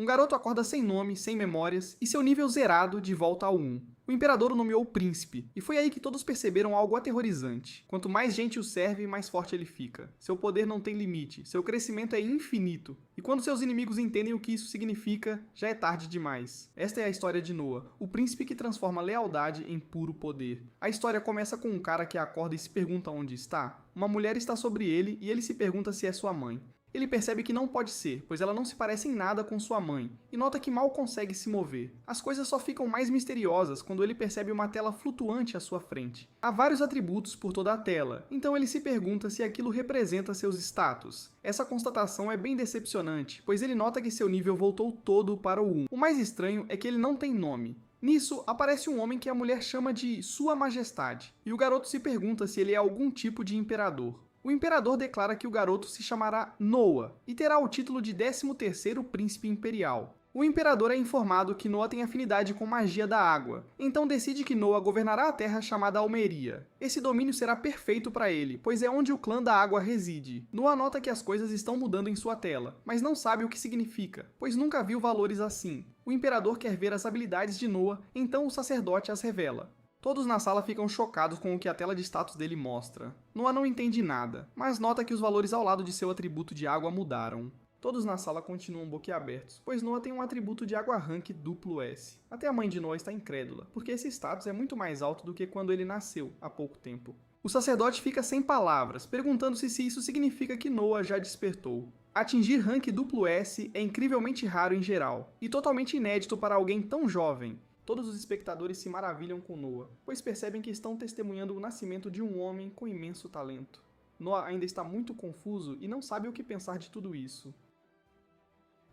Um garoto acorda sem nome, sem memórias, e seu nível zerado de volta ao 1. O imperador o nomeou príncipe, e foi aí que todos perceberam algo aterrorizante. Quanto mais gente o serve, mais forte ele fica. Seu poder não tem limite, seu crescimento é infinito. E quando seus inimigos entendem o que isso significa, já é tarde demais. Esta é a história de Noah, o príncipe que transforma lealdade em puro poder. A história começa com um cara que acorda e se pergunta onde está. Uma mulher está sobre ele e ele se pergunta se é sua mãe. Ele percebe que não pode ser, pois ela não se parece em nada com sua mãe, e nota que mal consegue se mover. As coisas só ficam mais misteriosas quando ele percebe uma tela flutuante à sua frente. Há vários atributos por toda a tela, então ele se pergunta se aquilo representa seus status. Essa constatação é bem decepcionante, pois ele nota que seu nível voltou todo para o 1. O mais estranho é que ele não tem nome. Nisso, aparece um homem que a mulher chama de Sua Majestade, e o garoto se pergunta se ele é algum tipo de imperador. O imperador declara que o garoto se chamará Noah e terá o título de 13º príncipe imperial. O imperador é informado que Noah tem afinidade com magia da água, então decide que Noah governará a terra chamada Almeria. Esse domínio será perfeito para ele, pois é onde o clã da água reside. Noah nota que as coisas estão mudando em sua tela, mas não sabe o que significa, pois nunca viu valores assim. O imperador quer ver as habilidades de Noah, então o sacerdote as revela. Todos na sala ficam chocados com o que a tela de status dele mostra. Noah não entende nada, mas nota que os valores ao lado de seu atributo de água mudaram. Todos na sala continuam boquiabertos, pois Noah tem um atributo de água rank duplo S. Até a mãe de Noah está incrédula, porque esse status é muito mais alto do que quando ele nasceu, há pouco tempo. O sacerdote fica sem palavras, perguntando-se se isso significa que Noah já despertou. Atingir rank duplo S é incrivelmente raro em geral, e totalmente inédito para alguém tão jovem. Todos os espectadores se maravilham com Noah, pois percebem que estão testemunhando o nascimento de um homem com imenso talento. Noah ainda está muito confuso e não sabe o que pensar de tudo isso.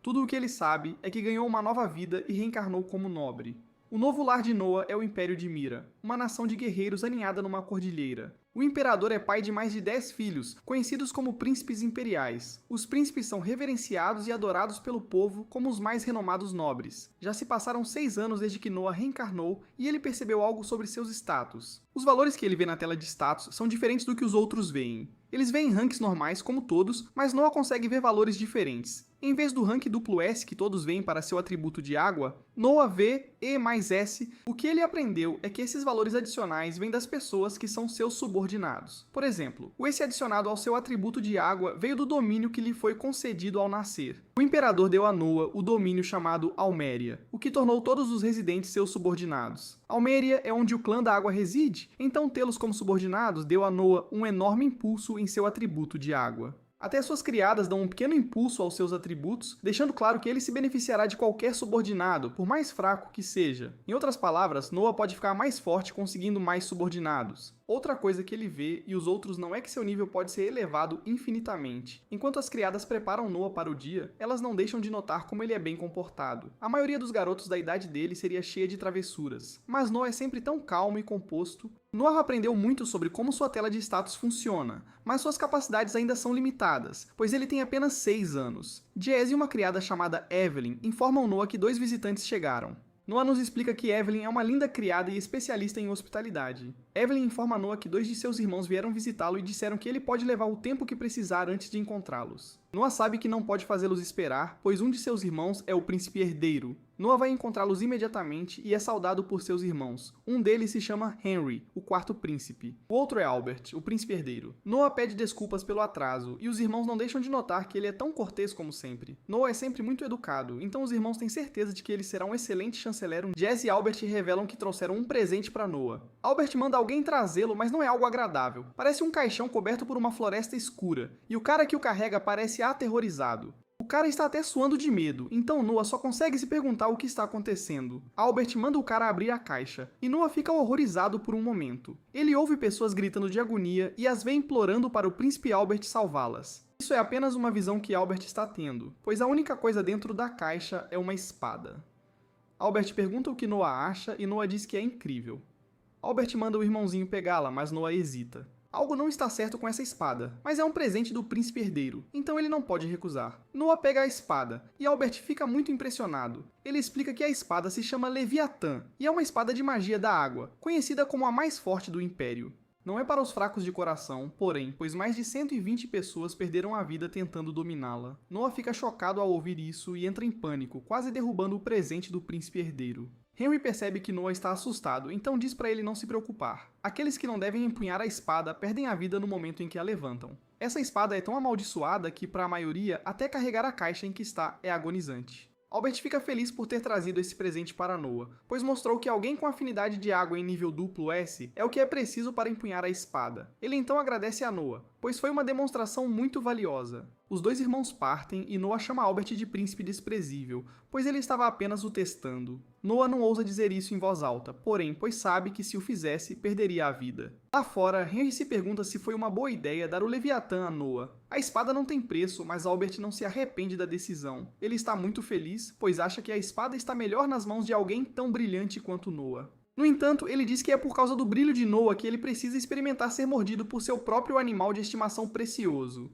Tudo o que ele sabe é que ganhou uma nova vida e reencarnou como nobre. O novo lar de Noah é o Império de Mira, uma nação de guerreiros aninhada numa cordilheira. O imperador é pai de mais de 10 filhos, conhecidos como príncipes imperiais. Os príncipes são reverenciados e adorados pelo povo como os mais renomados nobres. Já se passaram 6 anos desde que Noah reencarnou e ele percebeu algo sobre seus status. Os valores que ele vê na tela de status são diferentes do que os outros veem. Eles veem ranks normais como todos, mas Noah consegue ver valores diferentes. Em vez do rank duplo S que todos veem para seu atributo de água, Noah vê E mais S. O que ele aprendeu é que esses valores adicionais vêm das pessoas que são seus subordinados. Por exemplo, o S adicionado ao seu atributo de água veio do domínio que lhe foi concedido ao nascer. O imperador deu a Noah o domínio chamado Alméria, o que tornou todos os residentes seus subordinados. Alméria é onde o clã da água reside, então tê-los como subordinados deu a Noah um enorme impulso em seu atributo de água. Até suas criadas dão um pequeno impulso aos seus atributos, deixando claro que ele se beneficiará de qualquer subordinado, por mais fraco que seja. Em outras palavras, Noah pode ficar mais forte conseguindo mais subordinados. Outra coisa que ele vê e os outros não é que seu nível pode ser elevado infinitamente. Enquanto as criadas preparam Noah para o dia, elas não deixam de notar como ele é bem comportado. A maioria dos garotos da idade dele seria cheia de travessuras, mas Noah é sempre tão calmo e composto. Noah aprendeu muito sobre como sua tela de status funciona, mas suas capacidades ainda são limitadas, pois ele tem apenas 6 anos. Jazz e uma criada chamada Evelyn informam Noah que 2 visitantes chegaram. Noah nos explica que Evelyn é uma linda criada e especialista em hospitalidade. Evelyn informa a Noah que 2 de seus irmãos vieram visitá-lo e disseram que ele pode levar o tempo que precisar antes de encontrá-los. Noah sabe que não pode fazê-los esperar, pois um de seus irmãos é o príncipe herdeiro. Noah vai encontrá-los imediatamente e é saudado por seus irmãos. Um deles se chama Henry, o 4º príncipe. O outro é Albert, o príncipe herdeiro. Noah pede desculpas pelo atraso, e os irmãos não deixam de notar que ele é tão cortês como sempre. Noah é sempre muito educado, então os irmãos têm certeza de que ele será um excelente chanceler. Jazz e Albert revelam que trouxeram um presente para Noah. Albert manda alguém trazê-lo, mas não é algo agradável. Parece um caixão coberto por uma floresta escura, e o cara que o carrega parece aterrorizado. O cara está até suando de medo, então Noah só consegue se perguntar o que está acontecendo. Albert manda o cara abrir a caixa, e Noah fica horrorizado por um momento. Ele ouve pessoas gritando de agonia e as vê implorando para o príncipe Albert salvá-las. Isso é apenas uma visão que Albert está tendo, pois a única coisa dentro da caixa é uma espada. Albert pergunta o que Noah acha e Noah diz que é incrível. Albert manda o irmãozinho pegá-la, mas Noah hesita. Algo não está certo com essa espada, mas é um presente do príncipe herdeiro, então ele não pode recusar. Noah pega a espada, e Albert fica muito impressionado. Ele explica que a espada se chama Leviatã, e é uma espada de magia da água, conhecida como a mais forte do Império. Não é para os fracos de coração, porém, pois mais de 120 pessoas perderam a vida tentando dominá-la. Noah fica chocado ao ouvir isso e entra em pânico, quase derrubando o presente do príncipe herdeiro. Henry percebe que Noah está assustado, então diz para ele não se preocupar. Aqueles que não devem empunhar a espada perdem a vida no momento em que a levantam. Essa espada é tão amaldiçoada que, para a maioria, até carregar a caixa em que está é agonizante. Albert fica feliz por ter trazido esse presente para Noah, pois mostrou que alguém com afinidade de água em nível duplo S é o que é preciso para empunhar a espada. Ele então agradece a Noah, pois foi uma demonstração muito valiosa. Os dois irmãos partem e Noah chama Albert de príncipe desprezível, pois ele estava apenas o testando. Noah não ousa dizer isso em voz alta, porém, pois sabe que se o fizesse, perderia a vida. Lá fora, Henry se pergunta se foi uma boa ideia dar o Leviatã a Noah. A espada não tem preço, mas Albert não se arrepende da decisão. Ele está muito feliz, pois acha que a espada está melhor nas mãos de alguém tão brilhante quanto Noah. No entanto, ele diz que é por causa do brilho de Noah que ele precisa experimentar ser mordido por seu próprio animal de estimação precioso.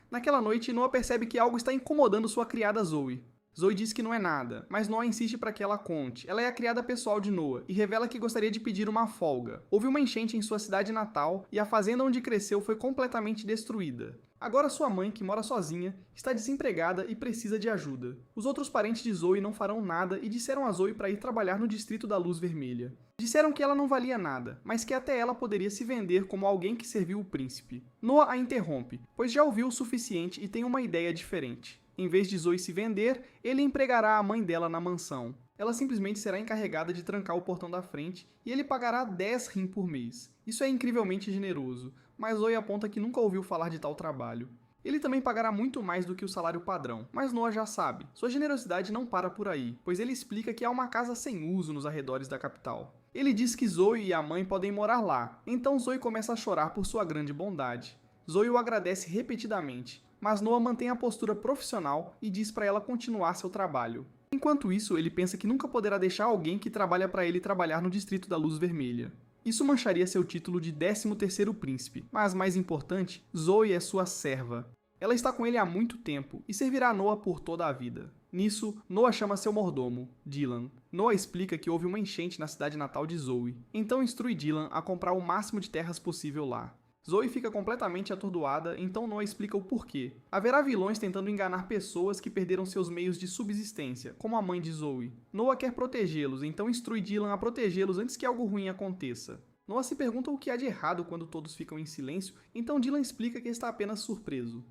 Naquela noite, Noah percebe que algo está incomodando sua criada Zoe. Zoe diz que não é nada, mas Noah insiste para que ela conte. Ela é a criada pessoal de Noah e revela que gostaria de pedir uma folga. Houve uma enchente em sua cidade natal e a fazenda onde cresceu foi completamente destruída. Agora sua mãe, que mora sozinha, está desempregada e precisa de ajuda. Os outros parentes de Zoe não farão nada e disseram a Zoe para ir trabalhar no Distrito da Luz Vermelha. Disseram que ela não valia nada, mas que até ela poderia se vender como alguém que serviu o príncipe. Noah a interrompe, pois já ouviu o suficiente e tem uma ideia diferente. Em vez de Zoe se vender, ele empregará a mãe dela na mansão. Ela simplesmente será encarregada de trancar o portão da frente e ele pagará 10 rim por mês. Isso é incrivelmente generoso, mas Zoe aponta que nunca ouviu falar de tal trabalho. Ele também pagará muito mais do que o salário padrão, mas Noah já sabe. Sua generosidade não para por aí, pois ele explica que há uma casa sem uso nos arredores da capital. Ele diz que Zoe e a mãe podem morar lá, então Zoe começa a chorar por sua grande bondade. Zoe o agradece repetidamente, mas Noah mantém a postura profissional e diz para ela continuar seu trabalho. Enquanto isso, ele pensa que nunca poderá deixar alguém que trabalha para ele trabalhar no Distrito da Luz Vermelha. Isso mancharia seu título de 13º príncipe, mas mais importante, Zoe é sua serva. Ela está com ele há muito tempo e servirá a Noah por toda a vida. Nisso, Noah chama seu mordomo, Dylan. Noah explica que houve uma enchente na cidade natal de Zoe, então instrui Dylan a comprar o máximo de terras possível lá. Zoe fica completamente atordoada, então Noah explica o porquê. Haverá vilões tentando enganar pessoas que perderam seus meios de subsistência, como a mãe de Zoe. Noah quer protegê-los, então instrui Dylan a protegê-los antes que algo ruim aconteça. Noah se pergunta o que há de errado quando todos ficam em silêncio, então Dylan explica que está apenas surpreso.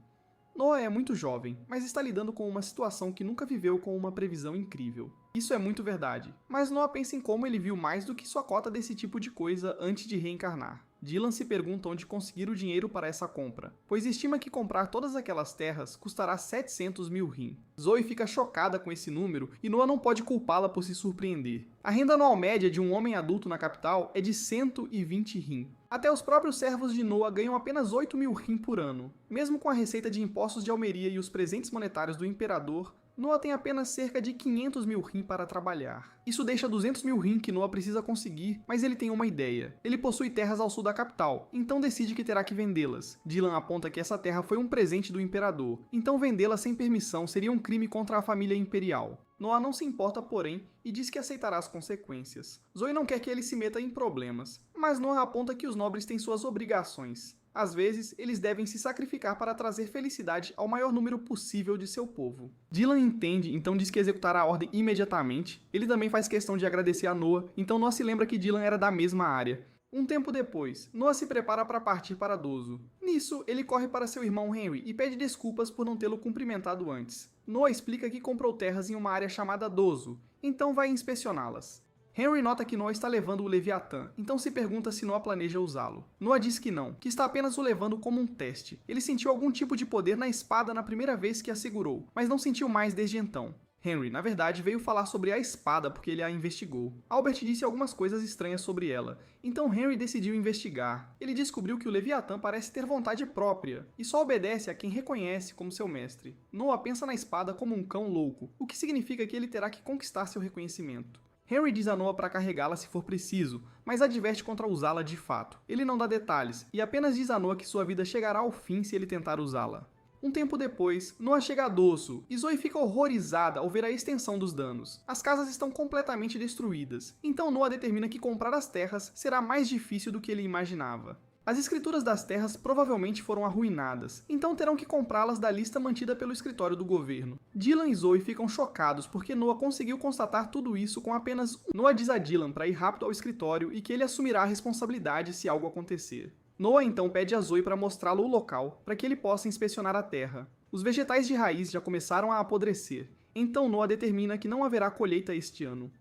Noah é muito jovem, mas está lidando com uma situação que nunca viveu com uma previsão incrível. Isso é muito verdade, mas Noah pensa em como ele viu mais do que sua cota desse tipo de coisa antes de reencarnar. Dylan se pergunta onde conseguir o dinheiro para essa compra, pois estima que comprar todas aquelas terras custará 700 mil rim. Zoe fica chocada com esse número e Noah não pode culpá-la por se surpreender. A renda anual média de um homem adulto na capital é de 120 rim. Até os próprios servos de Noah ganham apenas 8 mil rim por ano. Mesmo com a receita de impostos de almeria e os presentes monetários do imperador, Noah tem apenas cerca de 500 mil rim para trabalhar. Isso deixa 200 mil rim que Noah precisa conseguir, mas ele tem uma ideia. Ele possui terras ao sul da capital, então decide que terá que vendê-las. Dylan aponta que essa terra foi um presente do imperador, então vendê-la sem permissão seria um crime contra a família imperial. Noah não se importa, porém, e diz que aceitará as consequências. Zoe não quer que ele se meta em problemas, mas Noah aponta que os nobres têm suas obrigações. Às vezes, eles devem se sacrificar para trazer felicidade ao maior número possível de seu povo. Dylan entende, então diz que executará a ordem imediatamente. Ele também faz questão de agradecer a Noah, então Noah se lembra que Dylan era da mesma área. Um tempo depois, Noah se prepara para partir para Dozo. Nisso, ele corre para seu irmão Henry e pede desculpas por não tê-lo cumprimentado antes. Noah explica que comprou terras em uma área chamada Dozo, então vai inspecioná-las. Henry nota que Noah está levando o Leviatã, então se pergunta se Noah planeja usá-lo. Noah diz que não, que está apenas o levando como um teste. Ele sentiu algum tipo de poder na espada na primeira vez que a segurou, mas não sentiu mais desde então. Henry, na verdade, veio falar sobre a espada porque ele a investigou. Albert disse algumas coisas estranhas sobre ela, então Henry decidiu investigar. Ele descobriu que o Leviatã parece ter vontade própria, e só obedece a quem reconhece como seu mestre. Noah pensa na espada como um cão louco, o que significa que ele terá que conquistar seu reconhecimento. Henry diz a Noah para carregá-la se for preciso, mas adverte contra usá-la de fato. Ele não dá detalhes, e apenas diz a Noah que sua vida chegará ao fim se ele tentar usá-la. Um tempo depois, Noah chega a Dosso, e Zoe fica horrorizada ao ver a extensão dos danos. As casas estão completamente destruídas, então Noah determina que comprar as terras será mais difícil do que ele imaginava. As escrituras das terras provavelmente foram arruinadas, então terão que comprá-las da lista mantida pelo escritório do governo. Dylan e Zoe ficam chocados porque Noah conseguiu constatar tudo isso com apenas um. Noah diz a Dylan para ir rápido ao escritório e que ele assumirá a responsabilidade se algo acontecer. Noah então pede a Zoe para mostrá-lo o local, para que ele possa inspecionar a terra. Os vegetais de raiz já começaram a apodrecer, então Noah determina que não haverá colheita este ano.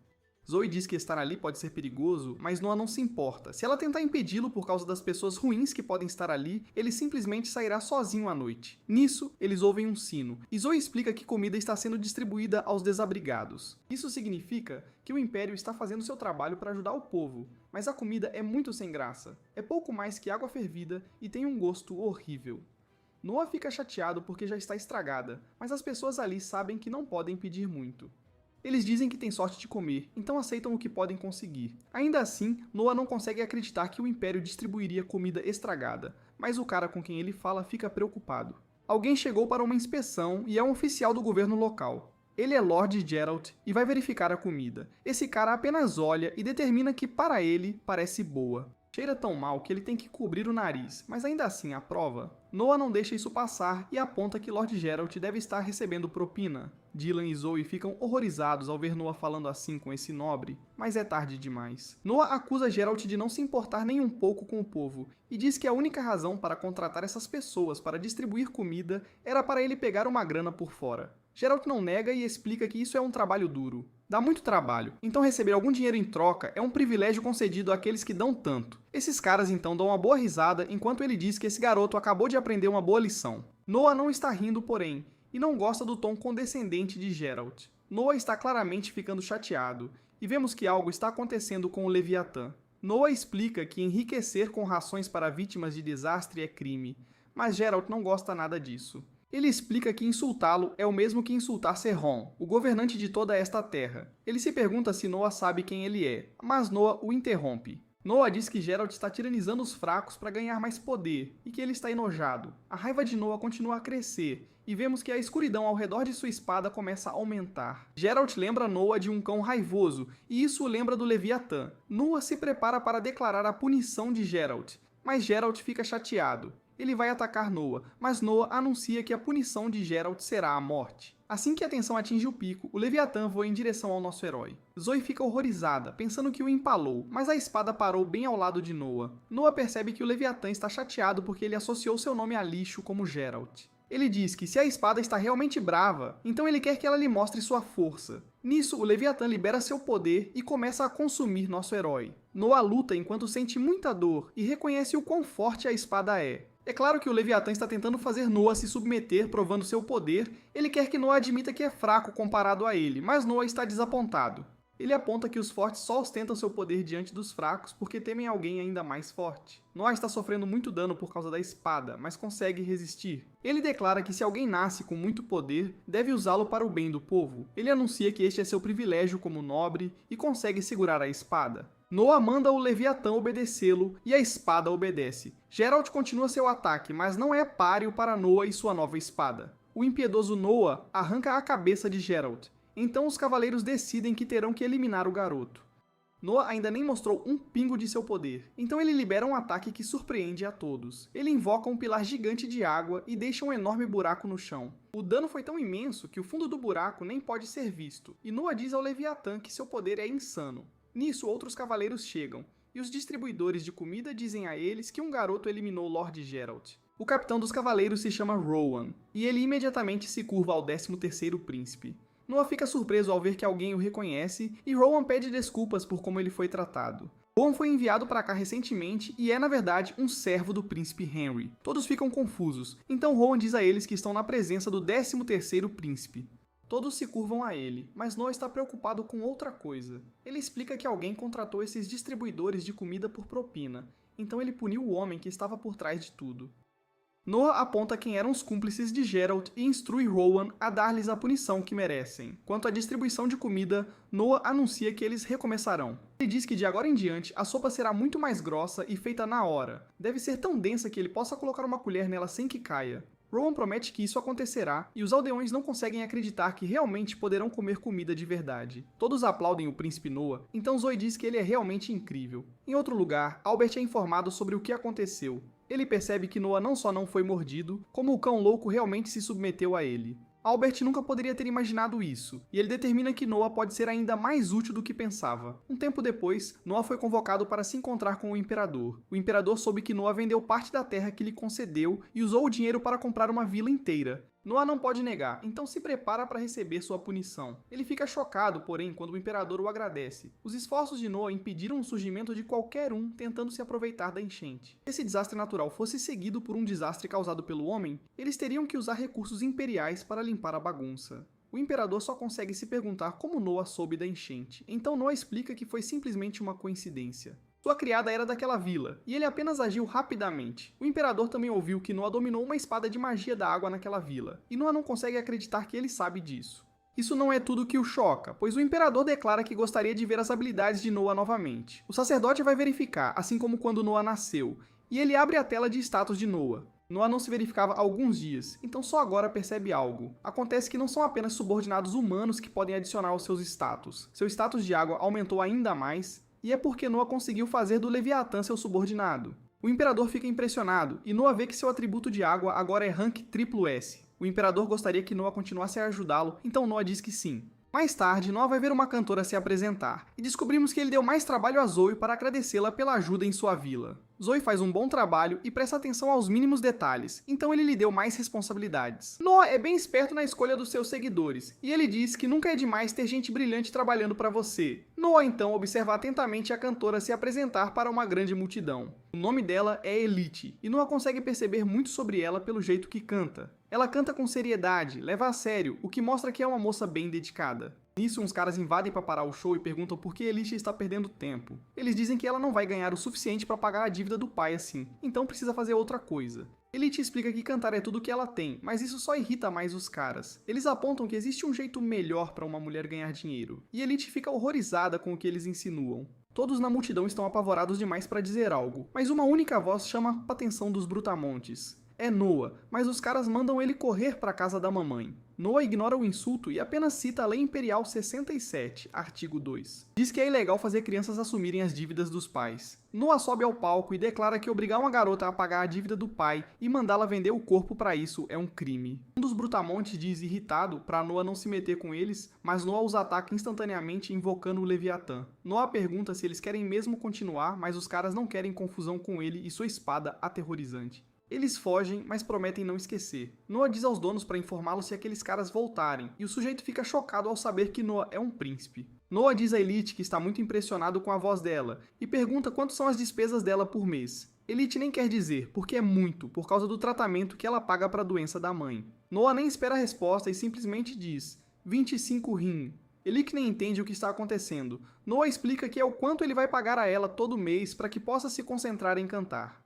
Zoe diz que estar ali pode ser perigoso, mas Noah não se importa. Se ela tentar impedi-lo por causa das pessoas ruins que podem estar ali, ele simplesmente sairá sozinho à noite. Nisso, eles ouvem um sino, e Zoe explica que comida está sendo distribuída aos desabrigados. Isso significa que o Império está fazendo seu trabalho para ajudar o povo, mas a comida é muito sem graça. É pouco mais que água fervida e tem um gosto horrível. Noah fica chateado porque já está estragada, mas as pessoas ali sabem que não podem pedir muito. Eles dizem que têm sorte de comer, então aceitam o que podem conseguir. Ainda assim, Noah não consegue acreditar que o Império distribuiria comida estragada, mas o cara com quem ele fala fica preocupado. Alguém chegou para uma inspeção e é um oficial do governo local. Ele é Lord Geralt e vai verificar a comida. Esse cara apenas olha e determina que para ele parece boa. Cheira tão mal que ele tem que cobrir o nariz, mas ainda assim aprova. Noah não deixa isso passar e aponta que Lord Geralt deve estar recebendo propina. Dylan e Zoe ficam horrorizados ao ver Noah falando assim com esse nobre, mas é tarde demais. Noah acusa Geralt de não se importar nem um pouco com o povo, e diz que a única razão para contratar essas pessoas para distribuir comida era para ele pegar uma grana por fora. Geralt não nega e explica que isso é um trabalho duro. Dá muito trabalho, então receber algum dinheiro em troca é um privilégio concedido àqueles que dão tanto. Esses caras então dão uma boa risada enquanto ele diz que esse garoto acabou de aprender uma boa lição. Noah não está rindo, porém, e não gosta do tom condescendente de Geralt. Noah está claramente ficando chateado, e vemos que algo está acontecendo com o Leviatã. Noah explica que enriquecer com rações para vítimas de desastre é crime, mas Geralt não gosta nada disso. Ele explica que insultá-lo é o mesmo que insultar Serron, o governante de toda esta terra. Ele se pergunta se Noah sabe quem ele é, mas Noah o interrompe. Noah diz que Geralt está tiranizando os fracos para ganhar mais poder, e que ele está enojado. A raiva de Noah continua a crescer, e vemos que a escuridão ao redor de sua espada começa a aumentar. Geralt lembra Noah de um cão raivoso, e isso o lembra do Leviatã. Noah se prepara para declarar a punição de Geralt, mas Geralt fica chateado. Ele vai atacar Noah, mas Noah anuncia que a punição de Geralt será a morte. Assim que a tensão atinge o pico, o Leviatã voa em direção ao nosso herói. Zoe fica horrorizada, pensando que o empalou, mas a espada parou bem ao lado de Noah. Noah percebe que o Leviatã está chateado porque ele associou seu nome a lixo como Geralt. Ele diz que se a espada está realmente brava, então ele quer que ela lhe mostre sua força. Nisso, o Leviatã libera seu poder e começa a consumir nosso herói. Noah luta enquanto sente muita dor e reconhece o quão forte a espada é. É claro que o Leviatã está tentando fazer Noah se submeter, provando seu poder. Ele quer que Noah admita que é fraco comparado a ele, mas Noah está desapontado. Ele aponta que os fortes só ostentam seu poder diante dos fracos porque temem alguém ainda mais forte. Noah está sofrendo muito dano por causa da espada, mas consegue resistir. Ele declara que se alguém nasce com muito poder, deve usá-lo para o bem do povo. Ele anuncia que este é seu privilégio como nobre e consegue segurar a espada. Noah manda o Leviatã obedecê-lo e a espada obedece. Geralt continua seu ataque, mas não é páreo para Noah e sua nova espada. O impiedoso Noah arranca a cabeça de Geralt. Então os cavaleiros decidem que terão que eliminar o garoto. Noah ainda nem mostrou um pingo de seu poder, então ele libera um ataque que surpreende a todos. Ele invoca um pilar gigante de água e deixa um enorme buraco no chão. O dano foi tão imenso que o fundo do buraco nem pode ser visto, e Noah diz ao Leviatã que seu poder é insano. Nisso, outros cavaleiros chegam, e os distribuidores de comida dizem a eles que um garoto eliminou Lord Geralt. O capitão dos cavaleiros se chama Rowan, e ele imediatamente se curva ao 13º príncipe. Noah fica surpreso ao ver que alguém o reconhece, e Rowan pede desculpas por como ele foi tratado. Rowan foi enviado para cá recentemente e é, na verdade, um servo do príncipe Henry. Todos ficam confusos, então Rowan diz a eles que estão na presença do 13º príncipe. Todos se curvam a ele, mas Noah está preocupado com outra coisa. Ele explica que alguém contratou esses distribuidores de comida por propina, então ele puniu o homem que estava por trás de tudo. Noah aponta quem eram os cúmplices de Geralt e instrui Rowan a dar-lhes a punição que merecem. Quanto à distribuição de comida, Noah anuncia que eles recomeçarão. Ele diz que de agora em diante a sopa será muito mais grossa e feita na hora. Deve ser tão densa que ele possa colocar uma colher nela sem que caia. Rowan promete que isso acontecerá, e os aldeões não conseguem acreditar que realmente poderão comer comida de verdade. Todos aplaudem o príncipe Noah, então Zoe diz que ele é realmente incrível. Em outro lugar, Albert é informado sobre o que aconteceu. Ele percebe que Noah não só não foi mordido, como o cão louco realmente se submeteu a ele. Albert nunca poderia ter imaginado isso, e ele determina que Noah pode ser ainda mais útil do que pensava. Um tempo depois, Noah foi convocado para se encontrar com o Imperador. O Imperador soube que Noah vendeu parte da terra que lhe concedeu e usou o dinheiro para comprar uma vila inteira. Noah não pode negar, então se prepara para receber sua punição. Ele fica chocado, porém, quando o Imperador o agradece. Os esforços de Noah impediram o surgimento de qualquer um tentando se aproveitar da enchente. Se esse desastre natural fosse seguido por um desastre causado pelo homem, eles teriam que usar recursos imperiais para limpar a bagunça. O Imperador só consegue se perguntar como Noah soube da enchente, então Noah explica que foi simplesmente uma coincidência. Sua criada era daquela vila, e ele apenas agiu rapidamente. O Imperador também ouviu que Noah dominou uma espada de magia da água naquela vila, e Noah não consegue acreditar que ele sabe disso. Isso não é tudo que o choca, pois o Imperador declara que gostaria de ver as habilidades de Noah novamente. O sacerdote vai verificar, assim como quando Noah nasceu, e ele abre a tela de status de Noah. Noah não se verificava há alguns dias, então só agora percebe algo. Acontece que não são apenas subordinados humanos que podem adicionar aos seus status. Seu status de água aumentou ainda mais, e é porque Noah conseguiu fazer do Leviatã seu subordinado. O Imperador fica impressionado, e Noah vê que seu atributo de água agora é rank S. O Imperador gostaria que Noah continuasse a ajudá-lo, então Noah diz que sim. Mais tarde, Noah vai ver uma cantora se apresentar, e descobrimos que ele deu mais trabalho a Zoe para agradecê-la pela ajuda em sua vila. Zoe faz um bom trabalho e presta atenção aos mínimos detalhes, então ele lhe deu mais responsabilidades. Noah é bem esperto na escolha dos seus seguidores, e ele diz que nunca é demais ter gente brilhante trabalhando para você. Noah então observa atentamente a cantora se apresentar para uma grande multidão. O nome dela é Elite, e Noah consegue perceber muito sobre ela pelo jeito que canta. Ela canta com seriedade, leva a sério, o que mostra que é uma moça bem dedicada. Nisso, uns caras invadem para parar o show e perguntam por que Elite está perdendo tempo. Eles dizem que ela não vai ganhar o suficiente para pagar a dívida do pai assim, então precisa fazer outra coisa. Elite explica que cantar é tudo o que ela tem, mas isso só irrita mais os caras. Eles apontam que existe um jeito melhor para uma mulher ganhar dinheiro, e Elite fica horrorizada com o que eles insinuam. Todos na multidão estão apavorados demais para dizer algo, mas uma única voz chama a atenção dos brutamontes. É Noah, mas os caras mandam ele correr para a casa da mamãe. Noah ignora o insulto e apenas cita a Lei Imperial 67, artigo 2. Diz que é ilegal fazer crianças assumirem as dívidas dos pais. Noah sobe ao palco e declara que obrigar uma garota a pagar a dívida do pai e mandá-la vender o corpo para isso é um crime. Um dos brutamontes diz irritado para Noah não se meter com eles, mas Noah os ataca instantaneamente invocando o Leviatã. Noah pergunta se eles querem mesmo continuar, mas os caras não querem confusão com ele e sua espada aterrorizante. Eles fogem, mas prometem não esquecer. Noah diz aos donos para informá-los se aqueles caras voltarem, e o sujeito fica chocado ao saber que Noah é um príncipe. Noah diz a Elite que está muito impressionado com a voz dela, e pergunta quanto são as despesas dela por mês. Elite nem quer dizer, porque é muito, por causa do tratamento que ela paga para a doença da mãe. Noah nem espera a resposta e simplesmente diz, 25 rim. Elite nem entende o que está acontecendo. Noah explica que é o quanto ele vai pagar a ela todo mês para que possa se concentrar em cantar.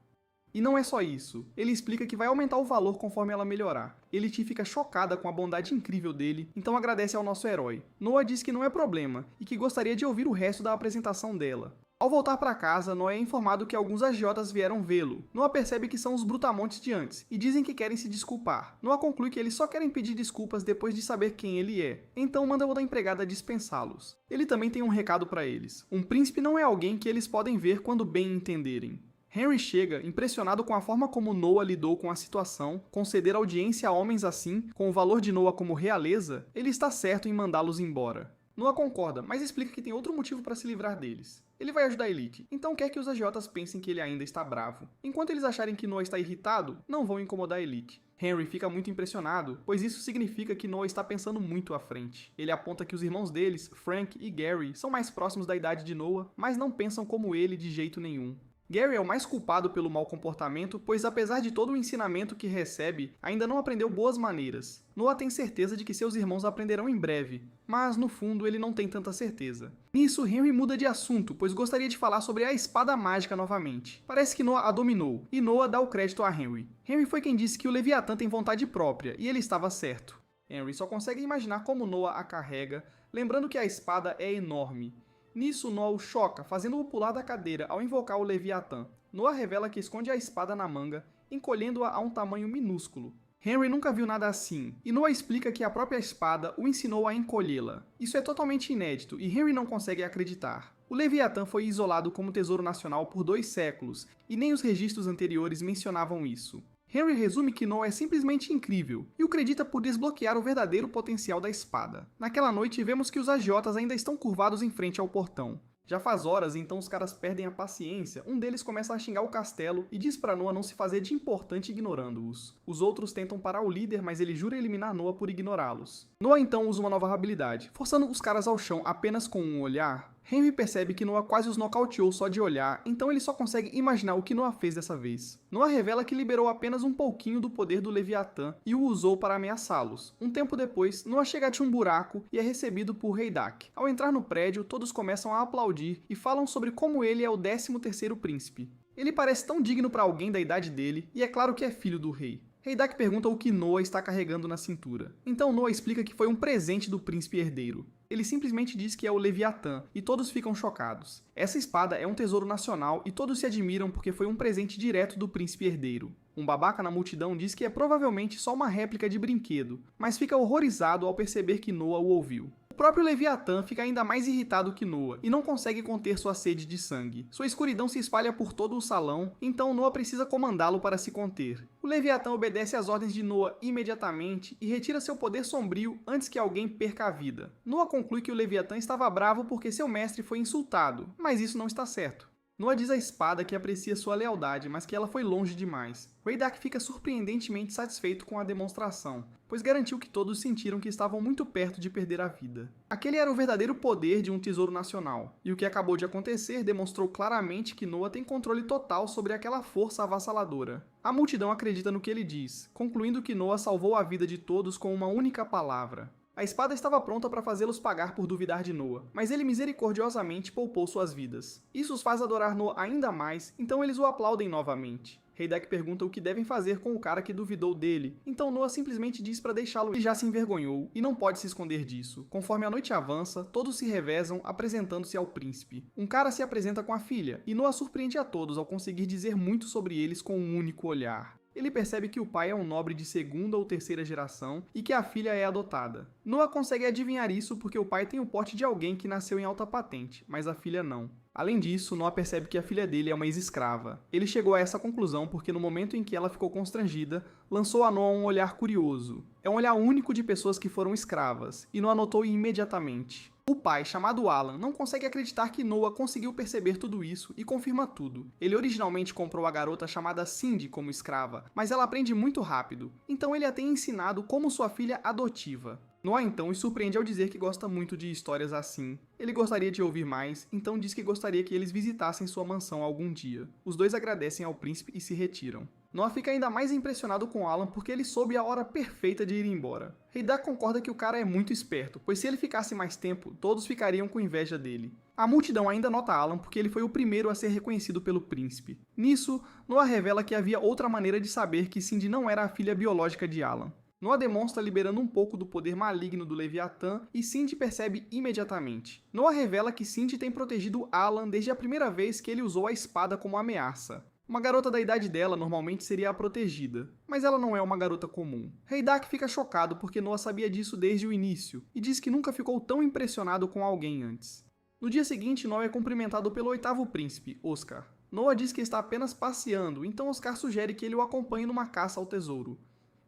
E não é só isso, ele explica que vai aumentar o valor conforme ela melhorar. Elite fica chocada com a bondade incrível dele, então agradece ao nosso herói. Noah diz que não é problema, e que gostaria de ouvir o resto da apresentação dela. Ao voltar para casa, Noah é informado que alguns agiotas vieram vê-lo. Noah percebe que são os brutamontes de antes, e dizem que querem se desculpar. Noah conclui que eles só querem pedir desculpas depois de saber quem ele é, então manda o da empregada dispensá-los. Ele também tem um recado para eles. Um príncipe não é alguém que eles podem ver quando bem entenderem. Henry chega, impressionado com a forma como Noah lidou com a situação, conceder audiência a homens assim, com o valor de Noah como realeza, ele está certo em mandá-los embora. Noah concorda, mas explica que tem outro motivo para se livrar deles. Ele vai ajudar a Elite, então quer que os agiotas pensem que ele ainda está bravo. Enquanto eles acharem que Noah está irritado, não vão incomodar a Elite. Henry fica muito impressionado, pois isso significa que Noah está pensando muito à frente. Ele aponta que os irmãos deles, Frank e Gary, são mais próximos da idade de Noah, mas não pensam como ele de jeito nenhum. Gary é o mais culpado pelo mau comportamento, pois apesar de todo o ensinamento que recebe, ainda não aprendeu boas maneiras. Noah tem certeza de que seus irmãos aprenderão em breve, mas no fundo ele não tem tanta certeza. Nisso, Henry muda de assunto, pois gostaria de falar sobre a espada mágica novamente. Parece que Noah a dominou, e Noah dá o crédito a Henry. Henry foi quem disse que o Leviatã tem vontade própria, e ele estava certo. Henry só consegue imaginar como Noah a carrega, lembrando que a espada é enorme. Nisso, Noah o choca, fazendo-o pular da cadeira ao invocar o Leviatã. Noah revela que esconde a espada na manga, encolhendo-a a um tamanho minúsculo. Henry nunca viu nada assim, e Noah explica que a própria espada o ensinou a encolhê-la. Isso é totalmente inédito, e Henry não consegue acreditar. O Leviatã foi isolado como tesouro nacional por 2 séculos, e nem os registros anteriores mencionavam isso. Henry resume que Noah é simplesmente incrível, e o acredita por desbloquear o verdadeiro potencial da espada. Naquela noite, vemos que os agiotas ainda estão curvados em frente ao portão. Já faz horas, então os caras perdem a paciência, um deles começa a xingar o castelo e diz pra Noah não se fazer de importante ignorando-os. Os outros tentam parar o líder, mas ele jura eliminar Noah por ignorá-los. Noah então usa uma nova habilidade, forçando os caras ao chão apenas com um olhar. Henry percebe que Noah quase os nocauteou só de olhar, então ele só consegue imaginar o que Noah fez dessa vez. Noah revela que liberou apenas um pouquinho do poder do Leviatã e o usou para ameaçá-los. Um tempo depois, Noah chega de um buraco e é recebido por Haydak. Ao entrar no prédio, todos começam a aplaudir e falam sobre como ele é o 13º príncipe. Ele parece tão digno para alguém da idade dele, e é claro que é filho do rei. Haydak pergunta o que Noah está carregando na cintura. Então Noah explica que foi um presente do príncipe herdeiro. Ele simplesmente diz que é o Leviatã, e todos ficam chocados. Essa espada é um tesouro nacional e todos se admiram porque foi um presente direto do príncipe herdeiro. Um babaca na multidão diz que é provavelmente só uma réplica de brinquedo, mas fica horrorizado ao perceber que Noah o ouviu. O próprio Leviatã fica ainda mais irritado que Noah e não consegue conter sua sede de sangue. Sua escuridão se espalha por todo o salão, então Noah precisa comandá-lo para se conter. O Leviatã obedece às ordens de Noah imediatamente e retira seu poder sombrio antes que alguém perca a vida. Noah conclui que o Leviatã estava bravo porque seu mestre foi insultado, mas isso não está certo. Noah diz à espada que aprecia sua lealdade, mas que ela foi longe demais. Haydak fica surpreendentemente satisfeito com a demonstração, pois garantiu que todos sentiram que estavam muito perto de perder a vida. Aquele era o verdadeiro poder de um tesouro nacional, e o que acabou de acontecer demonstrou claramente que Noah tem controle total sobre aquela força avassaladora. A multidão acredita no que ele diz, concluindo que Noah salvou a vida de todos com uma única palavra. A espada estava pronta para fazê-los pagar por duvidar de Noah, mas ele misericordiosamente poupou suas vidas. Isso os faz adorar Noah ainda mais, então eles o aplaudem novamente. Haydak pergunta o que devem fazer com o cara que duvidou dele, então Noah simplesmente diz para deixá-lo. Ele já se envergonhou e não pode se esconder disso. Conforme a noite avança, todos se revezam apresentando-se ao príncipe. Um cara se apresenta com a filha, e Noah surpreende a todos ao conseguir dizer muito sobre eles com um único olhar. Ele percebe que o pai é um nobre de 2ª ou 3ª geração e que a filha é adotada. Noah consegue adivinhar isso porque o pai tem o porte de alguém que nasceu em alta patente, mas a filha não. Além disso, Noah percebe que a filha dele é uma ex-escrava. Ele chegou a essa conclusão porque no momento em que ela ficou constrangida, lançou a Noah um olhar curioso. É um olhar único de pessoas que foram escravas, e Noah notou imediatamente. O pai, chamado Alan, não consegue acreditar que Noah conseguiu perceber tudo isso e confirma tudo. Ele originalmente comprou a garota chamada Cindy como escrava, mas ela aprende muito rápido, então ele a tem ensinado como sua filha adotiva. Noah então os surpreende ao dizer que gosta muito de histórias assim. Ele gostaria de ouvir mais, então diz que gostaria que eles visitassem sua mansão algum dia. Os dois agradecem ao príncipe e se retiram. Noah fica ainda mais impressionado com Alan porque ele soube a hora perfeita de ir embora. Haydak concorda que o cara é muito esperto, pois se ele ficasse mais tempo, todos ficariam com inveja dele. A multidão ainda nota Alan porque ele foi o primeiro a ser reconhecido pelo príncipe. Nisso, Noah revela que havia outra maneira de saber que Cindy não era a filha biológica de Alan. Noah demonstra liberando um pouco do poder maligno do Leviatã e Cindy percebe imediatamente. Noah revela que Cindy tem protegido Alan desde a primeira vez que ele usou a espada como ameaça. Uma garota da idade dela normalmente seria a protegida, mas ela não é uma garota comum. Haydak fica chocado porque Noah sabia disso desde o início, e diz que nunca ficou tão impressionado com alguém antes. No dia seguinte, Noah é cumprimentado pelo 8º príncipe, Oscar. Noah diz que está apenas passeando, então Oscar sugere que ele o acompanhe numa caça ao tesouro.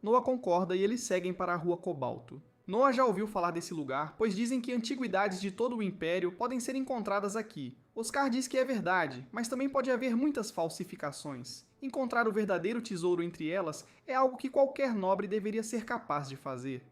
Noah concorda e eles seguem para a Rua Cobalto. Noah já ouviu falar desse lugar, pois dizem que antiguidades de todo o Império podem ser encontradas aqui. Oscar diz que é verdade, mas também pode haver muitas falsificações. Encontrar o verdadeiro tesouro entre elas é algo que qualquer nobre deveria ser capaz de fazer.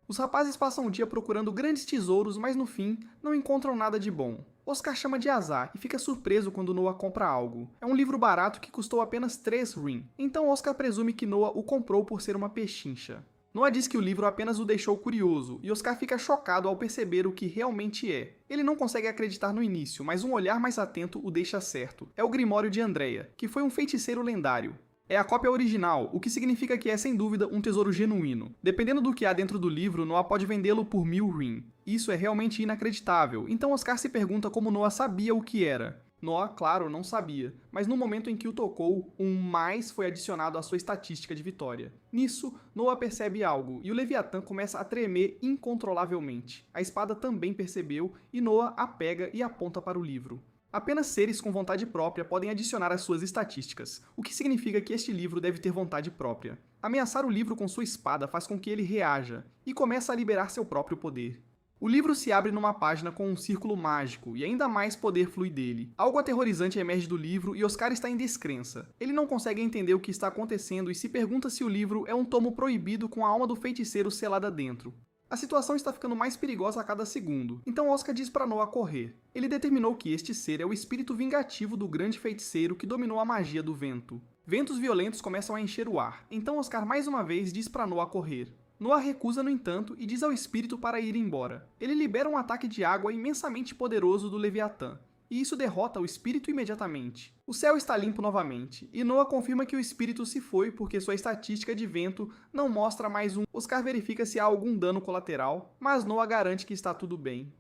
Os rapazes passam o dia procurando grandes tesouros, mas no fim, não encontram nada de bom. Oscar chama de azar e fica surpreso quando Noah compra algo. É um livro barato que custou apenas 3 rim, então Oscar presume que Noah o comprou por ser uma pechincha. Noah diz que o livro apenas o deixou curioso, e Oscar fica chocado ao perceber o que realmente é. Ele não consegue acreditar no início, mas um olhar mais atento o deixa certo. É o Grimório de Andrea, que foi um feiticeiro lendário. É a cópia original, o que significa que é sem dúvida um tesouro genuíno. Dependendo do que há dentro do livro, Noah pode vendê-lo por 1000 rim. Isso é realmente inacreditável, então Oscar se pergunta como Noah sabia o que era. Noah, claro, não sabia, mas no momento em que o tocou, um mais foi adicionado à sua estatística de vitória. Nisso, Noah percebe algo e o Leviatã começa a tremer incontrolavelmente. A espada também percebeu e Noah a pega e aponta para o livro. Apenas seres com vontade própria podem adicionar às suas estatísticas, o que significa que este livro deve ter vontade própria. Ameaçar o livro com sua espada faz com que ele reaja e começa a liberar seu próprio poder. O livro se abre numa página com um círculo mágico e ainda mais poder flui dele. Algo aterrorizante emerge do livro e Oscar está em descrença. Ele não consegue entender o que está acontecendo e se pergunta se o livro é um tomo proibido com a alma do feiticeiro selada dentro. A situação está ficando mais perigosa a cada segundo, então Oscar diz para Noah correr. Ele determinou que este ser é o espírito vingativo do grande feiticeiro que dominou a magia do vento. Ventos violentos começam a encher o ar, então Oscar mais uma vez diz para Noah correr. Noah recusa, no entanto, e diz ao espírito para ir embora. Ele libera um ataque de água imensamente poderoso do Leviatã, e isso derrota o espírito imediatamente. O céu está limpo novamente, e Noah confirma que o espírito se foi porque sua estatística de vento não mostra mais um. Oscar verifica se há algum dano colateral, mas Noah garante que está tudo bem.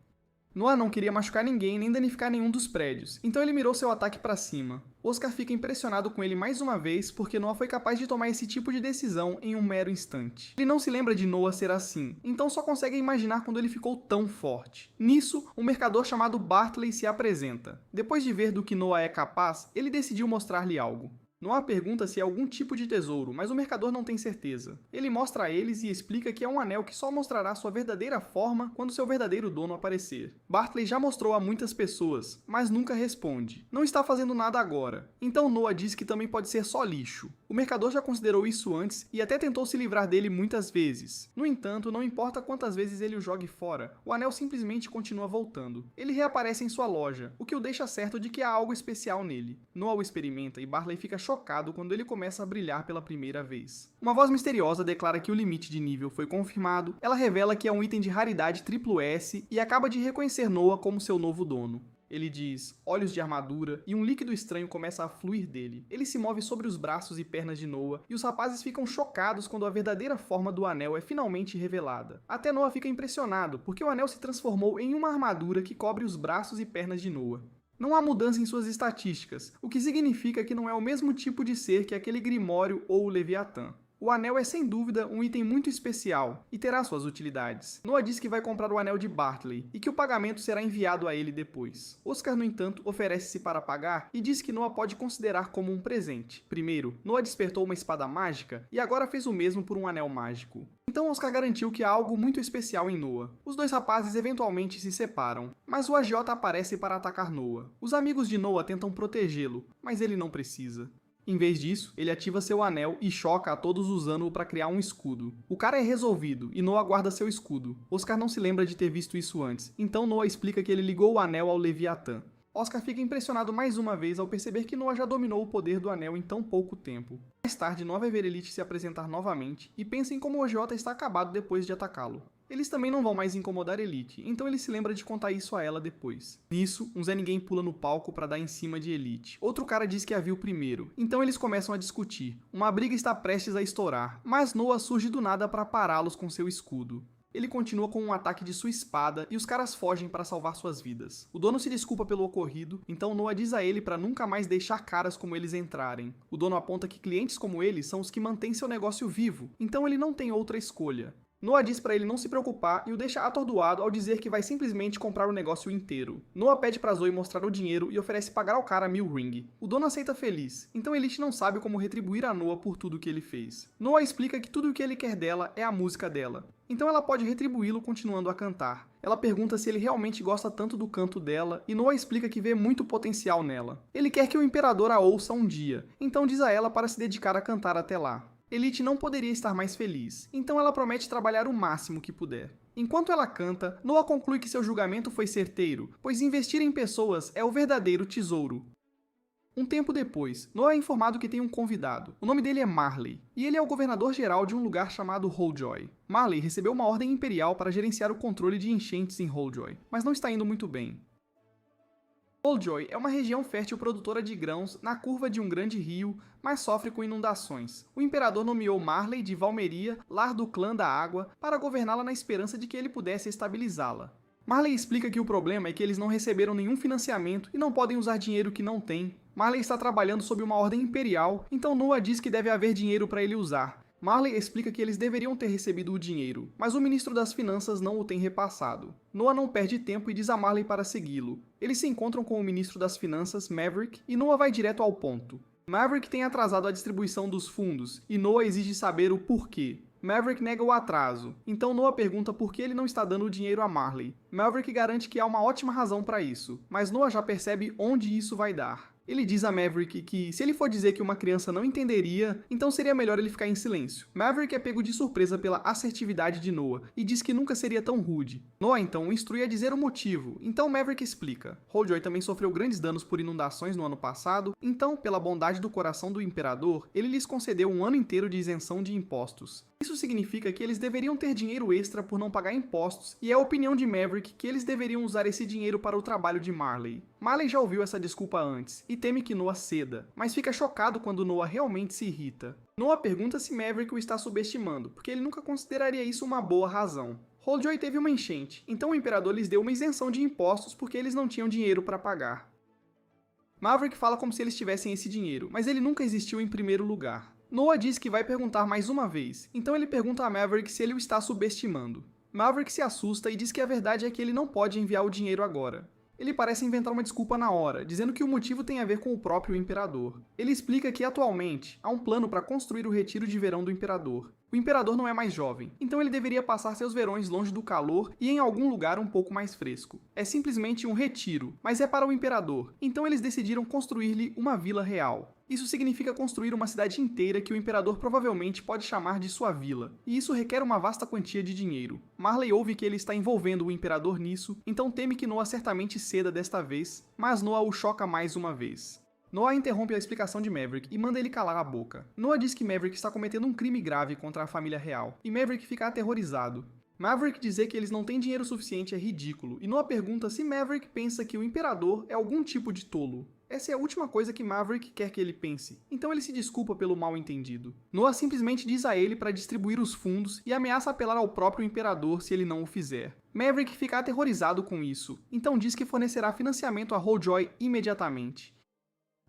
Noah não queria machucar ninguém nem danificar nenhum dos prédios, então ele mirou seu ataque para cima. Oscar fica impressionado com ele mais uma vez porque Noah foi capaz de tomar esse tipo de decisão em um mero instante. Ele não se lembra de Noah ser assim, então só consegue imaginar quando ele ficou tão forte. Nisso, um mercador chamado Bartley se apresenta. Depois de ver do que Noah é capaz, ele decidiu mostrar-lhe algo. Noah pergunta se é algum tipo de tesouro, mas o mercador não tem certeza. Ele mostra a eles e explica que é um anel que só mostrará sua verdadeira forma quando seu verdadeiro dono aparecer. Bartley já mostrou a muitas pessoas, mas nunca responde. Não está fazendo nada agora. Então Noah diz que também pode ser só lixo. O mercador já considerou isso antes e até tentou se livrar dele muitas vezes. No entanto, não importa quantas vezes ele o jogue fora, o anel simplesmente continua voltando. Ele reaparece em sua loja, o que o deixa certo de que há algo especial nele. Noah o experimenta e Bartley fica chocado quando ele começa a brilhar pela primeira vez. Uma voz misteriosa declara que o limite de nível foi confirmado, ela revela que é um item de raridade SSS e acaba de reconhecer Noah como seu novo dono. Ele diz, olhos de armadura, e um líquido estranho começa a fluir dele. Ele se move sobre os braços e pernas de Noah, e os rapazes ficam chocados quando a verdadeira forma do anel é finalmente revelada. Até Noah fica impressionado, porque o anel se transformou em uma armadura que cobre os braços e pernas de Noah. Não há mudança em suas estatísticas, o que significa que não é o mesmo tipo de ser que aquele Grimório ou o Leviatã. O anel é sem dúvida um item muito especial e terá suas utilidades. Noah diz que vai comprar o anel de Bartley e que o pagamento será enviado a ele depois. Oscar, no entanto, oferece-se para pagar e diz que Noah pode considerar como um presente. Primeiro, Noah despertou uma espada mágica e agora fez o mesmo por um anel mágico. Então Oscar garantiu que há algo muito especial em Noah. Os dois rapazes eventualmente se separam, mas o agiota aparece para atacar Noah. Os amigos de Noah tentam protegê-lo, mas ele não precisa. Em vez disso, ele ativa seu anel e choca a todos usando-o para criar um escudo. O cara é resolvido e Noah guarda seu escudo. Oscar não se lembra de ter visto isso antes, então Noah explica que ele ligou o anel ao Leviatã. Oscar fica impressionado mais uma vez ao perceber que Noah já dominou o poder do anel em tão pouco tempo. Mais tarde, Noah vai ver Elite se apresentar novamente e pensa em como o agiota está acabado depois de atacá-lo. Eles também não vão mais incomodar Elite, então ele se lembra de contar isso a ela depois. Nisso, um Zé Ninguém pula no palco para dar em cima de Elite. Outro cara diz que a viu primeiro, então eles começam a discutir. Uma briga está prestes a estourar, mas Noah surge do nada para pará-los com seu escudo. Ele continua com um ataque de sua espada e os caras fogem para salvar suas vidas. O dono se desculpa pelo ocorrido, então Noah diz a ele para nunca mais deixar caras como eles entrarem. O dono aponta que clientes como ele são os que mantêm seu negócio vivo, então ele não tem outra escolha. Noah diz para ele não se preocupar e o deixa atordoado ao dizer que vai simplesmente comprar o negócio inteiro. Noah pede para Zoe mostrar o dinheiro e oferece pagar ao cara 1000 ring. O dono aceita feliz, então Elite não sabe como retribuir a Noah por tudo que ele fez. Noah explica que tudo o que ele quer dela é a música dela, então ela pode retribuí-lo continuando a cantar. Ela pergunta se ele realmente gosta tanto do canto dela e Noah explica que vê muito potencial nela. Ele quer que o imperador a ouça um dia, então diz a ela para se dedicar a cantar até lá. Elite não poderia estar mais feliz, então ela promete trabalhar o máximo que puder. Enquanto ela canta, Noah conclui que seu julgamento foi certeiro, pois investir em pessoas é o verdadeiro tesouro. Um tempo depois, Noah é informado que tem um convidado. O nome dele é Marley, e ele é o governador-geral de um lugar chamado Holdjoy. Marley recebeu uma ordem imperial para gerenciar o controle de enchentes em Holdjoy, mas não está indo muito bem. Holdjoy é uma região fértil produtora de grãos na curva de um grande rio, mas sofre com inundações. O imperador nomeou Marley de Valmeria, lar do clã da água, para governá-la na esperança de que ele pudesse estabilizá-la. Marley explica que o problema é que eles não receberam nenhum financiamento e não podem usar dinheiro que não têm. Marley está trabalhando sob uma ordem imperial, então Noah diz que deve haver dinheiro para ele usar. Marley explica que eles deveriam ter recebido o dinheiro, mas o ministro das Finanças não o tem repassado. Noah não perde tempo e diz a Marley para segui-lo. Eles se encontram com o ministro das Finanças, Maverick, e Noah vai direto ao ponto. Maverick tem atrasado a distribuição dos fundos, e Noah exige saber o porquê. Maverick nega o atraso, então Noah pergunta por que ele não está dando o dinheiro a Marley. Maverick garante que há uma ótima razão para isso, mas Noah já percebe onde isso vai dar. Ele diz a Maverick que, se ele for dizer que uma criança não entenderia, então seria melhor ele ficar em silêncio. Maverick é pego de surpresa pela assertividade de Noah e diz que nunca seria tão rude. Noah então o instrui a dizer o motivo, então Maverick explica. Holdjoy também sofreu grandes danos por inundações no ano passado, então, pela bondade do coração do imperador, ele lhes concedeu um ano inteiro de isenção de impostos. Isso significa que eles deveriam ter dinheiro extra por não pagar impostos, e é a opinião de Maverick que eles deveriam usar esse dinheiro para o trabalho de Marley. Marley já ouviu essa desculpa antes, e teme que Noah ceda, mas fica chocado quando Noah realmente se irrita. Noah pergunta se Maverick o está subestimando, porque ele nunca consideraria isso uma boa razão. Holdjoy teve uma enchente, então o imperador lhes deu uma isenção de impostos porque eles não tinham dinheiro para pagar. Maverick fala como se eles tivessem esse dinheiro, mas ele nunca existiu em primeiro lugar. Noah diz que vai perguntar mais uma vez, então ele pergunta a Maverick se ele o está subestimando. Maverick se assusta e diz que a verdade é que ele não pode enviar o dinheiro agora. Ele parece inventar uma desculpa na hora, dizendo que o motivo tem a ver com o próprio imperador. Ele explica que, atualmente, há um plano para construir o retiro de verão do imperador. O imperador não é mais jovem, então ele deveria passar seus verões longe do calor e em algum lugar um pouco mais fresco. É simplesmente um retiro, mas é para o imperador, então eles decidiram construir-lhe uma vila real. Isso significa construir uma cidade inteira que o imperador provavelmente pode chamar de sua vila, e isso requer uma vasta quantia de dinheiro. Marley ouve que ele está envolvendo o imperador nisso, então teme que Noah certamente ceda desta vez, mas Noah o choca mais uma vez. Noah interrompe a explicação de Maverick e manda ele calar a boca. Noah diz que Maverick está cometendo um crime grave contra a família real, e Maverick fica aterrorizado. Maverick dizer que eles não têm dinheiro suficiente é ridículo, e Noah pergunta se Maverick pensa que o imperador é algum tipo de tolo. Essa é a última coisa que Maverick quer que ele pense, então ele se desculpa pelo mal entendido. Noah simplesmente diz a ele para distribuir os fundos e ameaça apelar ao próprio imperador se ele não o fizer. Maverick fica aterrorizado com isso, então diz que fornecerá financiamento a Holdjoy imediatamente.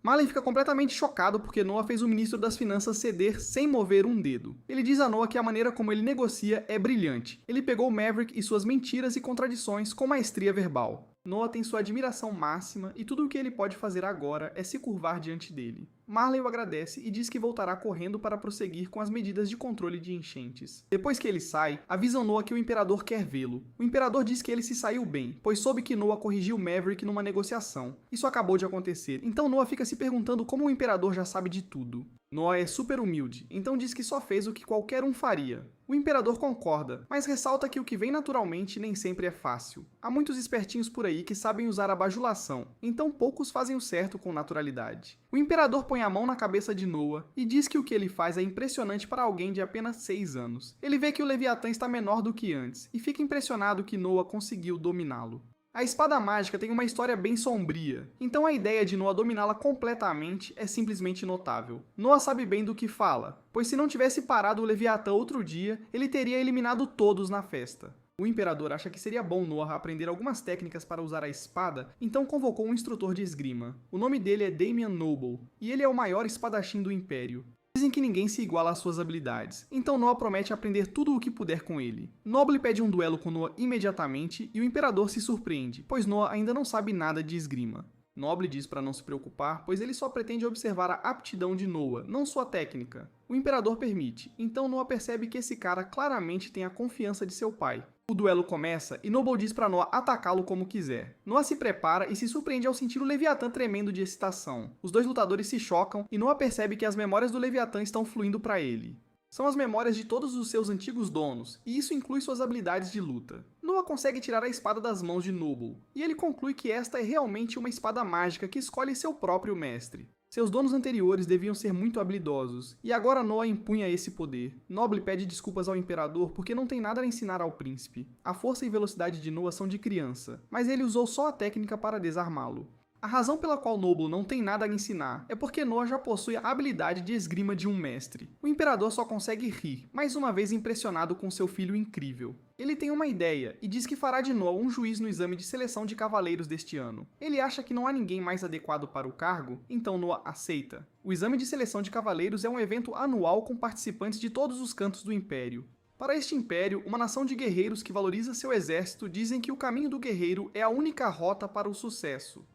Marley fica completamente chocado porque Noah fez o ministro das Finanças ceder sem mover um dedo. Ele diz a Noah que a maneira como ele negocia é brilhante. Ele pegou Maverick e suas mentiras e contradições com maestria verbal. Noah tem sua admiração máxima e tudo o que ele pode fazer agora é se curvar diante dele. Marley o agradece e diz que voltará correndo para prosseguir com as medidas de controle de enchentes. Depois que ele sai, avisam Noah que o imperador quer vê-lo. O imperador diz que ele se saiu bem, pois soube que Noah corrigiu Maverick numa negociação. Isso acabou de acontecer, então Noah fica se perguntando como o imperador já sabe de tudo. Noah é super humilde, então diz que só fez o que qualquer um faria. O imperador concorda, mas ressalta que o que vem naturalmente nem sempre é fácil. Há muitos espertinhos por aí que sabem usar a bajulação, então poucos fazem o certo com naturalidade. O imperador põe a mão na cabeça de Noah e diz que o que ele faz é impressionante para alguém de apenas 6 anos. Ele vê que o Leviatã está menor do que antes e fica impressionado que Noah conseguiu dominá-lo. A espada mágica tem uma história bem sombria, então a ideia de Noah dominá-la completamente é simplesmente notável. Noah sabe bem do que fala, pois se não tivesse parado o Leviatã outro dia, ele teria eliminado todos na festa. O imperador acha que seria bom Noah aprender algumas técnicas para usar a espada, então convocou um instrutor de esgrima. O nome dele é Damian Noble, e ele é o maior espadachim do Império. Dizem que ninguém se iguala às suas habilidades, então Noah promete aprender tudo o que puder com ele. Noble pede um duelo com Noah imediatamente e o imperador se surpreende, pois Noah ainda não sabe nada de esgrima. Noble diz para não se preocupar, pois ele só pretende observar a aptidão de Noah, não sua técnica. O imperador permite, então Noah percebe que esse cara claramente tem a confiança de seu pai. O duelo começa e Noble diz para Noah atacá-lo como quiser. Noah se prepara e se surpreende ao sentir o Leviatã tremendo de excitação. Os dois lutadores se chocam e Noah percebe que as memórias do Leviatã estão fluindo para ele. São as memórias de todos os seus antigos donos, e isso inclui suas habilidades de luta. Noah consegue tirar a espada das mãos de Noble, e ele conclui que esta é realmente uma espada mágica que escolhe seu próprio mestre. Seus donos anteriores deviam ser muito habilidosos, e agora Noah empunha esse poder. Noble pede desculpas ao imperador porque não tem nada a ensinar ao príncipe. A força e velocidade de Noah são de criança, mas ele usou só a técnica para desarmá-lo. A razão pela qual Noble não tem nada a ensinar é porque Noah já possui a habilidade de esgrima de um mestre. O Imperador só consegue rir, mais uma vez impressionado com seu filho incrível. Ele tem uma ideia e diz que fará de Noah um juiz no exame de seleção de cavaleiros deste ano. Ele acha que não há ninguém mais adequado para o cargo, então Noah aceita. O exame de seleção de cavaleiros é um evento anual com participantes de todos os cantos do Império. Para este império, uma nação de guerreiros que valoriza seu exército dizem que o caminho do guerreiro é a única rota para o sucesso.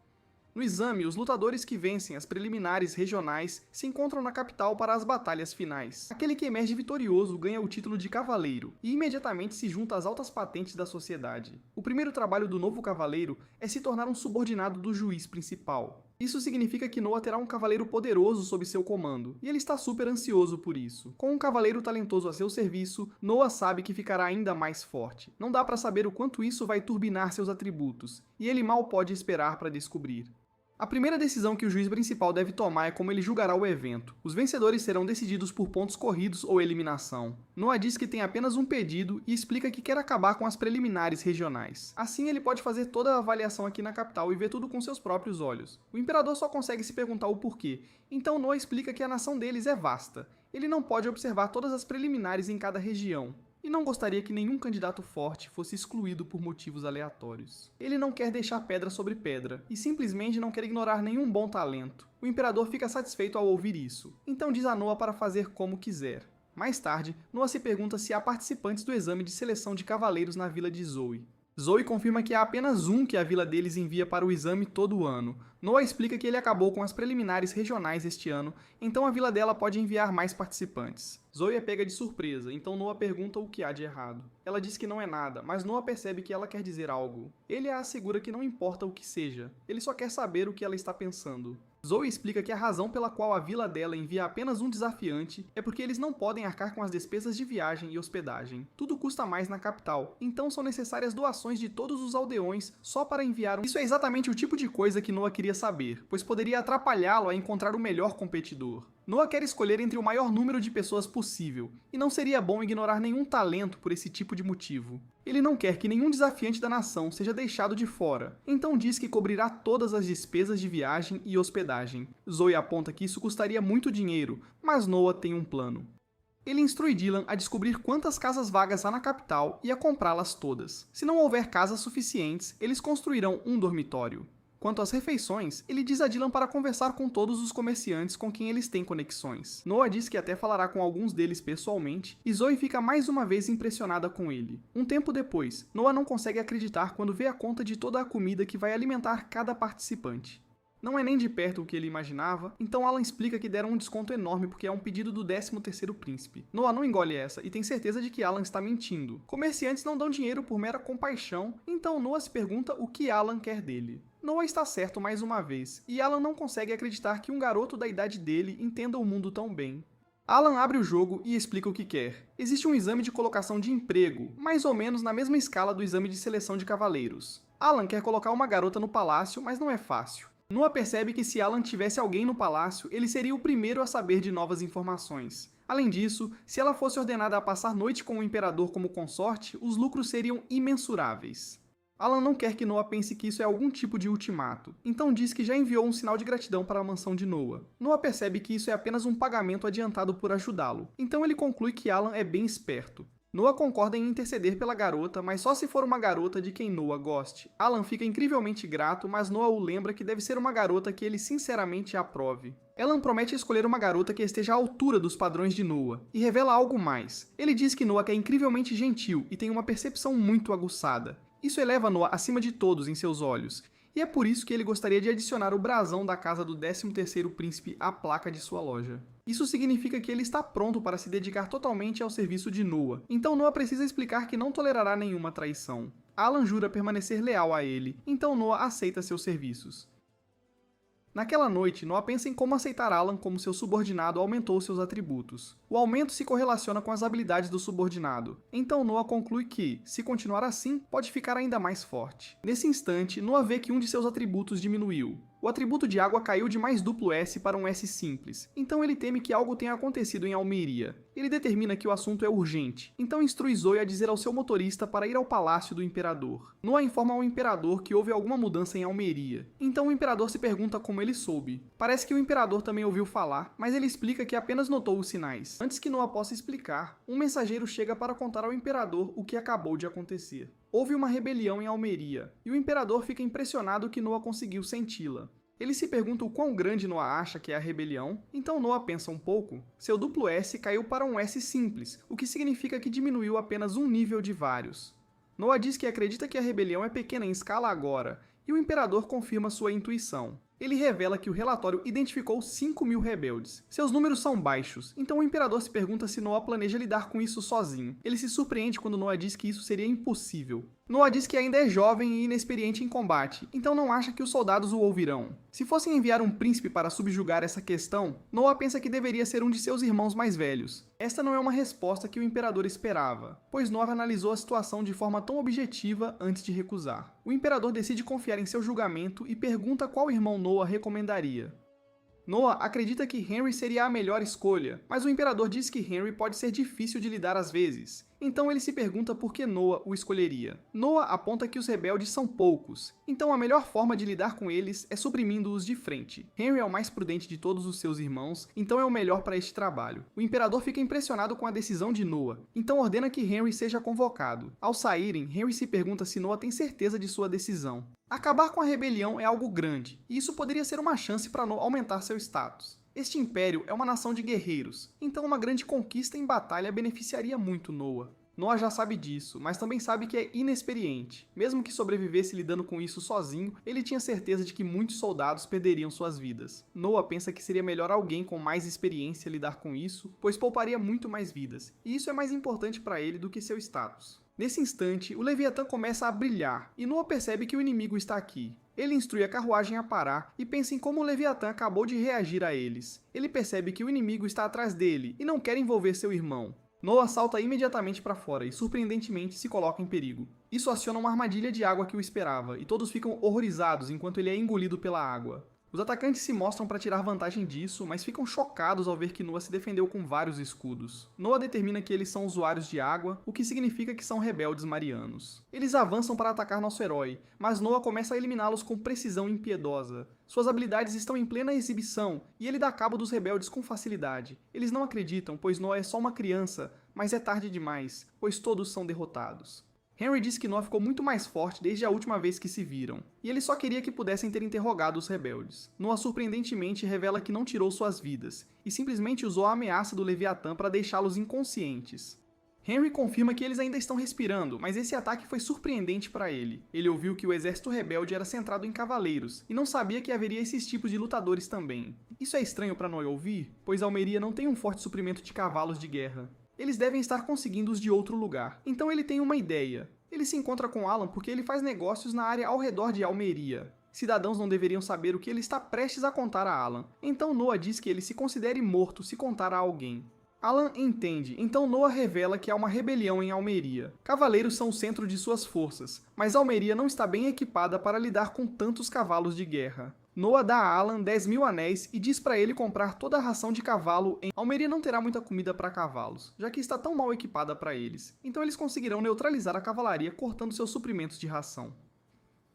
No exame, os lutadores que vencem as preliminares regionais se encontram na capital para as batalhas finais. Aquele que emerge vitorioso ganha o título de cavaleiro e imediatamente se junta às altas patentes da sociedade. O primeiro trabalho do novo cavaleiro é se tornar um subordinado do juiz principal. Isso significa que Noah terá um cavaleiro poderoso sob seu comando, e ele está super ansioso por isso. Com um cavaleiro talentoso a seu serviço, Noah sabe que ficará ainda mais forte. Não dá para saber o quanto isso vai turbinar seus atributos, e ele mal pode esperar para descobrir. A primeira decisão que o juiz principal deve tomar é como ele julgará o evento. Os vencedores serão decididos por pontos corridos ou eliminação. Noah diz que tem apenas um pedido e explica que quer acabar com as preliminares regionais. Assim ele pode fazer toda a avaliação aqui na capital e ver tudo com seus próprios olhos. O Imperador só consegue se perguntar o porquê, então Noah explica que a nação deles é vasta. Ele não pode observar todas as preliminares em cada região. E não gostaria que nenhum candidato forte fosse excluído por motivos aleatórios. Ele não quer deixar pedra sobre pedra, e simplesmente não quer ignorar nenhum bom talento. O Imperador fica satisfeito ao ouvir isso, então diz a Noah para fazer como quiser. Mais tarde, Noah se pergunta se há participantes do exame de seleção de cavaleiros na vila de Zoe. Zoe confirma que há apenas um que a vila deles envia para o exame todo ano. Noah explica que ele acabou com as preliminares regionais este ano, então a vila dela pode enviar mais participantes. Zoe é pega de surpresa, então Noah pergunta o que há de errado. Ela diz que não é nada, mas Noah percebe que ela quer dizer algo. Ele a assegura que não importa o que seja, ele só quer saber o que ela está pensando. Zoe explica que a razão pela qual a vila dela envia apenas um desafiante é porque eles não podem arcar com as despesas de viagem e hospedagem. Tudo custa mais na capital, então são necessárias doações de todos os aldeões só para enviar um... Isso é exatamente o tipo de coisa que Noah queria saber, pois poderia atrapalhá-lo a encontrar o melhor competidor. Noah quer escolher entre o maior número de pessoas possível, e não seria bom ignorar nenhum talento por esse tipo de motivo. Ele não quer que nenhum desafiante da nação seja deixado de fora, então diz que cobrirá todas as despesas de viagem e hospedagem. Zoe aponta que isso custaria muito dinheiro, mas Noah tem um plano. Ele instrui Dylan a descobrir quantas casas vagas há na capital e a comprá-las todas. Se não houver casas suficientes, eles construirão um dormitório. Quanto às refeições, ele diz a Dylan para conversar com todos os comerciantes com quem eles têm conexões. Noah diz que até falará com alguns deles pessoalmente, e Zoe fica mais uma vez impressionada com ele. Um tempo depois, Noah não consegue acreditar quando vê a conta de toda a comida que vai alimentar cada participante. Não é nem de perto o que ele imaginava, então Alan explica que deram um desconto enorme porque é um pedido do 13º príncipe. Noah não engole essa e tem certeza de que Alan está mentindo. Comerciantes não dão dinheiro por mera compaixão, então Noah se pergunta o que Alan quer dele. Noah está certo mais uma vez, e Alan não consegue acreditar que um garoto da idade dele entenda o mundo tão bem. Alan abre o jogo e explica o que quer. Existe um exame de colocação de emprego, mais ou menos na mesma escala do exame de seleção de cavaleiros. Alan quer colocar uma garota no palácio, mas não é fácil. Noah percebe que se Alan tivesse alguém no palácio, ele seria o primeiro a saber de novas informações. Além disso, se ela fosse ordenada a passar noite com o Imperador como consorte, os lucros seriam imensuráveis. Alan não quer que Noah pense que isso é algum tipo de ultimato, então diz que já enviou um sinal de gratidão para a mansão de Noah. Noah percebe que isso é apenas um pagamento adiantado por ajudá-lo, então ele conclui que Alan é bem esperto. Noah concorda em interceder pela garota, mas só se for uma garota de quem Noah goste. Alan fica incrivelmente grato, mas Noah o lembra que deve ser uma garota que ele sinceramente aprove. Alan promete escolher uma garota que esteja à altura dos padrões de Noah, e revela algo mais. Ele diz que Noah é incrivelmente gentil e tem uma percepção muito aguçada. Isso eleva Noah acima de todos em seus olhos, e é por isso que ele gostaria de adicionar o brasão da casa do 13º príncipe à placa de sua loja. Isso significa que ele está pronto para se dedicar totalmente ao serviço de Noah, então Noah precisa explicar que não tolerará nenhuma traição. Alan jura permanecer leal a ele, então Noah aceita seus serviços. Naquela noite, Noah pensa em como aceitar Alan como seu subordinado aumentou seus atributos. O aumento se correlaciona com as habilidades do subordinado, então Noah conclui que, se continuar assim, pode ficar ainda mais forte. Nesse instante, Noah vê que um de seus atributos diminuiu. O atributo de água caiu de mais duplo S para um S simples, então ele teme que algo tenha acontecido em Almeria. Ele determina que o assunto é urgente, então instrui Zoe a dizer ao seu motorista para ir ao palácio do imperador. Noah informa ao imperador que houve alguma mudança em Almeria, então o imperador se pergunta como ele soube. Parece que o imperador também ouviu falar, mas ele explica que apenas notou os sinais. Antes que Noah possa explicar, um mensageiro chega para contar ao imperador o que acabou de acontecer. Houve uma rebelião em Almeria, e o imperador fica impressionado que Noah conseguiu senti-la. Ele se pergunta o quão grande Noah acha que é a rebelião, então Noah pensa um pouco. Seu duplo S caiu para um S simples, o que significa que diminuiu apenas um nível de vários. Noah diz que acredita que a rebelião é pequena em escala agora, e o imperador confirma sua intuição. Ele revela que o relatório identificou 5.000 rebeldes. Seus números são baixos, então o imperador se pergunta se Noah planeja lidar com isso sozinho. Ele se surpreende quando Noah diz que isso seria impossível. Noah diz que ainda é jovem e inexperiente em combate, então não acha que os soldados o ouvirão. Se fossem enviar um príncipe para subjugar essa questão, Noah pensa que deveria ser um de seus irmãos mais velhos. Esta não é uma resposta que o imperador esperava, pois Noah analisou a situação de forma tão objetiva antes de recusar. O imperador decide confiar em seu julgamento e pergunta qual irmão Noah recomendaria. Noah acredita que Henry seria a melhor escolha, mas o imperador diz que Henry pode ser difícil de lidar às vezes, então ele se pergunta por que Noah o escolheria. Noah aponta que os rebeldes são poucos, então a melhor forma de lidar com eles é suprimindo-os de frente. Henry é o mais prudente de todos os seus irmãos, então é o melhor para este trabalho. O imperador fica impressionado com a decisão de Noah, então ordena que Henry seja convocado. Ao saírem, Henry se pergunta se Noah tem certeza de sua decisão. Acabar com a rebelião é algo grande, e isso poderia ser uma chance para Noah aumentar seu status. Este império é uma nação de guerreiros, então uma grande conquista em batalha beneficiaria muito Noah. Noah já sabe disso, mas também sabe que é inexperiente. Mesmo que sobrevivesse lidando com isso sozinho, ele tinha certeza de que muitos soldados perderiam suas vidas. Noah pensa que seria melhor alguém com mais experiência lidar com isso, pois pouparia muito mais vidas, e isso é mais importante para ele do que seu status. Nesse instante, o Leviatã começa a brilhar, e Noah percebe que o inimigo está aqui. Ele instrui a carruagem a parar e pensa em como o Leviatã acabou de reagir a eles. Ele percebe que o inimigo está atrás dele e não quer envolver seu irmão. Noah salta imediatamente para fora e, surpreendentemente, se coloca em perigo. Isso aciona uma armadilha de água que o esperava, e todos ficam horrorizados enquanto ele é engolido pela água. Os atacantes se mostram para tirar vantagem disso, mas ficam chocados ao ver que Noah se defendeu com vários escudos. Noah determina que eles são usuários de água, o que significa que são rebeldes marianos. Eles avançam para atacar nosso herói, mas Noah começa a eliminá-los com precisão impiedosa. Suas habilidades estão em plena exibição, e ele dá cabo dos rebeldes com facilidade. Eles não acreditam, pois Noah é só uma criança, mas é tarde demais, pois todos são derrotados. Henry diz que Noah ficou muito mais forte desde a última vez que se viram, e ele só queria que pudessem ter interrogado os rebeldes. Noah surpreendentemente revela que não tirou suas vidas, e simplesmente usou a ameaça do Leviatã para deixá-los inconscientes. Henry confirma que eles ainda estão respirando, mas esse ataque foi surpreendente para ele. Ele ouviu que o exército rebelde era centrado em cavaleiros, e não sabia que haveria esses tipos de lutadores também. Isso é estranho para Noah ouvir, pois Almeria não tem um forte suprimento de cavalos de guerra. Eles devem estar conseguindo-os de outro lugar. Então ele tem uma ideia. Ele se encontra com Alan porque ele faz negócios na área ao redor de Almeria. Cidadãos não deveriam saber o que ele está prestes a contar a Alan. Então Noah diz que ele se considere morto se contar a alguém. Alan entende, então Noah revela que há uma rebelião em Almeria. Cavaleiros são o centro de suas forças, mas Almeria não está bem equipada para lidar com tantos cavalos de guerra. Noah dá a Alan 10.000 anéis e diz para ele comprar toda a ração de cavalo em... Almeria não terá muita comida para cavalos, já que está tão mal equipada para eles, então eles conseguirão neutralizar a cavalaria cortando seus suprimentos de ração.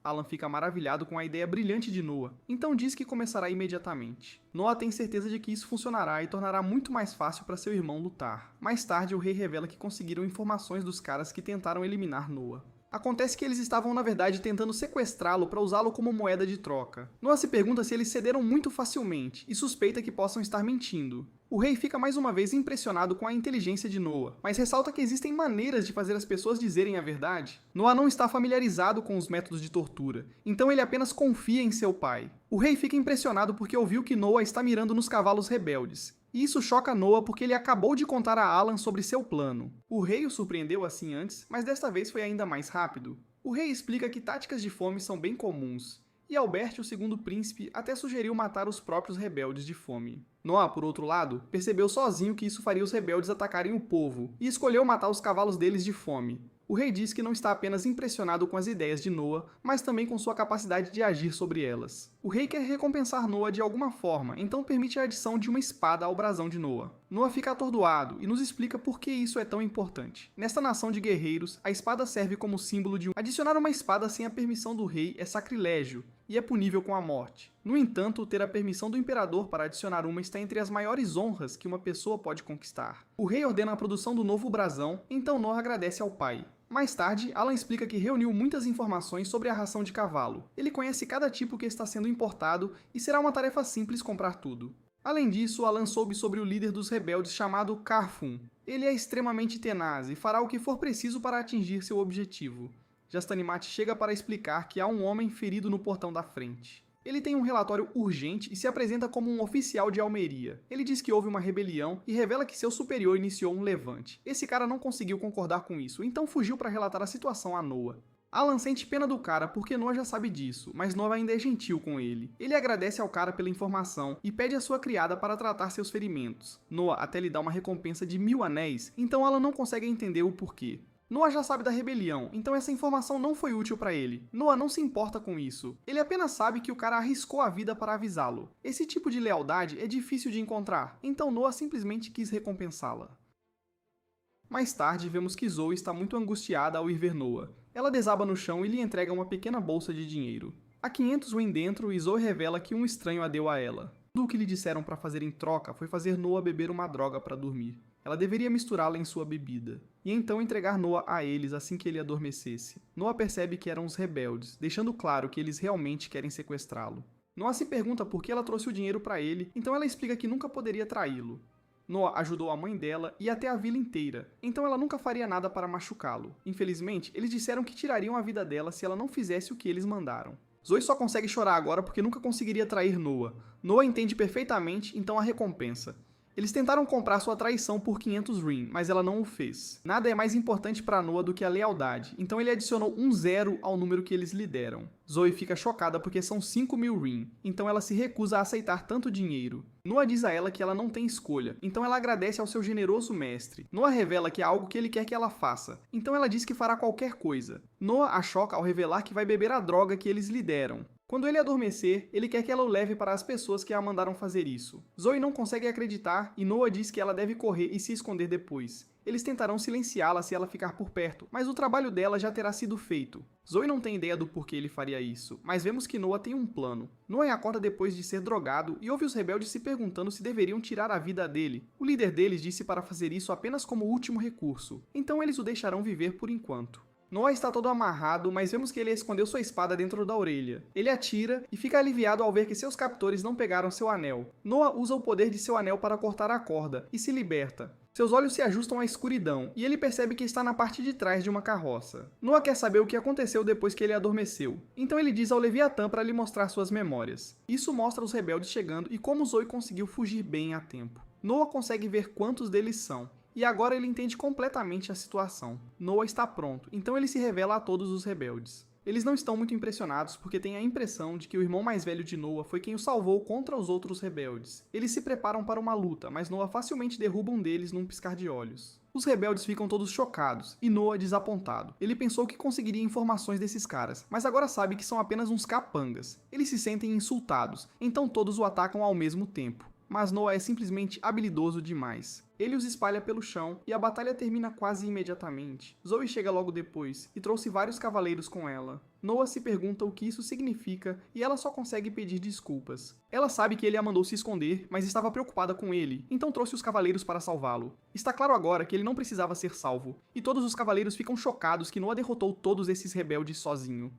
Alan fica maravilhado com a ideia brilhante de Noah, então diz que começará imediatamente. Noah tem certeza de que isso funcionará e tornará muito mais fácil para seu irmão lutar. Mais tarde, o rei revela que conseguiram informações dos caras que tentaram eliminar Noah. Acontece que eles estavam na verdade tentando sequestrá-lo para usá-lo como moeda de troca. Noah se pergunta se eles cederam muito facilmente e suspeita que possam estar mentindo. O rei fica mais uma vez impressionado com a inteligência de Noah, mas ressalta que existem maneiras de fazer as pessoas dizerem a verdade. Noah não está familiarizado com os métodos de tortura, então ele apenas confia em seu pai. O rei fica impressionado porque ouviu que Noah está mirando nos cavalos rebeldes. E isso choca Noah porque ele acabou de contar a Alan sobre seu plano. O rei o surpreendeu assim antes, mas desta vez foi ainda mais rápido. O rei explica que táticas de fome são bem comuns, e Albert, o segundo príncipe, até sugeriu matar os próprios rebeldes de fome. Noah, por outro lado, percebeu sozinho que isso faria os rebeldes atacarem o povo, e escolheu matar os cavalos deles de fome. O rei diz que não está apenas impressionado com as ideias de Noah, mas também com sua capacidade de agir sobre elas. O O rei quer recompensar Noah de alguma forma, então permite a adição de uma espada ao brasão de Noah. Noah fica atordoado e nos explica por que isso é tão importante. Nesta nação de guerreiros, a espada serve como símbolo de adicionar uma espada sem a permissão do rei é sacrilégio e é punível com a morte. No entanto, ter a permissão do imperador para adicionar uma está entre as maiores honras que uma pessoa pode conquistar. O rei ordena a produção do novo brasão, então Noah agradece ao pai. Mais tarde, Alan explica que reuniu muitas informações sobre a ração de cavalo. Ele conhece cada tipo que está sendo importado e será uma tarefa simples comprar tudo. Além disso, Alan soube sobre o líder dos rebeldes chamado Carfun. Ele é extremamente tenaz e fará o que for preciso para atingir seu objetivo. Jastanimate chega para explicar que há um homem ferido no portão da frente. Ele tem um relatório urgente e se apresenta como um oficial de Almeria. Ele diz que houve uma rebelião e revela que seu superior iniciou um levante. Esse cara não conseguiu concordar com isso, então fugiu para relatar a situação a Noah. Alan sente pena do cara porque Noah já sabe disso, mas Noah ainda é gentil com ele. Ele agradece ao cara pela informação e pede a sua criada para tratar seus ferimentos. Noah até lhe dá uma recompensa de 1000 anéis, então Alan não consegue entender o porquê. Noah já sabe da rebelião, então essa informação não foi útil para ele. Noah não se importa com isso. Ele apenas sabe que o cara arriscou a vida para avisá-lo. Esse tipo de lealdade é difícil de encontrar, então Noah simplesmente quis recompensá-la. Mais tarde, vemos que Zoe está muito angustiada ao ir ver Noah. Ela desaba no chão e lhe entrega uma pequena bolsa de dinheiro. Há 500 Rin dentro e Zoe revela que um estranho a deu a ela. Tudo o que lhe disseram para fazer em troca foi fazer Noah beber uma droga para dormir. Ela deveria misturá-la em sua bebida, e então entregar Noah a eles assim que ele adormecesse. Noah percebe que eram os rebeldes, deixando claro que eles realmente querem sequestrá-lo. Noah se pergunta por que ela trouxe o dinheiro para ele, então ela explica que nunca poderia traí-lo. Noah ajudou a mãe dela e até a vila inteira, então ela nunca faria nada para machucá-lo. Infelizmente, eles disseram que tirariam a vida dela se ela não fizesse o que eles mandaram. Zoe só consegue chorar agora porque nunca conseguiria trair Noah. Noah entende perfeitamente, então a recompensa. Eles tentaram comprar sua traição por 500 Rin, mas ela não o fez. Nada é mais importante para Noah do que a lealdade, então ele adicionou um 0 ao número que eles lhe deram. Zoe fica chocada porque são 5.000 Rin, então ela se recusa a aceitar tanto dinheiro. Noah diz a ela que ela não tem escolha, então ela agradece ao seu generoso mestre. Noah revela que é algo que ele quer que ela faça, então ela diz que fará qualquer coisa. Noah a choca ao revelar que vai beber a droga que eles lhe deram. Quando ele adormecer, ele quer que ela o leve para as pessoas que a mandaram fazer isso. Zoe não consegue acreditar e Noah diz que ela deve correr e se esconder depois. Eles tentarão silenciá-la se ela ficar por perto, mas o trabalho dela já terá sido feito. Zoe não tem ideia do porquê ele faria isso, mas vemos que Noah tem um plano. Noah acorda depois de ser drogado e ouve os rebeldes se perguntando se deveriam tirar a vida dele. O líder deles disse para fazer isso apenas como último recurso, então eles o deixarão viver por enquanto. Noah está todo amarrado, mas vemos que ele escondeu sua espada dentro da orelha. Ele atira e fica aliviado ao ver que seus captores não pegaram seu anel. Noah usa o poder de seu anel para cortar a corda e se liberta. Seus olhos se ajustam à escuridão e ele percebe que está na parte de trás de uma carroça. Noah quer saber o que aconteceu depois que ele adormeceu. Então ele diz ao Leviatã para lhe mostrar suas memórias. Isso mostra os rebeldes chegando e como Zoe conseguiu fugir bem a tempo. Noah consegue ver quantos deles são. E agora ele entende completamente a situação. Noah está pronto, então ele se revela a todos os rebeldes. Eles não estão muito impressionados porque têm a impressão de que o irmão mais velho de Noah foi quem o salvou contra os outros rebeldes. Eles se preparam para uma luta, mas Noah facilmente derruba um deles num piscar de olhos. Os rebeldes ficam todos chocados, e Noah desapontado. Ele pensou que conseguiria informações desses caras, mas agora sabe que são apenas uns capangas. Eles se sentem insultados, então todos o atacam ao mesmo tempo. Mas Noah é simplesmente habilidoso demais. Ele os espalha pelo chão e a batalha termina quase imediatamente. Zoe chega logo depois e trouxe vários cavaleiros com ela. Noah se pergunta o que isso significa e ela só consegue pedir desculpas. Ela sabe que ele a mandou se esconder, mas estava preocupada com ele, então trouxe os cavaleiros para salvá-lo. Está claro agora que ele não precisava ser salvo, e todos os cavaleiros ficam chocados que Noah derrotou todos esses rebeldes sozinho.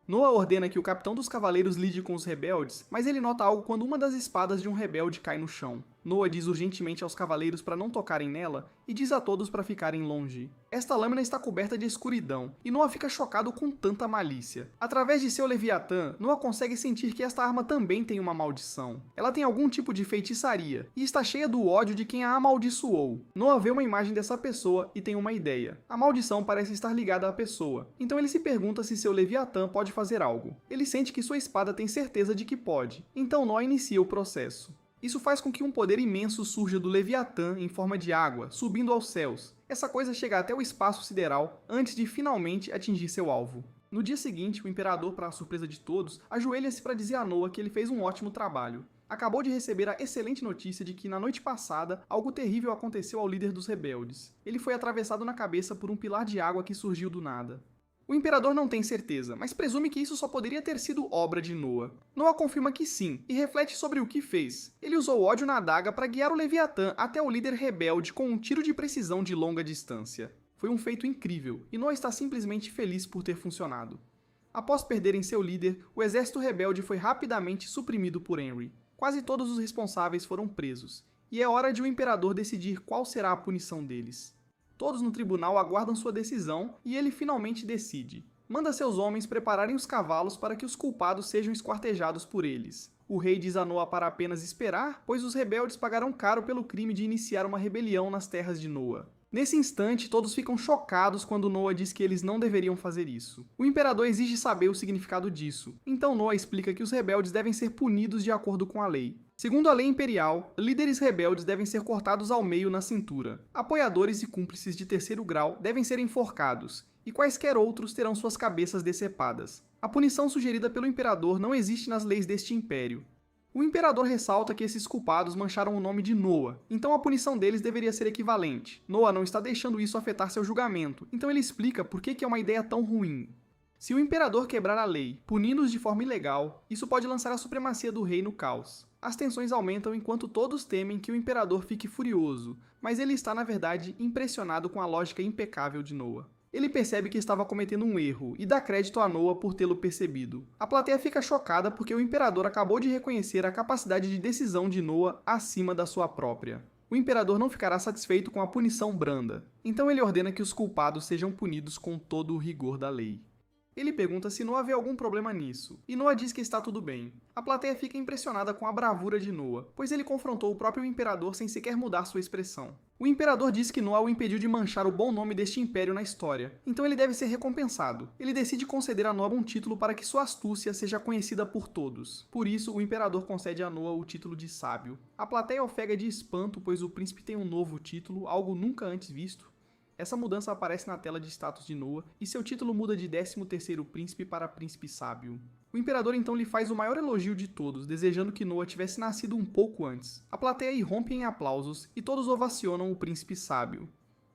Noah ordena que o capitão dos cavaleiros lide com os rebeldes, mas ele nota algo quando uma das espadas de um rebelde cai no chão. Noah diz urgentemente aos cavaleiros para não tocarem nela e diz a todos para ficarem longe. Esta lâmina está coberta de escuridão, e Noah fica chocado com tanta malícia. Através de seu Leviatã, Noah consegue sentir que esta arma também tem uma maldição. Ela tem algum tipo de feitiçaria, e está cheia do ódio de quem a amaldiçoou. Noah vê uma imagem dessa pessoa e tem uma ideia. A maldição parece estar ligada à pessoa, então ele se pergunta se seu Leviatã pode fazer algo. Ele sente que sua espada tem certeza de que pode, então Noah inicia o processo. Isso faz com que um poder imenso surja do Leviatã em forma de água, subindo aos céus. Essa coisa chega até o espaço sideral antes de finalmente atingir seu alvo. No dia seguinte, o imperador, para a surpresa de todos, ajoelha-se para dizer a Noah que ele fez um ótimo trabalho. Acabou de receber a excelente notícia de que, na noite passada, algo terrível aconteceu ao líder dos rebeldes. Ele foi atravessado na cabeça por um pilar de água que surgiu do nada. O imperador não tem certeza, mas presume que isso só poderia ter sido obra de Noah. Noah confirma que sim, e reflete sobre o que fez. Ele usou ódio na adaga para guiar o Leviatã até o líder rebelde com um tiro de precisão de longa distância. Foi um feito incrível, e Noah está simplesmente feliz por ter funcionado. Após perderem seu líder, o exército rebelde foi rapidamente suprimido por Henry. Quase todos os responsáveis foram presos, e é hora de o imperador decidir qual será a punição deles. Todos no tribunal aguardam sua decisão e ele finalmente decide. Manda seus homens prepararem os cavalos para que os culpados sejam esquartejados por eles. O rei diz a Noah para apenas esperar, pois os rebeldes pagarão caro pelo crime de iniciar uma rebelião nas terras de Noah. Nesse instante, todos ficam chocados quando Noah diz que eles não deveriam fazer isso. O imperador exige saber o significado disso, então Noah explica que os rebeldes devem ser punidos de acordo com a lei. Segundo a lei imperial, líderes rebeldes devem ser cortados ao meio na cintura. Apoiadores e cúmplices de terceiro grau devem ser enforcados, e quaisquer outros terão suas cabeças decepadas. A punição sugerida pelo imperador não existe nas leis deste império. O imperador ressalta que esses culpados mancharam o nome de Noah, então a punição deles deveria ser equivalente. Noah não está deixando isso afetar seu julgamento, então ele explica por que é uma ideia tão ruim. Se o imperador quebrar a lei, punindo-os de forma ilegal, isso pode lançar a supremacia do rei no caos. As tensões aumentam enquanto todos temem que o imperador fique furioso, mas ele está, na verdade, impressionado com a lógica impecável de Noah. Ele percebe que estava cometendo um erro e dá crédito a Noah por tê-lo percebido. A plateia fica chocada porque o imperador acabou de reconhecer a capacidade de decisão de Noah acima da sua própria. O imperador não ficará satisfeito com a punição branda, então ele ordena que os culpados sejam punidos com todo o rigor da lei. Ele pergunta se Noah vê algum problema nisso, e Noah diz que está tudo bem. A plateia fica impressionada com a bravura de Noah, pois ele confrontou o próprio imperador sem sequer mudar sua expressão. O imperador diz que Noah o impediu de manchar o bom nome deste império na história, então ele deve ser recompensado. Ele decide conceder a Noah um título para que sua astúcia seja conhecida por todos. Por isso, o imperador concede a Noah o título de sábio. A plateia ofega de espanto, pois o príncipe tem um novo título, algo nunca antes visto. Essa mudança aparece na tela de status de Noah, e seu título muda de 13º príncipe para príncipe sábio. O imperador então lhe faz o maior elogio de todos, desejando que Noah tivesse nascido um pouco antes. A plateia irrompe em aplausos, e todos ovacionam o príncipe sábio.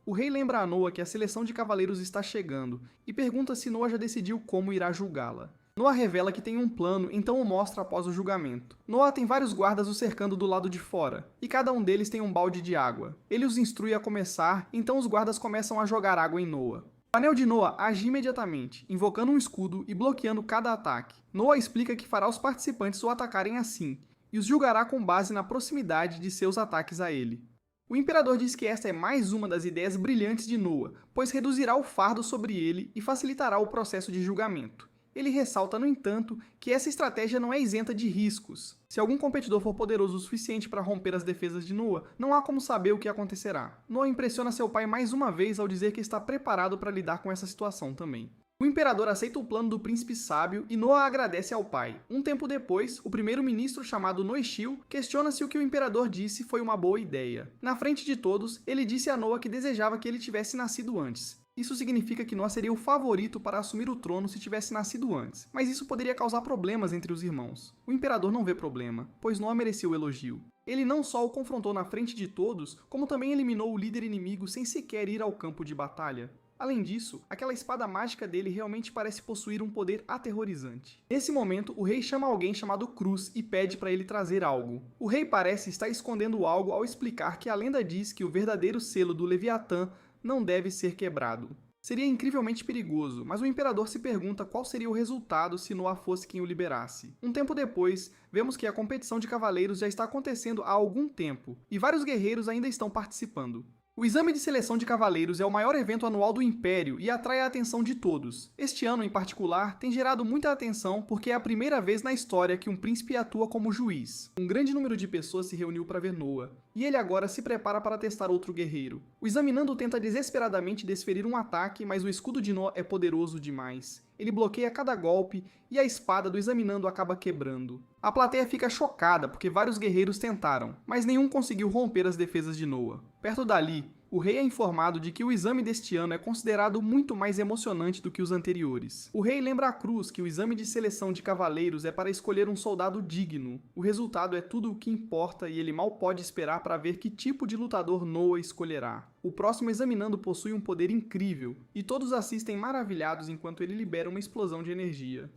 O rei lembra a Noah que a seleção de cavaleiros está chegando, e pergunta se Noah já decidiu como irá julgá-la. Noah revela que tem um plano, então o mostra após o julgamento. Noah tem vários guardas o cercando do lado de fora, e cada um deles tem um balde de água. Ele os instrui a começar, então os guardas começam a jogar água em Noah. O anel de Noah age imediatamente, invocando um escudo e bloqueando cada ataque. Noah explica que fará os participantes o atacarem assim, e os julgará com base na proximidade de seus ataques a ele. O imperador diz que esta é mais uma das ideias brilhantes de Noah, pois reduzirá o fardo sobre ele e facilitará o processo de julgamento. Ele ressalta, no entanto, que essa estratégia não é isenta de riscos. Se algum competidor for poderoso o suficiente para romper as defesas de Noah, não há como saber o que acontecerá. Noah impressiona seu pai mais uma vez ao dizer que está preparado para lidar com essa situação também. O imperador aceita o plano do príncipe sábio e Noah agradece ao pai. Um tempo depois, o primeiro-ministro chamado Noishil questiona se o que o imperador disse foi uma boa ideia. Na frente de todos, ele disse a Noah que desejava que ele tivesse nascido antes. Isso significa que Noah seria o favorito para assumir o trono se tivesse nascido antes, mas isso poderia causar problemas entre os irmãos. O imperador não vê problema, pois Noah merecia o elogio. Ele não só o confrontou na frente de todos, como também eliminou o líder inimigo sem sequer ir ao campo de batalha. Além disso, aquela espada mágica dele realmente parece possuir um poder aterrorizante. Nesse momento, o rei chama alguém chamado Cruz e pede para ele trazer algo. O rei parece estar escondendo algo ao explicar que a lenda diz que o verdadeiro selo do Leviatã não deve ser quebrado. Seria incrivelmente perigoso, mas o imperador se pergunta qual seria o resultado se Noah fosse quem o liberasse. Um tempo depois, vemos que a competição de cavaleiros já está acontecendo há algum tempo, e vários guerreiros ainda estão participando. O exame de seleção de cavaleiros é o maior evento anual do Império e atrai a atenção de todos. Este ano, em particular, tem gerado muita atenção porque é a primeira vez na história que um príncipe atua como juiz. Um grande número de pessoas se reuniu para ver Noah, e ele agora se prepara para testar outro guerreiro. O examinando tenta desesperadamente desferir um ataque, mas o escudo de Noah é poderoso demais. Ele bloqueia cada golpe e a espada do examinando acaba quebrando. A plateia fica chocada porque vários guerreiros tentaram, mas nenhum conseguiu romper as defesas de Noah. Perto dali, O rei é informado de que o exame deste ano é considerado muito mais emocionante do que os anteriores. O rei lembra a Cruz que o exame de seleção de cavaleiros é para escolher um soldado digno. O resultado é tudo o que importa e ele mal pode esperar para ver que tipo de lutador Noah escolherá. O próximo examinando possui um poder incrível, e todos assistem maravilhados enquanto ele libera uma explosão de energia.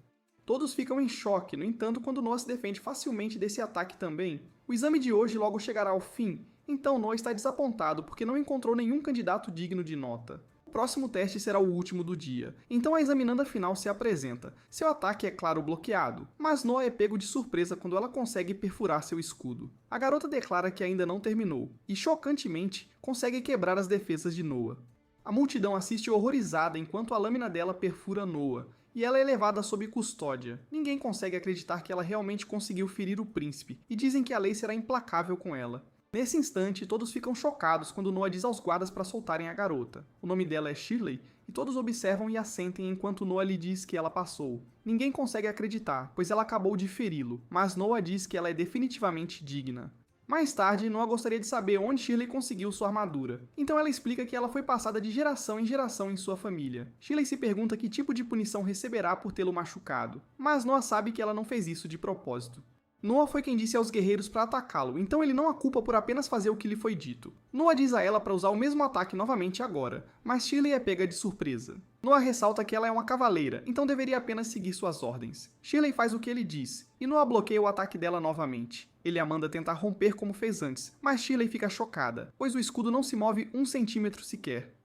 Todos ficam em choque, no entanto, quando Noah se defende facilmente desse ataque também. O exame de hoje logo chegará ao fim, então Noah está desapontado porque não encontrou nenhum candidato digno de nota. O próximo teste será o último do dia, então a examinanda final se apresenta. Seu ataque é claro bloqueado, mas Noah é pego de surpresa quando ela consegue perfurar seu escudo. A garota declara que ainda não terminou, e chocantemente consegue quebrar as defesas de Noah. A multidão assiste horrorizada enquanto a lâmina dela perfura Noah, e ela é levada sob custódia. Ninguém consegue acreditar que ela realmente conseguiu ferir o príncipe, e dizem que a lei será implacável com ela. Nesse instante, todos ficam chocados quando Noah diz aos guardas para soltarem a garota. O nome dela é Shirley, e todos observam e assentem enquanto Noah lhe diz que ela passou. Ninguém consegue acreditar, pois ela acabou de feri-lo, mas Noah diz que ela é definitivamente digna. Mais tarde, Noah gostaria de saber onde Shirley conseguiu sua armadura, então ela explica que ela foi passada de geração em geração em sua família. Shirley se pergunta que tipo de punição receberá por tê-lo machucado, mas Noah sabe que ela não fez isso de propósito. Noah foi quem disse aos guerreiros para atacá-lo, então ele não a culpa por apenas fazer o que lhe foi dito. Noah diz a ela para usar o mesmo ataque novamente agora, mas Shirley é pega de surpresa. Noah ressalta que ela é uma cavaleira, então deveria apenas seguir suas ordens. Shirley faz o que ele diz, e Noah bloqueia o ataque dela novamente. Ele a manda tentar romper como fez antes, mas Shirley fica chocada, pois o escudo não se move 1 centímetro sequer.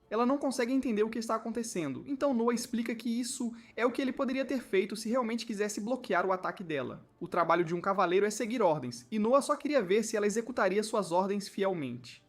Ela não consegue entender o que está acontecendo, então Noah explica que isso é o que ele poderia ter feito se realmente quisesse bloquear o ataque dela. O trabalho de um cavaleiro é seguir ordens, e Noah só queria ver se ela executaria suas ordens fielmente.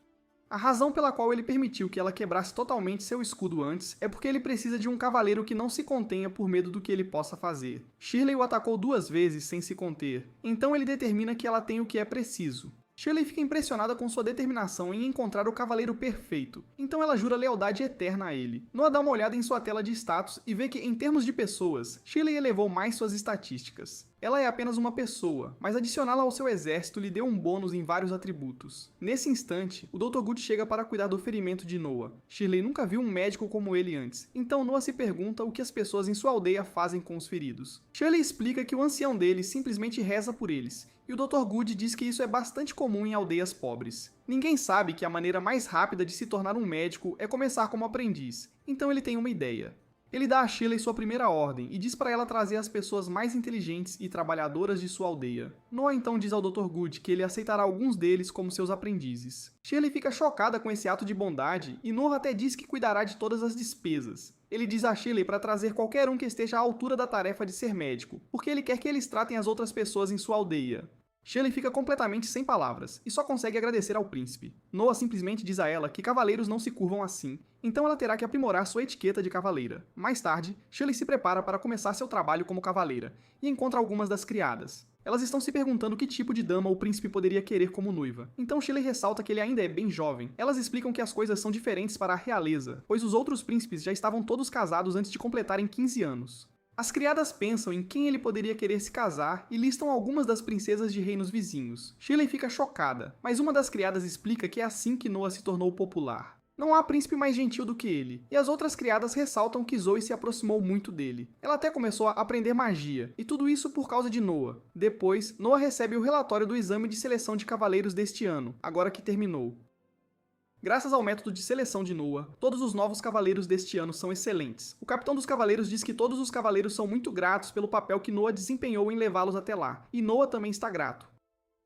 A razão pela qual ele permitiu que ela quebrasse totalmente seu escudo antes é porque ele precisa de um cavaleiro que não se contenha por medo do que ele possa fazer. Shirley o atacou 2 vezes sem se conter, então ele determina que ela tem o que é preciso. Shirley fica impressionada com sua determinação em encontrar o cavaleiro perfeito, então ela jura lealdade eterna a ele. Noah dá uma olhada em sua tela de status e vê que, em termos de pessoas, Shirley elevou mais suas estatísticas. Ela é apenas uma pessoa, mas adicioná-la ao seu exército lhe deu um bônus em vários atributos. Nesse instante, o Dr. Good chega para cuidar do ferimento de Noah. Shirley nunca viu um médico como ele antes, então Noah se pergunta o que as pessoas em sua aldeia fazem com os feridos. Shirley explica que o ancião deles simplesmente reza por eles, e o Dr. Good diz que isso é bastante comum em aldeias pobres. Ninguém sabe que a maneira mais rápida de se tornar um médico é começar como aprendiz, então ele tem uma ideia. Ele dá a Shirley sua primeira ordem e diz para ela trazer as pessoas mais inteligentes e trabalhadoras de sua aldeia. Noah então diz ao Dr. Good que ele aceitará alguns deles como seus aprendizes. Shirley fica chocada com esse ato de bondade e Noah até diz que cuidará de todas as despesas. Ele diz a Shirley para trazer qualquer um que esteja à altura da tarefa de ser médico, porque ele quer que eles tratem as outras pessoas em sua aldeia. Shirley fica completamente sem palavras, e só consegue agradecer ao príncipe. Noah simplesmente diz a ela que cavaleiros não se curvam assim, então ela terá que aprimorar sua etiqueta de cavaleira. Mais tarde, Shirley se prepara para começar seu trabalho como cavaleira, e encontra algumas das criadas. Elas estão se perguntando que tipo de dama o príncipe poderia querer como noiva, então Shirley ressalta que ele ainda é bem jovem. Elas explicam que as coisas são diferentes para a realeza, pois os outros príncipes já estavam todos casados antes de completarem 15 anos. As criadas pensam em quem ele poderia querer se casar e listam algumas das princesas de reinos vizinhos. Shirley fica chocada, mas uma das criadas explica que é assim que Noah se tornou popular. Não há príncipe mais gentil do que ele, e as outras criadas ressaltam que Zoe se aproximou muito dele. Ela até começou a aprender magia, e tudo isso por causa de Noah. Depois, Noah recebe o relatório do exame de seleção de cavaleiros deste ano, agora que terminou. Graças ao método de seleção de Noah, todos os novos cavaleiros deste ano são excelentes. O capitão dos cavaleiros diz que todos os cavaleiros são muito gratos pelo papel que Noah desempenhou em levá-los até lá, e Noah também está grato.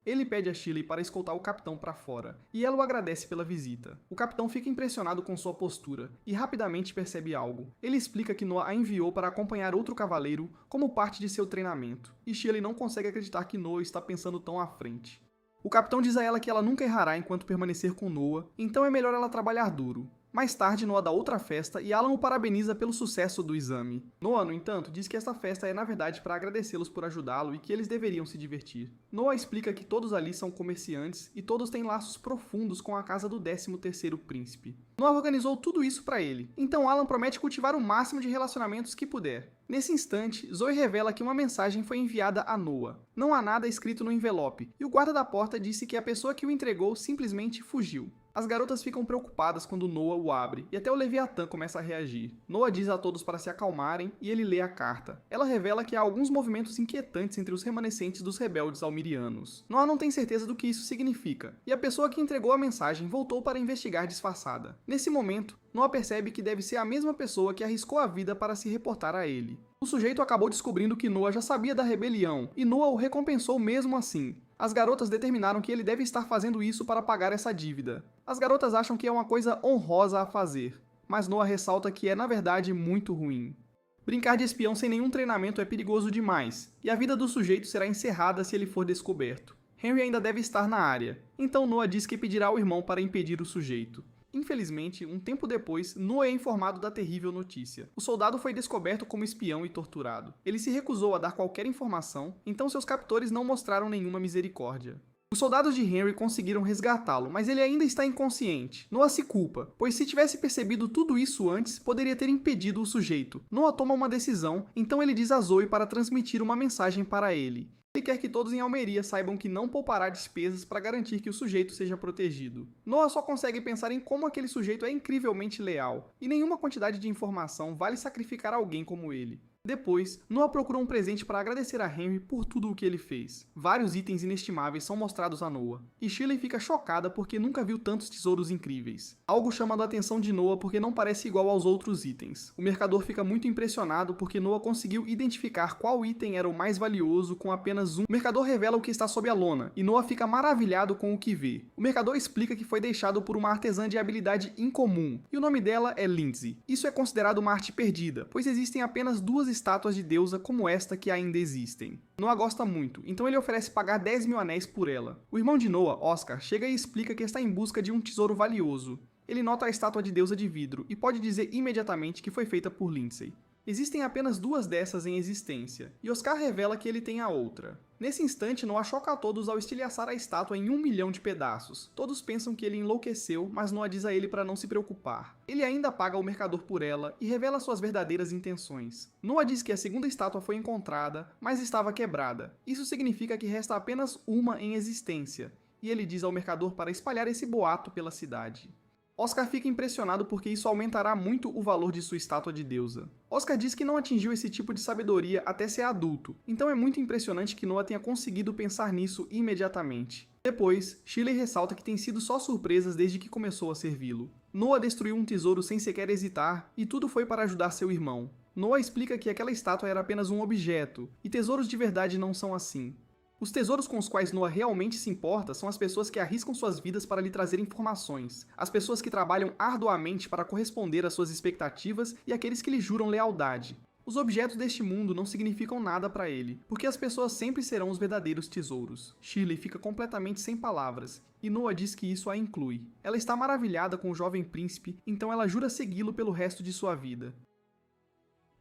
Ele pede a Shirley para escoltar o capitão para fora, e ela o agradece pela visita. O capitão fica impressionado com sua postura, e rapidamente percebe algo. Ele explica que Noah a enviou para acompanhar outro cavaleiro como parte de seu treinamento, e Shirley não consegue acreditar que Noah está pensando tão à frente. O capitão diz a ela que ela nunca errará enquanto permanecer com Noah, então é melhor ela trabalhar duro. Mais tarde, Noah dá outra festa e Alan o parabeniza pelo sucesso do exame. Noah, no entanto, diz que esta festa é na verdade para agradecê-los por ajudá-lo e que eles deveriam se divertir. Noah explica que todos ali são comerciantes e todos têm laços profundos com a casa do 13º príncipe. Noah organizou tudo isso para ele, então Alan promete cultivar o máximo de relacionamentos que puder. Nesse instante, Zoe revela que uma mensagem foi enviada a Noah. Não há nada escrito no envelope, e o guarda da porta disse que a pessoa que o entregou simplesmente fugiu. As garotas ficam preocupadas quando Noah o abre, e até o Leviatã começa a reagir. Noah diz a todos para se acalmarem, e ele lê a carta. Ela revela que há alguns movimentos inquietantes entre os remanescentes dos rebeldes almirianos. Noah não tem certeza do que isso significa, e a pessoa que entregou a mensagem voltou para investigar disfarçada. Nesse momento, Noah percebe que deve ser a mesma pessoa que arriscou a vida para se reportar a ele. O sujeito acabou descobrindo que Noah já sabia da rebelião, e Noah o recompensou mesmo assim. As garotas determinaram que ele deve estar fazendo isso para pagar essa dívida. As garotas acham que é uma coisa honrosa a fazer, mas Noah ressalta que é na verdade muito ruim. Brincar de espião sem nenhum treinamento é perigoso demais, e a vida do sujeito será encerrada se ele for descoberto. Henry ainda deve estar na área, então Noah diz que pedirá ao irmão para impedir o sujeito. Infelizmente, um tempo depois, Noah é informado da terrível notícia. O soldado foi descoberto como espião e torturado. Ele se recusou a dar qualquer informação, então seus captores não mostraram nenhuma misericórdia. Os soldados de Henry conseguiram resgatá-lo, mas ele ainda está inconsciente. Noah se culpa, pois se tivesse percebido tudo isso antes, poderia ter impedido o sujeito. Noah toma uma decisão, então ele diz a Zoe para transmitir uma mensagem para ele. Ele quer que todos em Almeria saibam que não poupará despesas para garantir que o sujeito seja protegido. Noah só consegue pensar em como aquele sujeito é incrivelmente leal, e nenhuma quantidade de informação vale sacrificar alguém como ele. Depois, Noah procura um presente para agradecer a Henry por tudo o que ele fez. Vários itens inestimáveis são mostrados a Noah, e Shirley fica chocada porque nunca viu tantos tesouros incríveis. Algo chama a atenção de Noah porque não parece igual aos outros itens. O mercador fica muito impressionado porque Noah conseguiu identificar qual item era o mais valioso com apenas um. O mercador revela o que está sob a lona, e Noah fica maravilhado com o que vê. O mercador explica que foi deixado por uma artesã de habilidade incomum, e o nome dela é Lindsay. Isso é considerado uma arte perdida, pois existem apenas duas estátuas de deusa como esta que ainda existem. Noah gosta muito, então ele oferece pagar 10 mil anéis por ela. O irmão de Noah, Oscar, chega e explica que está em busca de um tesouro valioso. Ele nota a estátua de deusa de vidro e pode dizer imediatamente que foi feita por Lindsay. Existem apenas duas dessas em existência, e Oscar revela que ele tem a outra. Nesse instante, Noah choca a todos ao estilhaçar a estátua em 1 milhão de pedaços. Todos pensam que ele enlouqueceu, mas Noah diz a ele para não se preocupar. Ele ainda paga o mercador por ela e revela suas verdadeiras intenções. Noah diz que a segunda estátua foi encontrada, mas estava quebrada. Isso significa que resta apenas uma em existência, e ele diz ao mercador para espalhar esse boato pela cidade. Oscar fica impressionado porque isso aumentará muito o valor de sua estátua de deusa. Oscar diz que não atingiu esse tipo de sabedoria até ser adulto, então é muito impressionante que Noah tenha conseguido pensar nisso imediatamente. Depois, Shirley ressalta que tem sido só surpresas desde que começou a servi-lo. Noah destruiu um tesouro sem sequer hesitar, e tudo foi para ajudar seu irmão. Noah explica que aquela estátua era apenas um objeto, e tesouros de verdade não são assim. Os tesouros com os quais Noah realmente se importa são as pessoas que arriscam suas vidas para lhe trazer informações, as pessoas que trabalham arduamente para corresponder às suas expectativas e aqueles que lhe juram lealdade. Os objetos deste mundo não significam nada para ele, porque as pessoas sempre serão os verdadeiros tesouros. Shirley fica completamente sem palavras, e Noah diz que isso a inclui. Ela está maravilhada com o jovem príncipe, então ela jura segui-lo pelo resto de sua vida.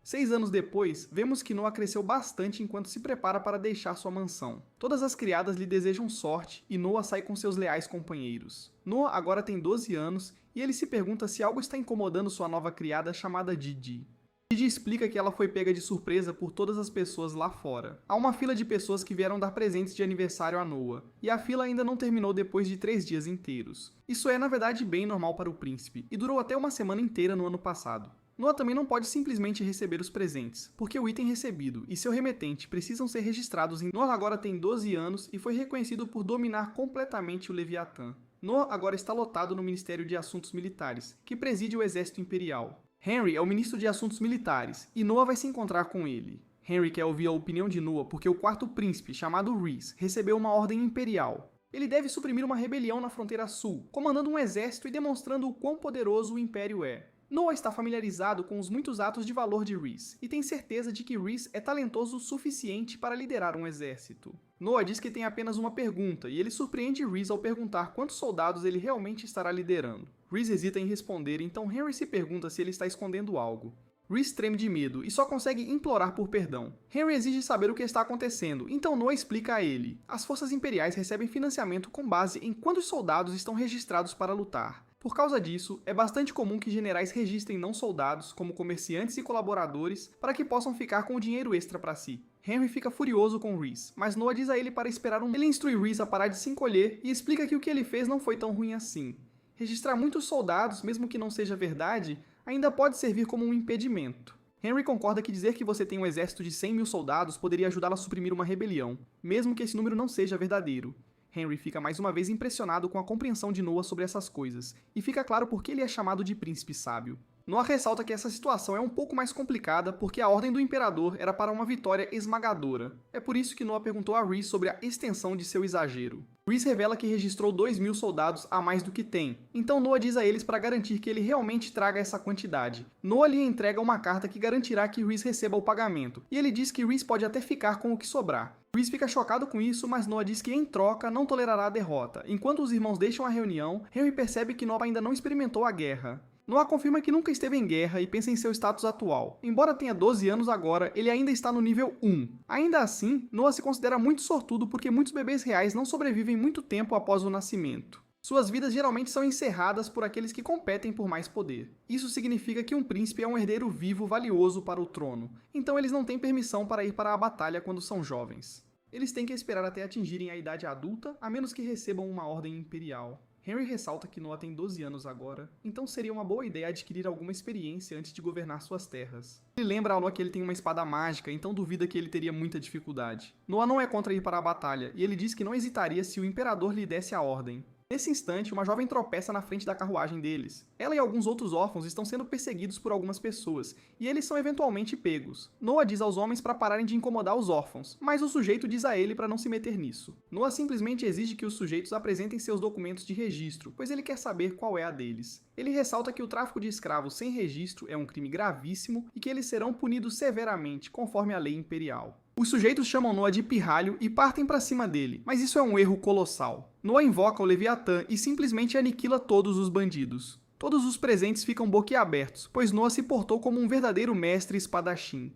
6 anos depois, vemos que Noah cresceu bastante enquanto se prepara para deixar sua mansão. Todas as criadas lhe desejam sorte e Noah sai com seus leais companheiros. Noah agora tem 12 anos e ele se pergunta se algo está incomodando sua nova criada chamada Didi. Didi explica que ela foi pega de surpresa por todas as pessoas lá fora. Há uma fila de pessoas que vieram dar presentes de aniversário a Noah, e a fila ainda não terminou depois de 3 dias inteiros. Isso é na verdade bem normal para o príncipe, e durou até uma semana inteira no ano passado. Noah também não pode simplesmente receber os presentes, porque o item recebido e seu remetente precisam ser registrados em... Noah agora tem 12 anos e foi reconhecido por dominar completamente o Leviatã. Noah agora está lotado no Ministério de Assuntos Militares, que preside o Exército Imperial. Henry é o Ministro de Assuntos Militares, e Noah vai se encontrar com ele. Henry quer ouvir a opinião de Noah porque o quarto príncipe, chamado Rhys, recebeu uma ordem imperial. Ele deve suprimir uma rebelião na fronteira sul, comandando um exército e demonstrando o quão poderoso o Império é. Noah está familiarizado com os muitos atos de valor de Rhys, e tem certeza de que Rhys é talentoso o suficiente para liderar um exército. Noah diz que tem apenas uma pergunta, e ele surpreende Rhys ao perguntar quantos soldados ele realmente estará liderando. Rhys hesita em responder, então Henry se pergunta se ele está escondendo algo. Rhys treme de medo e só consegue implorar por perdão. Henry exige saber o que está acontecendo, então Noah explica a ele. As forças imperiais recebem financiamento com base em quantos soldados estão registrados para lutar. Por causa disso, é bastante comum que generais registrem não-soldados, como comerciantes e colaboradores, para que possam ficar com o dinheiro extra para si. Henry fica furioso com Rhys, mas Noah diz a ele para esperar um... Ele instrui Rhys a parar de se encolher e explica que o que ele fez não foi tão ruim assim. Registrar muitos soldados, mesmo que não seja verdade, ainda pode servir como um impedimento. Henry concorda que dizer que você tem um exército de 100 mil soldados poderia ajudá-lo a suprimir uma rebelião, mesmo que esse número não seja verdadeiro. Henry fica mais uma vez impressionado com a compreensão de Noah sobre essas coisas, e fica claro por que ele é chamado de príncipe sábio. Noah ressalta que essa situação é um pouco mais complicada porque a ordem do imperador era para uma vitória esmagadora. É por isso que Noah perguntou a Rhys sobre a extensão de seu exagero. Rhys revela que registrou 2.000 soldados a mais do que tem, então Noah diz a eles para garantir que ele realmente traga essa quantidade. Noah lhe entrega uma carta que garantirá que Rhys receba o pagamento, e ele diz que Rhys pode até ficar com o que sobrar. Rhys fica chocado com isso, mas Noah diz que em troca não tolerará a derrota. Enquanto os irmãos deixam a reunião, Henry percebe que Noah ainda não experimentou a guerra. Noah confirma que nunca esteve em guerra e pensa em seu status atual. Embora tenha 12 anos agora, ele ainda está no nível 1. Ainda assim, Noah se considera muito sortudo porque muitos bebês reais não sobrevivem muito tempo após o nascimento. Suas vidas geralmente são encerradas por aqueles que competem por mais poder. Isso significa que um príncipe é um herdeiro vivo valioso para o trono, então eles não têm permissão para ir para a batalha quando são jovens. Eles têm que esperar até atingirem a idade adulta, a menos que recebam uma ordem imperial. Henry ressalta que Noah tem 12 anos agora, então seria uma boa ideia adquirir alguma experiência antes de governar suas terras. Ele lembra a Noah que ele tem uma espada mágica, então duvida que ele teria muita dificuldade. Noah não é contra ir para a batalha, e ele diz que não hesitaria se o imperador lhe desse a ordem. Nesse instante, uma jovem tropeça na frente da carruagem deles. Ela e alguns outros órfãos estão sendo perseguidos por algumas pessoas, e eles são eventualmente pegos. Noah diz aos homens para pararem de incomodar os órfãos, mas o sujeito diz a ele para não se meter nisso. Noah simplesmente exige que os sujeitos apresentem seus documentos de registro, pois ele quer saber qual é a deles. Ele ressalta que o tráfico de escravos sem registro é um crime gravíssimo e que eles serão punidos severamente, conforme a lei imperial. Os sujeitos chamam Noah de pirralho e partem para cima dele, mas isso é um erro colossal. Noah invoca o Leviatã e simplesmente aniquila todos os bandidos. Todos os presentes ficam boquiabertos, pois Noah se portou como um verdadeiro mestre espadachim.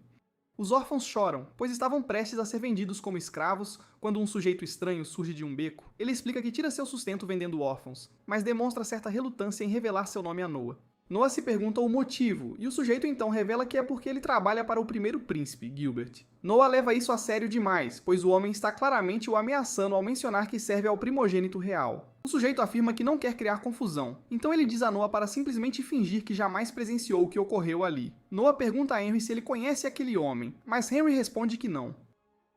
Os órfãos choram, pois estavam prestes a ser vendidos como escravos quando um sujeito estranho surge de um beco. Ele explica que tira seu sustento vendendo órfãos, mas demonstra certa relutância em revelar seu nome a Noah. Noah se pergunta o motivo, e o sujeito então revela que é porque ele trabalha para o primeiro príncipe, Gilbert. Noah leva isso a sério demais, pois o homem está claramente o ameaçando ao mencionar que serve ao primogênito real. O sujeito afirma que não quer criar confusão, então ele diz a Noah para simplesmente fingir que jamais presenciou o que ocorreu ali. Noah pergunta a Henry se ele conhece aquele homem, mas Henry responde que não.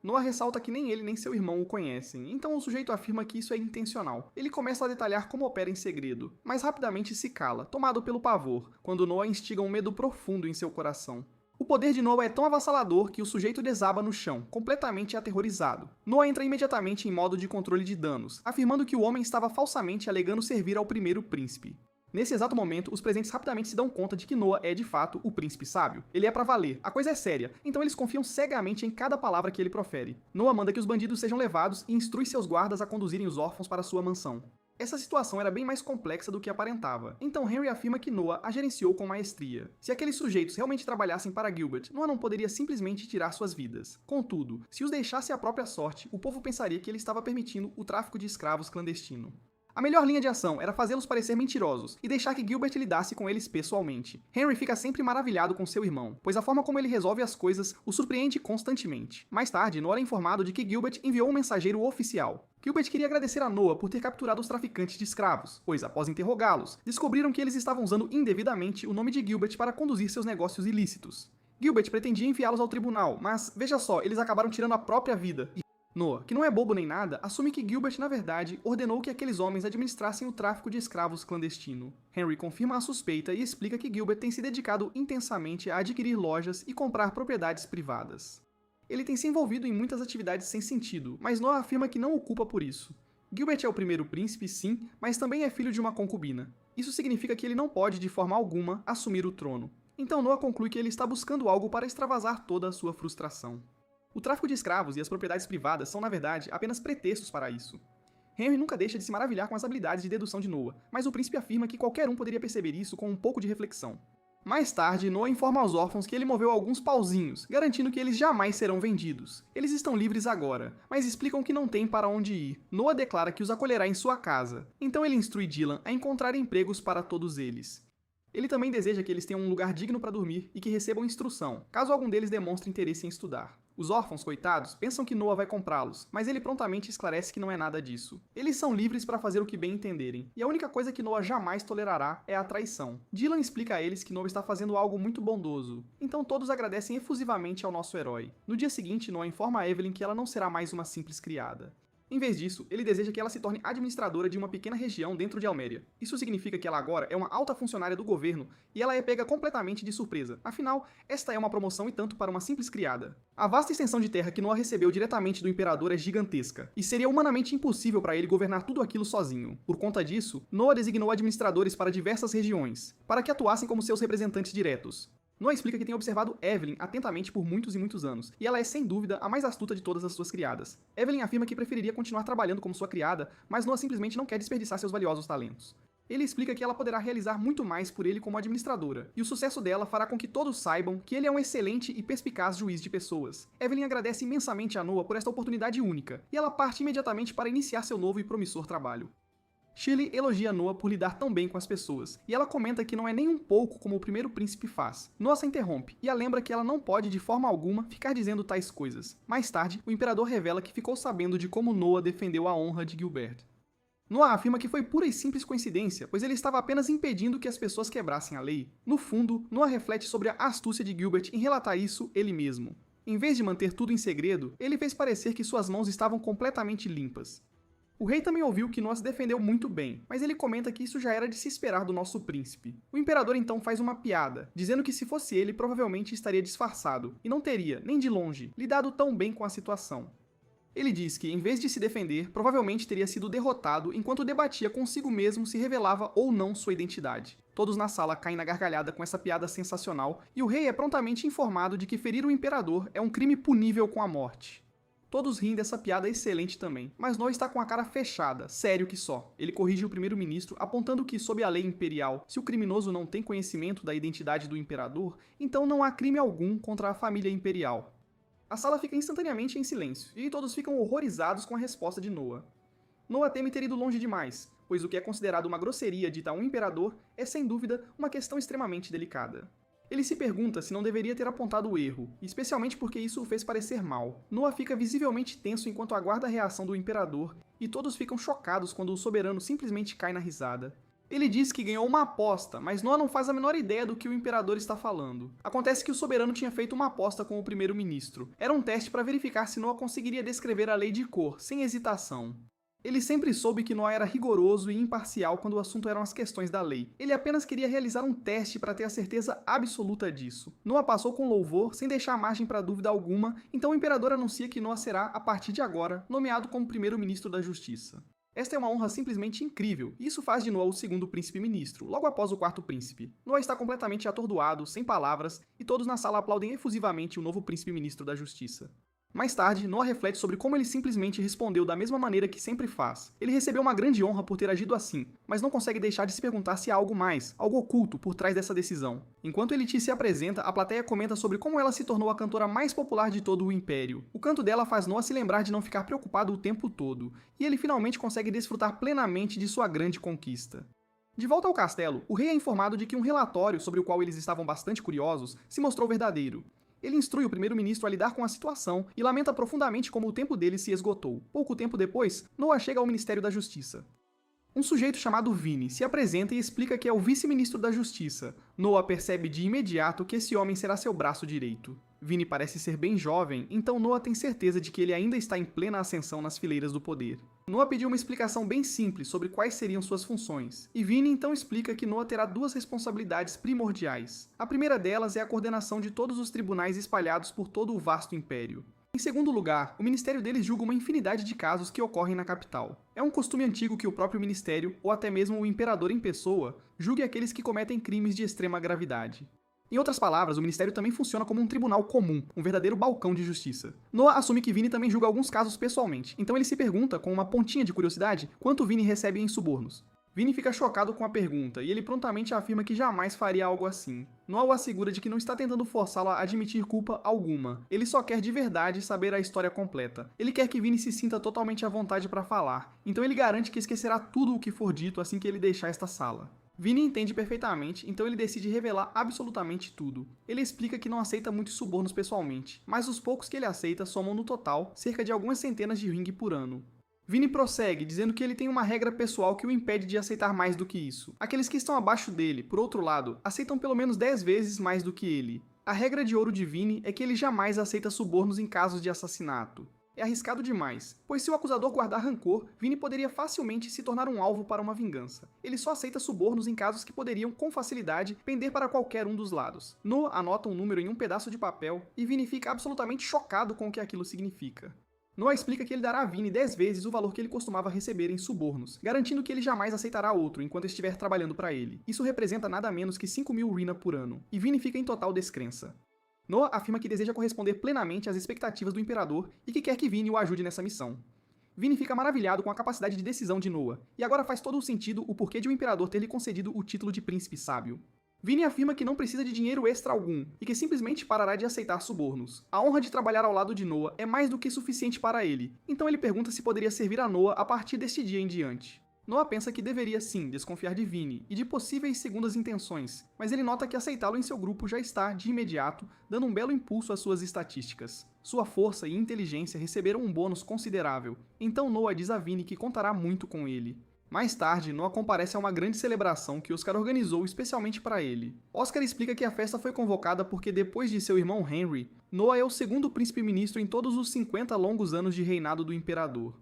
Noah ressalta que nem ele nem seu irmão o conhecem, então o sujeito afirma que isso é intencional. Ele começa a detalhar como opera em segredo, mas rapidamente se cala, tomado pelo pavor, quando Noah instiga um medo profundo em seu coração. O poder de Noah é tão avassalador que o sujeito desaba no chão, completamente aterrorizado. Noah entra imediatamente em modo de controle de danos, afirmando que o homem estava falsamente alegando servir ao primeiro príncipe. Nesse exato momento, os presentes rapidamente se dão conta de que Noah é, de fato, o príncipe sábio. Ele é pra valer, a coisa é séria, então eles confiam cegamente em cada palavra que ele profere. Noah manda que os bandidos sejam levados e instrui seus guardas a conduzirem os órfãos para sua mansão. Essa situação era bem mais complexa do que aparentava, então Henry afirma que Noah a gerenciou com maestria. Se aqueles sujeitos realmente trabalhassem para Gilbert, Noah não poderia simplesmente tirar suas vidas. Contudo, se os deixasse à própria sorte, o povo pensaria que ele estava permitindo o tráfico de escravos clandestino. A melhor linha de ação era fazê-los parecer mentirosos e deixar que Gilbert lidasse com eles pessoalmente. Henry fica sempre maravilhado com seu irmão, pois a forma como ele resolve as coisas o surpreende constantemente. Mais tarde, Noah é informado de que Gilbert enviou um mensageiro oficial. Gilbert queria agradecer a Noah por ter capturado os traficantes de escravos, pois, após interrogá-los, descobriram que eles estavam usando indevidamente o nome de Gilbert para conduzir seus negócios ilícitos. Gilbert pretendia enviá-los ao tribunal, mas, veja só, eles acabaram tirando a própria vida. Noah, que não é bobo nem nada, assume que Gilbert, na verdade, ordenou que aqueles homens administrassem o tráfico de escravos clandestino. Henry confirma a suspeita e explica que Gilbert tem se dedicado intensamente a adquirir lojas e comprar propriedades privadas. Ele tem se envolvido em muitas atividades sem sentido, mas Noah afirma que não o culpa por isso. Gilbert é o primeiro príncipe, sim, mas também é filho de uma concubina. Isso significa que ele não pode, de forma alguma, assumir o trono. Então Noah conclui que ele está buscando algo para extravasar toda a sua frustração. O tráfico de escravos e as propriedades privadas são, na verdade, apenas pretextos para isso. Henry nunca deixa de se maravilhar com as habilidades de dedução de Noah, mas o príncipe afirma que qualquer um poderia perceber isso com um pouco de reflexão. Mais tarde, Noah informa aos órfãos que ele moveu alguns pauzinhos, garantindo que eles jamais serão vendidos. Eles estão livres agora, mas explicam que não têm para onde ir. Noah declara que os acolherá em sua casa, então ele instrui Dylan a encontrar empregos para todos eles. Ele também deseja que eles tenham um lugar digno para dormir e que recebam instrução, caso algum deles demonstre interesse em estudar. Os órfãos, coitados, pensam que Noah vai comprá-los, mas ele prontamente esclarece que não é nada disso. Eles são livres para fazer o que bem entenderem, e a única coisa que Noah jamais tolerará é a traição. Dylan explica a eles que Noah está fazendo algo muito bondoso, então todos agradecem efusivamente ao nosso herói. No dia seguinte, Noah informa a Evelyn que ela não será mais uma simples criada. Em vez disso, ele deseja que ela se torne administradora de uma pequena região dentro de Alméria. Isso significa que ela agora é uma alta funcionária do governo e ela é pega completamente de surpresa. Afinal, esta é uma promoção e tanto para uma simples criada. A vasta extensão de terra que Noah recebeu diretamente do imperador é gigantesca, e seria humanamente impossível para ele governar tudo aquilo sozinho. Por conta disso, Noah designou administradores para diversas regiões, para que atuassem como seus representantes diretos. Noah explica que tem observado Evelyn atentamente por muitos e muitos anos, e ela é sem dúvida a mais astuta de todas as suas criadas. Evelyn afirma que preferiria continuar trabalhando como sua criada, mas Noah simplesmente não quer desperdiçar seus valiosos talentos. Ele explica que ela poderá realizar muito mais por ele como administradora, e o sucesso dela fará com que todos saibam que ele é um excelente e perspicaz juiz de pessoas. Evelyn agradece imensamente a Noah por esta oportunidade única, e ela parte imediatamente para iniciar seu novo e promissor trabalho. Shirley elogia Noah por lidar tão bem com as pessoas, e ela comenta que não é nem um pouco como o primeiro príncipe faz. Noah se interrompe, e a lembra que ela não pode de forma alguma ficar dizendo tais coisas. Mais tarde, o imperador revela que ficou sabendo de como Noah defendeu a honra de Gilbert. Noah afirma que foi pura e simples coincidência, pois ele estava apenas impedindo que as pessoas quebrassem a lei. No fundo, Noah reflete sobre a astúcia de Gilbert em relatar isso ele mesmo. Em vez de manter tudo em segredo, ele fez parecer que suas mãos estavam completamente limpas. O rei também ouviu que Noah se defendeu muito bem, mas ele comenta que isso já era de se esperar do nosso príncipe. O imperador então faz uma piada, dizendo que se fosse ele provavelmente estaria disfarçado, e não teria, nem de longe, lidado tão bem com a situação. Ele diz que, em vez de se defender, provavelmente teria sido derrotado enquanto debatia consigo mesmo se revelava ou não sua identidade. Todos na sala caem na gargalhada com essa piada sensacional, e o rei é prontamente informado de que ferir o imperador é um crime punível com a morte. Todos riem dessa piada excelente também, mas Noah está com a cara fechada, sério que só. Ele corrige o primeiro-ministro, apontando que, sob a lei imperial, se o criminoso não tem conhecimento da identidade do imperador, então não há crime algum contra a família imperial. A sala fica instantaneamente em silêncio, e todos ficam horrorizados com a resposta de Noah. Noah teme ter ido longe demais, pois o que é considerado uma grosseria dita a um imperador é, sem dúvida, uma questão extremamente delicada. Ele se pergunta se não deveria ter apontado o erro, especialmente porque isso o fez parecer mal. Noah fica visivelmente tenso enquanto aguarda a reação do imperador, e todos ficam chocados quando o soberano simplesmente cai na risada. Ele diz que ganhou uma aposta, mas Noah não faz a menor ideia do que o imperador está falando. Acontece que o soberano tinha feito uma aposta com o primeiro-ministro. Era um teste para verificar se Noah conseguiria descrever a lei de cor, sem hesitação. Ele sempre soube que Noah era rigoroso e imparcial quando o assunto eram as questões da lei. Ele apenas queria realizar um teste para ter a certeza absoluta disso. Noah passou com louvor, sem deixar margem para dúvida alguma, então o imperador anuncia que Noah será, a partir de agora, nomeado como primeiro-ministro da Justiça. Esta é uma honra simplesmente incrível, e isso faz de Noah o segundo príncipe-ministro, logo após o quarto príncipe. Noah está completamente atordoado, sem palavras, e todos na sala aplaudem efusivamente o novo príncipe-ministro da Justiça. Mais tarde, Noah reflete sobre como ele simplesmente respondeu da mesma maneira que sempre faz. Ele recebeu uma grande honra por ter agido assim, mas não consegue deixar de se perguntar se há algo mais, algo oculto por trás dessa decisão. Enquanto Eliti se apresenta, a plateia comenta sobre como ela se tornou a cantora mais popular de todo o Império. O canto dela faz Noah se lembrar de não ficar preocupado o tempo todo, e ele finalmente consegue desfrutar plenamente de sua grande conquista. De volta ao castelo, o rei é informado de que um relatório sobre o qual eles estavam bastante curiosos se mostrou verdadeiro. Ele instrui o primeiro-ministro a lidar com a situação e lamenta profundamente como o tempo dele se esgotou. Pouco tempo depois, Noah chega ao Ministério da Justiça. Um sujeito chamado Vinny se apresenta e explica que é o vice-ministro da Justiça. Noah percebe de imediato que esse homem será seu braço direito. Vinny parece ser bem jovem, então Noah tem certeza de que ele ainda está em plena ascensão nas fileiras do poder. Noah pediu uma explicação bem simples sobre quais seriam suas funções, e Vinny então explica que Noah terá duas responsabilidades primordiais. A primeira delas é a coordenação de todos os tribunais espalhados por todo o vasto império. Em segundo lugar, o ministério deles julga uma infinidade de casos que ocorrem na capital. É um costume antigo que o próprio ministério, ou até mesmo o imperador em pessoa, julgue aqueles que cometem crimes de extrema gravidade. Em outras palavras, o ministério também funciona como um tribunal comum, um verdadeiro balcão de justiça. Noah assume que Vinny também julga alguns casos pessoalmente, então ele se pergunta, com uma pontinha de curiosidade, quanto Vinny recebe em subornos. Vinny fica chocado com a pergunta, e ele prontamente afirma que jamais faria algo assim. Noah o assegura de que não está tentando forçá-lo a admitir culpa alguma. Ele só quer de verdade saber a história completa. Ele quer que Vinny se sinta totalmente à vontade para falar, então ele garante que esquecerá tudo o que for dito assim que ele deixar esta sala. Vini entende perfeitamente, então ele decide revelar absolutamente tudo. Ele explica que não aceita muitos subornos pessoalmente, mas os poucos que ele aceita somam no total cerca de algumas centenas de ring por ano. Vini prossegue, dizendo que ele tem uma regra pessoal que o impede de aceitar mais do que isso. Aqueles que estão abaixo dele, por outro lado, aceitam pelo menos 10 vezes mais do que ele. A regra de ouro de Vini é que ele jamais aceita subornos em casos de assassinato. É arriscado demais, pois se o acusador guardar rancor, Vini poderia facilmente se tornar um alvo para uma vingança. Ele só aceita subornos em casos que poderiam, com facilidade, pender para qualquer um dos lados. Noah anota um número em um pedaço de papel e Vini fica absolutamente chocado com o que aquilo significa. Noah explica que ele dará a Vini 10 vezes o valor que ele costumava receber em subornos, garantindo que ele jamais aceitará outro enquanto estiver trabalhando para ele. Isso representa nada menos que 5.000 Rina por ano, e Vini fica em total descrença. Noah afirma que deseja corresponder plenamente às expectativas do Imperador e que quer que Vini o ajude nessa missão. Vini fica maravilhado com a capacidade de decisão de Noah, e agora faz todo o sentido o porquê de o Imperador ter lhe concedido o título de Príncipe Sábio. Vini afirma que não precisa de dinheiro extra algum, e que simplesmente parará de aceitar subornos. A honra de trabalhar ao lado de Noah é mais do que suficiente para ele, então ele pergunta se poderia servir a Noah a partir deste dia em diante. Noah pensa que deveria sim desconfiar de Vini e de possíveis segundas intenções, mas ele nota que aceitá-lo em seu grupo já está, de imediato, dando um belo impulso às suas estatísticas. Sua força e inteligência receberam um bônus considerável, então Noah diz a Vini que contará muito com ele. Mais tarde, Noah comparece a uma grande celebração que Oscar organizou especialmente para ele. Oscar explica que a festa foi convocada porque depois de seu irmão Henry, Noah é o segundo príncipe-ministro em todos os 50 longos anos de reinado do imperador.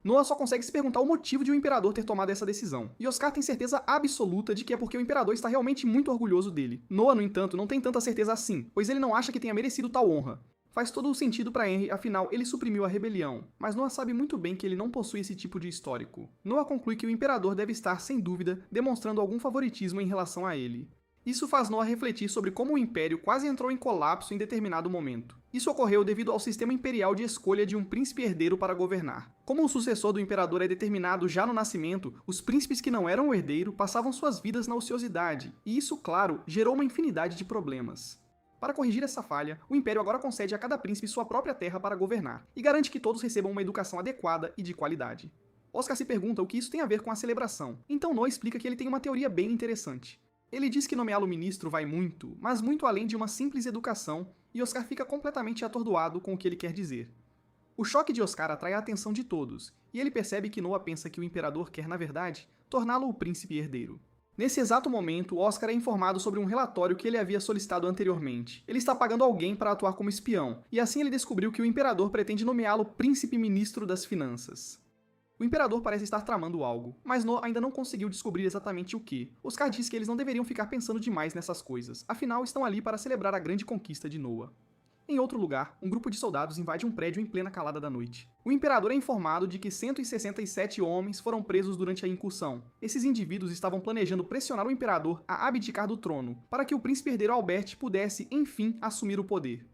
Noah só consegue se perguntar o motivo de o imperador ter tomado essa decisão, e Oscar tem certeza absoluta de que é porque o imperador está realmente muito orgulhoso dele. Noah, no entanto, não tem tanta certeza assim, pois ele não acha que tenha merecido tal honra. Faz todo o sentido para Henry, afinal, ele suprimiu a rebelião, mas Noah sabe muito bem que ele não possui esse tipo de histórico. Noah conclui que o imperador deve estar, sem dúvida, demonstrando algum favoritismo em relação a ele. Isso faz Noah refletir sobre como o Império quase entrou em colapso em determinado momento. Isso ocorreu devido ao sistema imperial de escolha de um príncipe herdeiro para governar. Como o sucessor do imperador é determinado já no nascimento, os príncipes que não eram o herdeiro passavam suas vidas na ociosidade, e isso, claro, gerou uma infinidade de problemas. Para corrigir essa falha, o Império agora concede a cada príncipe sua própria terra para governar, e garante que todos recebam uma educação adequada e de qualidade. Oscar se pergunta o que isso tem a ver com a celebração, então Noah explica que ele tem uma teoria bem interessante. Ele diz que nomeá-lo ministro vai muito, mas muito além de uma simples educação, e Oscar fica completamente atordoado com o que ele quer dizer. O choque de Oscar atrai a atenção de todos, e ele percebe que Noah pensa que o imperador quer, na verdade, torná-lo o príncipe herdeiro. Nesse exato momento, Oscar é informado sobre um relatório que ele havia solicitado anteriormente. Ele está pagando alguém para atuar como espião, e assim ele descobriu que o imperador pretende nomeá-lo príncipe-ministro das finanças. O imperador parece estar tramando algo, mas Noah ainda não conseguiu descobrir exatamente o que. Oscar diz que eles não deveriam ficar pensando demais nessas coisas, afinal estão ali para celebrar a grande conquista de Noah. Em outro lugar, um grupo de soldados invade um prédio em plena calada da noite. O imperador é informado de que 167 homens foram presos durante a incursão. Esses indivíduos estavam planejando pressionar o imperador a abdicar do trono, para que o príncipe herdeiro Albert pudesse, enfim, assumir o poder.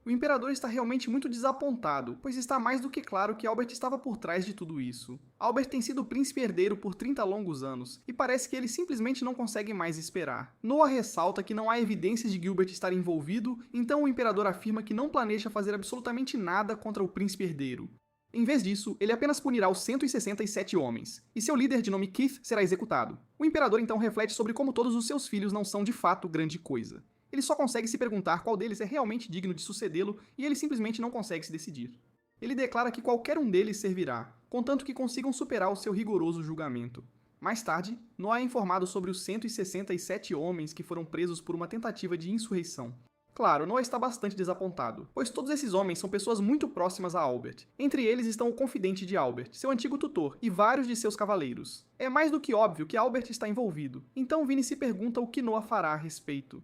O imperador está realmente muito desapontado, pois está mais do que claro que Albert estava por trás de tudo isso. Albert tem sido príncipe herdeiro por 30 longos anos, e parece que ele simplesmente não consegue mais esperar. Noah ressalta que não há evidências de Gilbert estar envolvido, então o imperador afirma que não planeja fazer absolutamente nada contra o príncipe herdeiro. Em vez disso, ele apenas punirá os 167 homens, e seu líder de nome Keith será executado. O imperador então reflete sobre como todos os seus filhos não são de fato grande coisa. Ele só consegue se perguntar qual deles é realmente digno de sucedê-lo e ele simplesmente não consegue se decidir. Ele declara que qualquer um deles servirá, contanto que consigam superar o seu rigoroso julgamento. Mais tarde, Noah é informado sobre os 167 homens que foram presos por uma tentativa de insurreição. Claro, Noah está bastante desapontado, pois todos esses homens são pessoas muito próximas a Albert. Entre eles estão o confidente de Albert, seu antigo tutor, e vários de seus cavaleiros. É mais do que óbvio que Albert está envolvido, então Vini se pergunta o que Noah fará a respeito.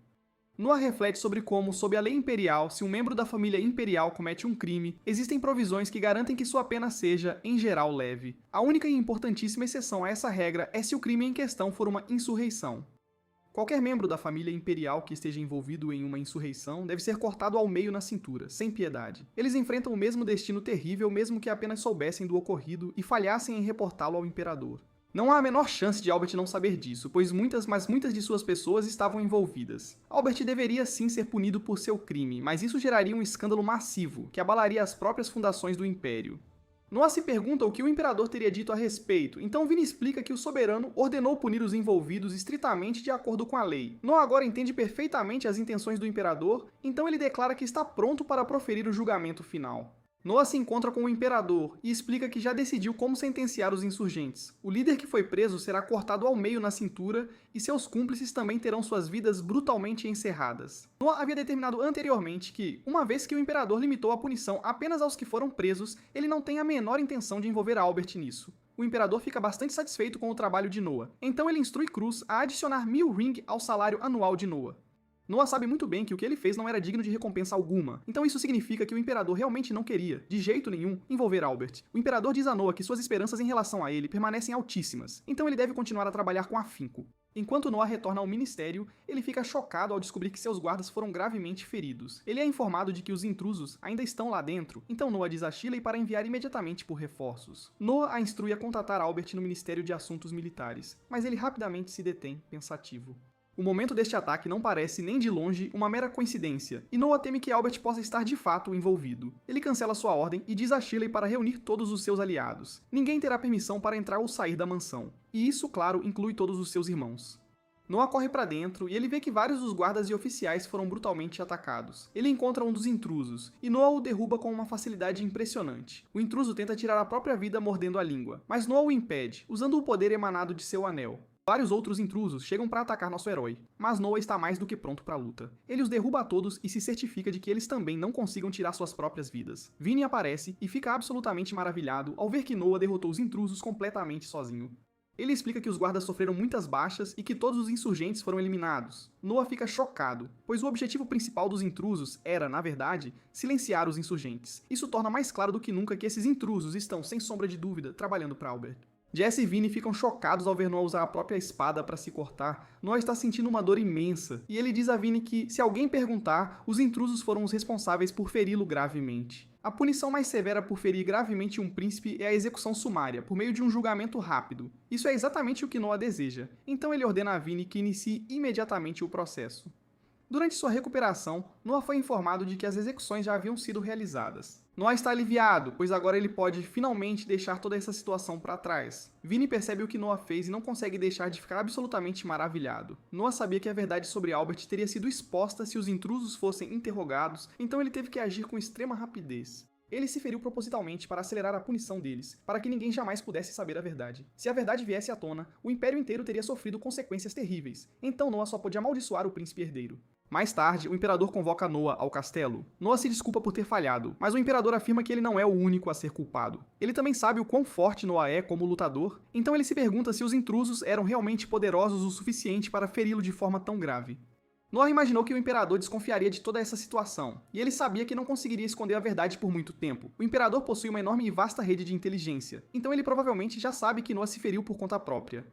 Noah reflete sobre como, sob a lei imperial, se um membro da família imperial comete um crime, existem provisões que garantem que sua pena seja, em geral, leve. A única e importantíssima exceção a essa regra é se o crime em questão for uma insurreição. Qualquer membro da família imperial que esteja envolvido em uma insurreição deve ser cortado ao meio na cintura, sem piedade. Eles enfrentam o mesmo destino terrível mesmo que apenas soubessem do ocorrido e falhassem em reportá-lo ao imperador. Não há a menor chance de Albert não saber disso, pois muitas de suas pessoas estavam envolvidas. Albert deveria sim ser punido por seu crime, mas isso geraria um escândalo massivo, que abalaria as próprias fundações do Império. Noah se pergunta o que o imperador teria dito a respeito, então Vini explica que o soberano ordenou punir os envolvidos estritamente de acordo com a lei. Noah agora entende perfeitamente as intenções do imperador, então ele declara que está pronto para proferir o julgamento final. Noah se encontra com o imperador e explica que já decidiu como sentenciar os insurgentes. O líder que foi preso será cortado ao meio na cintura e seus cúmplices também terão suas vidas brutalmente encerradas. Noah havia determinado anteriormente que, uma vez que o imperador limitou a punição apenas aos que foram presos, ele não tem a menor intenção de envolver Albert nisso. O imperador fica bastante satisfeito com o trabalho de Noah, então ele instrui Cruz a adicionar 1000 ring ao salário anual de Noah. Noah sabe muito bem que o que ele fez não era digno de recompensa alguma, então isso significa que o imperador realmente não queria, de jeito nenhum, envolver Albert. O imperador diz a Noah que suas esperanças em relação a ele permanecem altíssimas, então ele deve continuar a trabalhar com afinco. Enquanto Noah retorna ao ministério, ele fica chocado ao descobrir que seus guardas foram gravemente feridos. Ele é informado de que os intrusos ainda estão lá dentro, então Noah diz a Shirley para enviar imediatamente por reforços. Noah a instrui a contatar Albert no Ministério de Assuntos Militares, mas ele rapidamente se detém, pensativo. O momento deste ataque não parece, nem de longe, uma mera coincidência, e Noah teme que Albert possa estar de fato envolvido. Ele cancela sua ordem e diz a Shirley para reunir todos os seus aliados. Ninguém terá permissão para entrar ou sair da mansão, e isso, claro, inclui todos os seus irmãos. Noah corre para dentro e ele vê que vários dos guardas e oficiais foram brutalmente atacados. Ele encontra um dos intrusos, e Noah o derruba com uma facilidade impressionante. O intruso tenta tirar a própria vida mordendo a língua, mas Noah o impede, usando o poder emanado de seu anel. Vários outros intrusos chegam para atacar nosso herói, mas Noah está mais do que pronto para a luta. Ele os derruba a todos e se certifica de que eles também não consigam tirar suas próprias vidas. Vini aparece e fica absolutamente maravilhado ao ver que Noah derrotou os intrusos completamente sozinho. Ele explica que os guardas sofreram muitas baixas e que todos os insurgentes foram eliminados. Noah fica chocado, pois o objetivo principal dos intrusos era, na verdade, silenciar os insurgentes. Isso torna mais claro do que nunca que esses intrusos estão, sem sombra de dúvida, trabalhando para Albert. Jesse e Vini ficam chocados ao ver Noah usar a própria espada para se cortar. Noah está sentindo uma dor imensa, e ele diz a Vini que, se alguém perguntar, os intrusos foram os responsáveis por feri-lo gravemente. A punição mais severa por ferir gravemente um príncipe é a execução sumária, por meio de um julgamento rápido. Isso é exatamente o que Noah deseja, então ele ordena a Vini que inicie imediatamente o processo. Durante sua recuperação, Noah foi informado de que as execuções já haviam sido realizadas. Noah está aliviado, pois agora ele pode finalmente deixar toda essa situação para trás. Vini percebe o que Noah fez e não consegue deixar de ficar absolutamente maravilhado. Noah sabia que a verdade sobre Albert teria sido exposta se os intrusos fossem interrogados, então ele teve que agir com extrema rapidez. Ele se feriu propositalmente para acelerar a punição deles, para que ninguém jamais pudesse saber a verdade. Se a verdade viesse à tona, o império inteiro teria sofrido consequências terríveis, então Noah só podia amaldiçoar o príncipe herdeiro. Mais tarde, o imperador convoca Noah ao castelo. Noah se desculpa por ter falhado, mas o imperador afirma que ele não é o único a ser culpado. Ele também sabe o quão forte Noah é como lutador, então ele se pergunta se os intrusos eram realmente poderosos o suficiente para feri-lo de forma tão grave. Noah imaginou que o imperador desconfiaria de toda essa situação, e ele sabia que não conseguiria esconder a verdade por muito tempo. O imperador possui uma enorme e vasta rede de inteligência, então ele provavelmente já sabe que Noah se feriu por conta própria.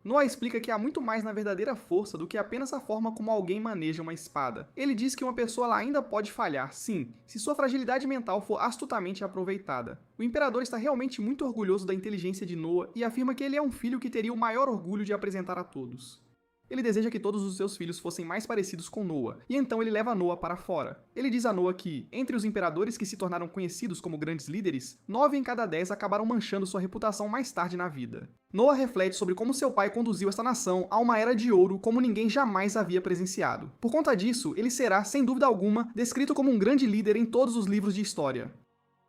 Noah explica que há muito mais na verdadeira força do que apenas a forma como alguém maneja uma espada. Ele diz que uma pessoa ainda pode falhar, sim, se sua fragilidade mental for astutamente aproveitada. O imperador está realmente muito orgulhoso da inteligência de Noah e afirma que ele é um filho que teria o maior orgulho de apresentar a todos. Ele deseja que todos os seus filhos fossem mais parecidos com Noah, e então ele leva Noah para fora. Ele diz a Noah que, entre os imperadores que se tornaram conhecidos como grandes líderes, 9 em cada 10 acabaram manchando sua reputação mais tarde na vida. Noah reflete sobre como seu pai conduziu esta nação a uma era de ouro como ninguém jamais havia presenciado. Por conta disso, ele será, sem dúvida alguma, descrito como um grande líder em todos os livros de história.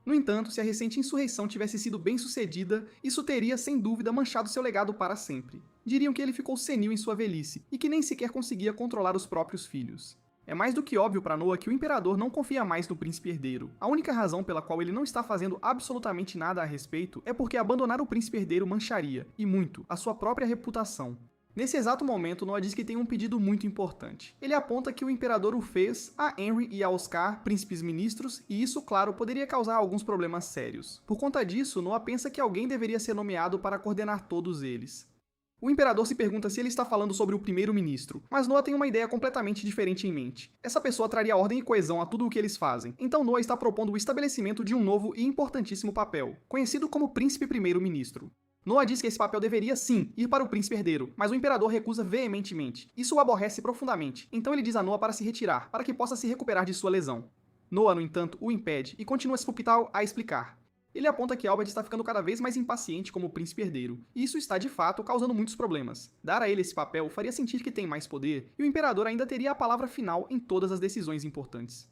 No entanto, se a recente insurreição tivesse sido bem sucedida, isso teria, sem dúvida, manchado seu legado para sempre. Diriam que ele ficou senil em sua velhice, e que nem sequer conseguia controlar os próprios filhos. É mais do que óbvio para Noah que o imperador não confia mais no príncipe herdeiro. A única razão pela qual ele não está fazendo absolutamente nada a respeito é porque abandonar o príncipe herdeiro mancharia, e muito, a sua própria reputação. Nesse exato momento, Noah diz que tem um pedido muito importante. Ele aponta que o imperador o fez a Henry e a Oscar, príncipes ministros, e isso, claro, poderia causar alguns problemas sérios. Por conta disso, Noah pensa que alguém deveria ser nomeado para coordenar todos eles. O imperador se pergunta se ele está falando sobre o primeiro-ministro, mas Noah tem uma ideia completamente diferente em mente. Essa pessoa traria ordem e coesão a tudo o que eles fazem, então Noah está propondo o estabelecimento de um novo e importantíssimo papel, conhecido como príncipe primeiro-ministro. Noah diz que esse papel deveria, sim, ir para o príncipe herdeiro, mas o imperador recusa veementemente. Isso o aborrece profundamente, então ele diz a Noah para se retirar, para que possa se recuperar de sua lesão. Noah, no entanto, o impede e continua Spopital a explicar. Ele aponta que Albert está ficando cada vez mais impaciente como príncipe herdeiro, e isso está de fato causando muitos problemas. Dar a ele esse papel faria sentir que tem mais poder, e o imperador ainda teria a palavra final em todas as decisões importantes.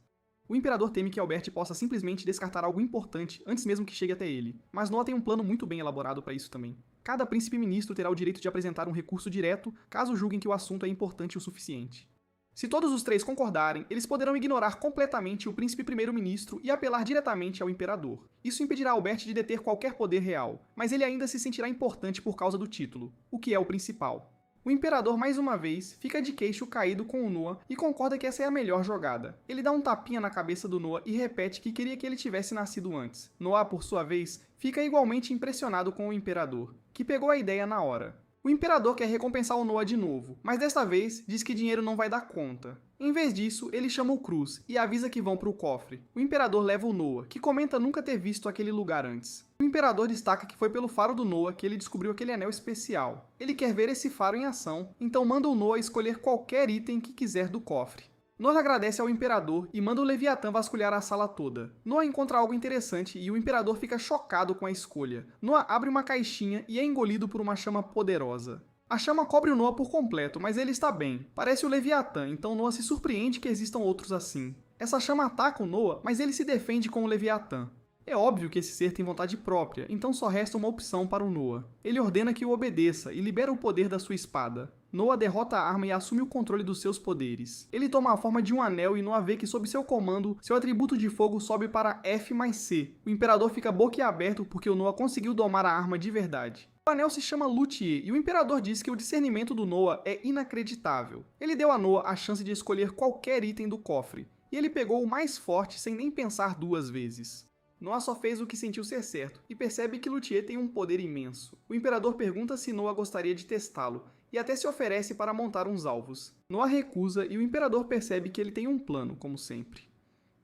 O imperador teme que Albert possa simplesmente descartar algo importante antes mesmo que chegue até ele, mas Noah tem um plano muito bem elaborado para isso também. Cada príncipe-ministro terá o direito de apresentar um recurso direto caso julguem que o assunto é importante o suficiente. Se todos os três concordarem, eles poderão ignorar completamente o príncipe primeiro-ministro e apelar diretamente ao imperador. Isso impedirá Albert de deter qualquer poder real, mas ele ainda se sentirá importante por causa do título, o que é o principal. O imperador, mais uma vez, fica de queixo caído com o Noah e concorda que essa é a melhor jogada. Ele dá um tapinha na cabeça do Noah e repete que queria que ele tivesse nascido antes. Noah, por sua vez, fica igualmente impressionado com o imperador, que pegou a ideia na hora. O imperador quer recompensar o Noah de novo, mas desta vez diz que dinheiro não vai dar conta. Em vez disso, ele chama o Cruz e avisa que vão para o cofre. O imperador leva o Noah, que comenta nunca ter visto aquele lugar antes. O imperador destaca que foi pelo faro do Noah que ele descobriu aquele anel especial. Ele quer ver esse faro em ação, então manda o Noah escolher qualquer item que quiser do cofre. Noah agradece ao imperador e manda o Leviatã vasculhar a sala toda. Noah encontra algo interessante e o imperador fica chocado com a escolha. Noah abre uma caixinha e é engolido por uma chama poderosa. A chama cobre o Noah por completo, mas ele está bem. Parece o Leviatã, então Noah se surpreende que existam outros assim. Essa chama ataca o Noah, mas ele se defende com o Leviatã. É óbvio que esse ser tem vontade própria, então só resta uma opção para o Noah. Ele ordena que o obedeça e libera o poder da sua espada. Noah derrota a arma e assume o controle dos seus poderes. Ele toma a forma de um anel e Noah vê que sob seu comando, seu atributo de fogo sobe para F mais C. O imperador fica boquiaberto porque o Noah conseguiu domar a arma de verdade. O anel se chama Luthier e o imperador diz que o discernimento do Noah é inacreditável. Ele deu a Noah a chance de escolher qualquer item do cofre, e ele pegou o mais forte sem nem pensar duas vezes. Noah só fez o que sentiu ser certo, e percebe que Luthier tem um poder imenso. O imperador pergunta se Noah gostaria de testá-lo, e até se oferece para montar uns alvos. Noah recusa e o imperador percebe que ele tem um plano, como sempre.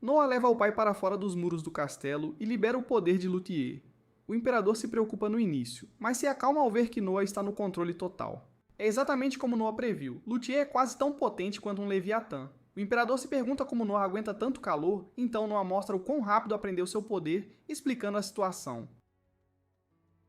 Noah leva o pai para fora dos muros do castelo e libera o poder de Luthier. O imperador se preocupa no início, mas se acalma ao ver que Noah está no controle total. É exatamente como Noah previu, Luthier é quase tão potente quanto um Leviatã. O imperador se pergunta como Noah aguenta tanto calor, então Noah mostra o quão rápido aprendeu seu poder, explicando a situação.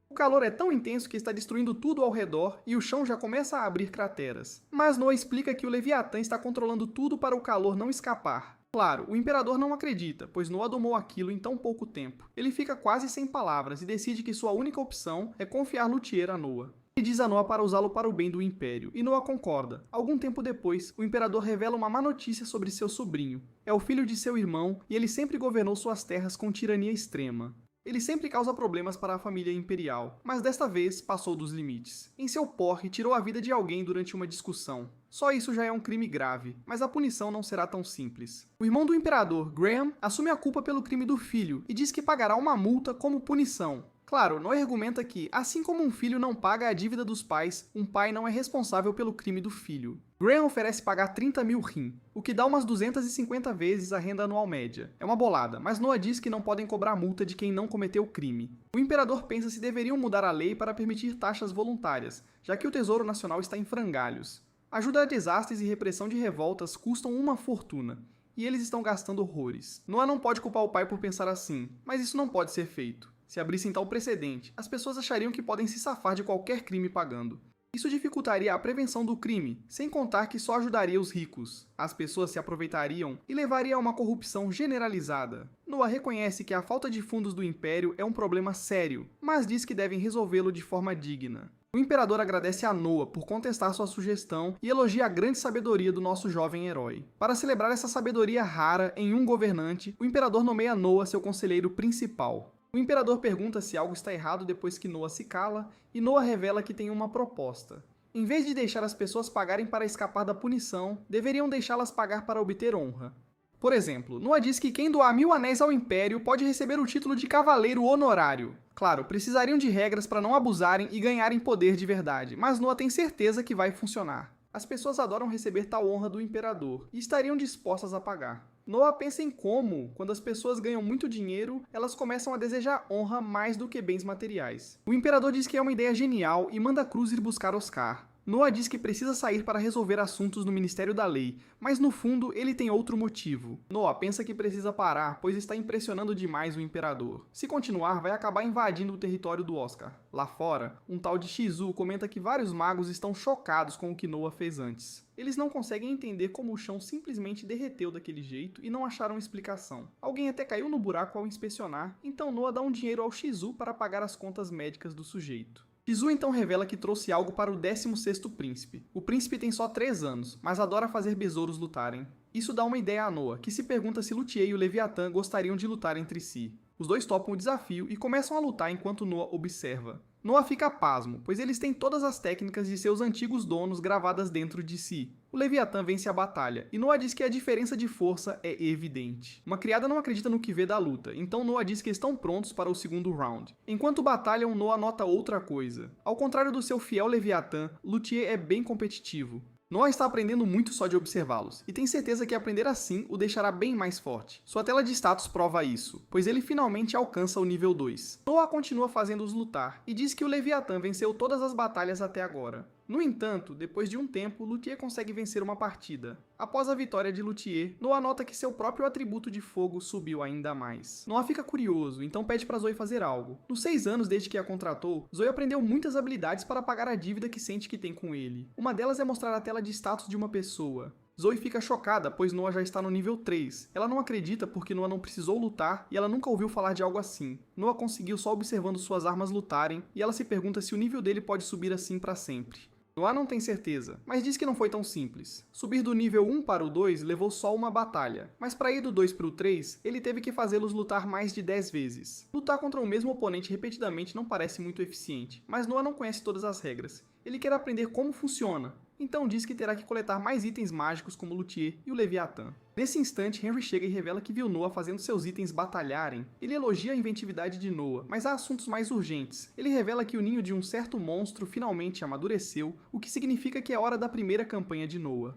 O calor é tão intenso que está destruindo tudo ao redor e o chão já começa a abrir crateras. Mas Noah explica que o Leviatã está controlando tudo para o calor não escapar. Claro, o imperador não acredita, pois Noah domou aquilo em tão pouco tempo. Ele fica quase sem palavras e decide que sua única opção é confiar Luthier a Noah. Ele diz a Noah para usá-lo para o bem do Império, e Noah concorda. Algum tempo depois, o imperador revela uma má notícia sobre seu sobrinho. É o filho de seu irmão, e ele sempre governou suas terras com tirania extrema. Ele sempre causa problemas para a família imperial, mas desta vez passou dos limites. Em seu porre, tirou a vida de alguém durante uma discussão. Só isso já é um crime grave, mas a punição não será tão simples. O irmão do imperador, Graham, assume a culpa pelo crime do filho e diz que pagará uma multa como punição. Claro, Noah argumenta que, assim como um filho não paga a dívida dos pais, um pai não é responsável pelo crime do filho. Graham oferece pagar 30 mil rim, o que dá umas 250 vezes a renda anual média. É uma bolada, mas Noah diz que não podem cobrar multa de quem não cometeu o crime. O imperador pensa se deveriam mudar a lei para permitir taxas voluntárias, já que o Tesouro Nacional está em frangalhos. Ajuda a desastres e repressão de revoltas custam uma fortuna, e eles estão gastando horrores. Noah não pode culpar o pai por pensar assim, mas isso não pode ser feito. Se abrissem tal precedente, as pessoas achariam que podem se safar de qualquer crime pagando. Isso dificultaria a prevenção do crime, sem contar que só ajudaria os ricos. As pessoas se aproveitariam e levaria a uma corrupção generalizada. Noah reconhece que a falta de fundos do Império é um problema sério, mas diz que devem resolvê-lo de forma digna. O imperador agradece a Noah por contestar sua sugestão e elogia a grande sabedoria do nosso jovem herói. Para celebrar essa sabedoria rara em um governante, o imperador nomeia Noah seu conselheiro principal. O imperador pergunta se algo está errado depois que Noah se cala, e Noah revela que tem uma proposta. Em vez de deixar as pessoas pagarem para escapar da punição, deveriam deixá-las pagar para obter honra. Por exemplo, Noah diz que quem doar 1000 anéis ao Império pode receber o título de cavaleiro honorário. Claro, precisariam de regras para não abusarem e ganharem poder de verdade, mas Noah tem certeza que vai funcionar. As pessoas adoram receber tal honra do imperador e estariam dispostas a pagar. Noah pensa em como, quando as pessoas ganham muito dinheiro, elas começam a desejar honra mais do que bens materiais. O imperador diz que é uma ideia genial e manda Cruz ir buscar Oscar. Noah diz que precisa sair para resolver assuntos no Ministério da Lei, mas no fundo ele tem outro motivo. Noah pensa que precisa parar, pois está impressionando demais o Imperador. Se continuar, vai acabar invadindo o território do Oscar. Lá fora, um tal de Shizu comenta que vários magos estão chocados com o que Noah fez antes. Eles não conseguem entender como o chão simplesmente derreteu daquele jeito e não acharam explicação. Alguém até caiu no buraco ao inspecionar, então Noah dá um dinheiro ao Shizu para pagar as contas médicas do sujeito. Shizu então revela que trouxe algo para o 16º príncipe. O príncipe tem só 3 anos, mas adora fazer besouros lutarem. Isso dá uma ideia a Noah, que se pergunta se Luthier e o Leviatã gostariam de lutar entre si. Os dois topam o desafio e começam a lutar enquanto Noah observa. Noah fica pasmo, pois eles têm todas as técnicas de seus antigos donos gravadas dentro de si. O Leviatã vence a batalha, e Noah diz que a diferença de força é evidente. Uma criada não acredita no que vê da luta, então Noah diz que estão prontos para o segundo round. Enquanto batalham, Noah nota outra coisa. Ao contrário do seu fiel Leviatã, Luthier é bem competitivo. Noah está aprendendo muito só de observá-los, e tem certeza que aprender assim o deixará bem mais forte. Sua tela de status prova isso, pois ele finalmente alcança o nível 2. Noah continua fazendo-os lutar, e diz que o Leviatã venceu todas as batalhas até agora. No entanto, depois de um tempo, Luthier consegue vencer uma partida. Após a vitória de Luthier, Noah nota que seu próprio atributo de fogo subiu ainda mais. Noah fica curioso, então pede para Zoe fazer algo. Nos 6 anos desde que a contratou, Zoe aprendeu muitas habilidades para pagar a dívida que sente que tem com ele. Uma delas é mostrar a tela de status de uma pessoa. Zoe fica chocada, pois Noah já está no nível 3. Ela não acredita porque Noah não precisou lutar e ela nunca ouviu falar de algo assim. Noah conseguiu só observando suas armas lutarem e ela se pergunta se o nível dele pode subir assim para sempre. Noah não tem certeza, mas diz que não foi tão simples. Subir do nível 1 para o 2 levou só uma batalha, mas para ir do 2 para o 3, ele teve que fazê-los lutar mais de 10 vezes. Lutar contra o mesmo oponente repetidamente não parece muito eficiente, mas Noah não conhece todas as regras. Ele quer aprender como funciona, então diz que terá que coletar mais itens mágicos como Luthier e o Leviatã. Nesse instante, Henry chega e revela que viu Noah fazendo seus itens batalharem. Ele elogia a inventividade de Noah, mas há assuntos mais urgentes. Ele revela que o ninho de um certo monstro finalmente amadureceu, o que significa que é hora da primeira campanha de Noah.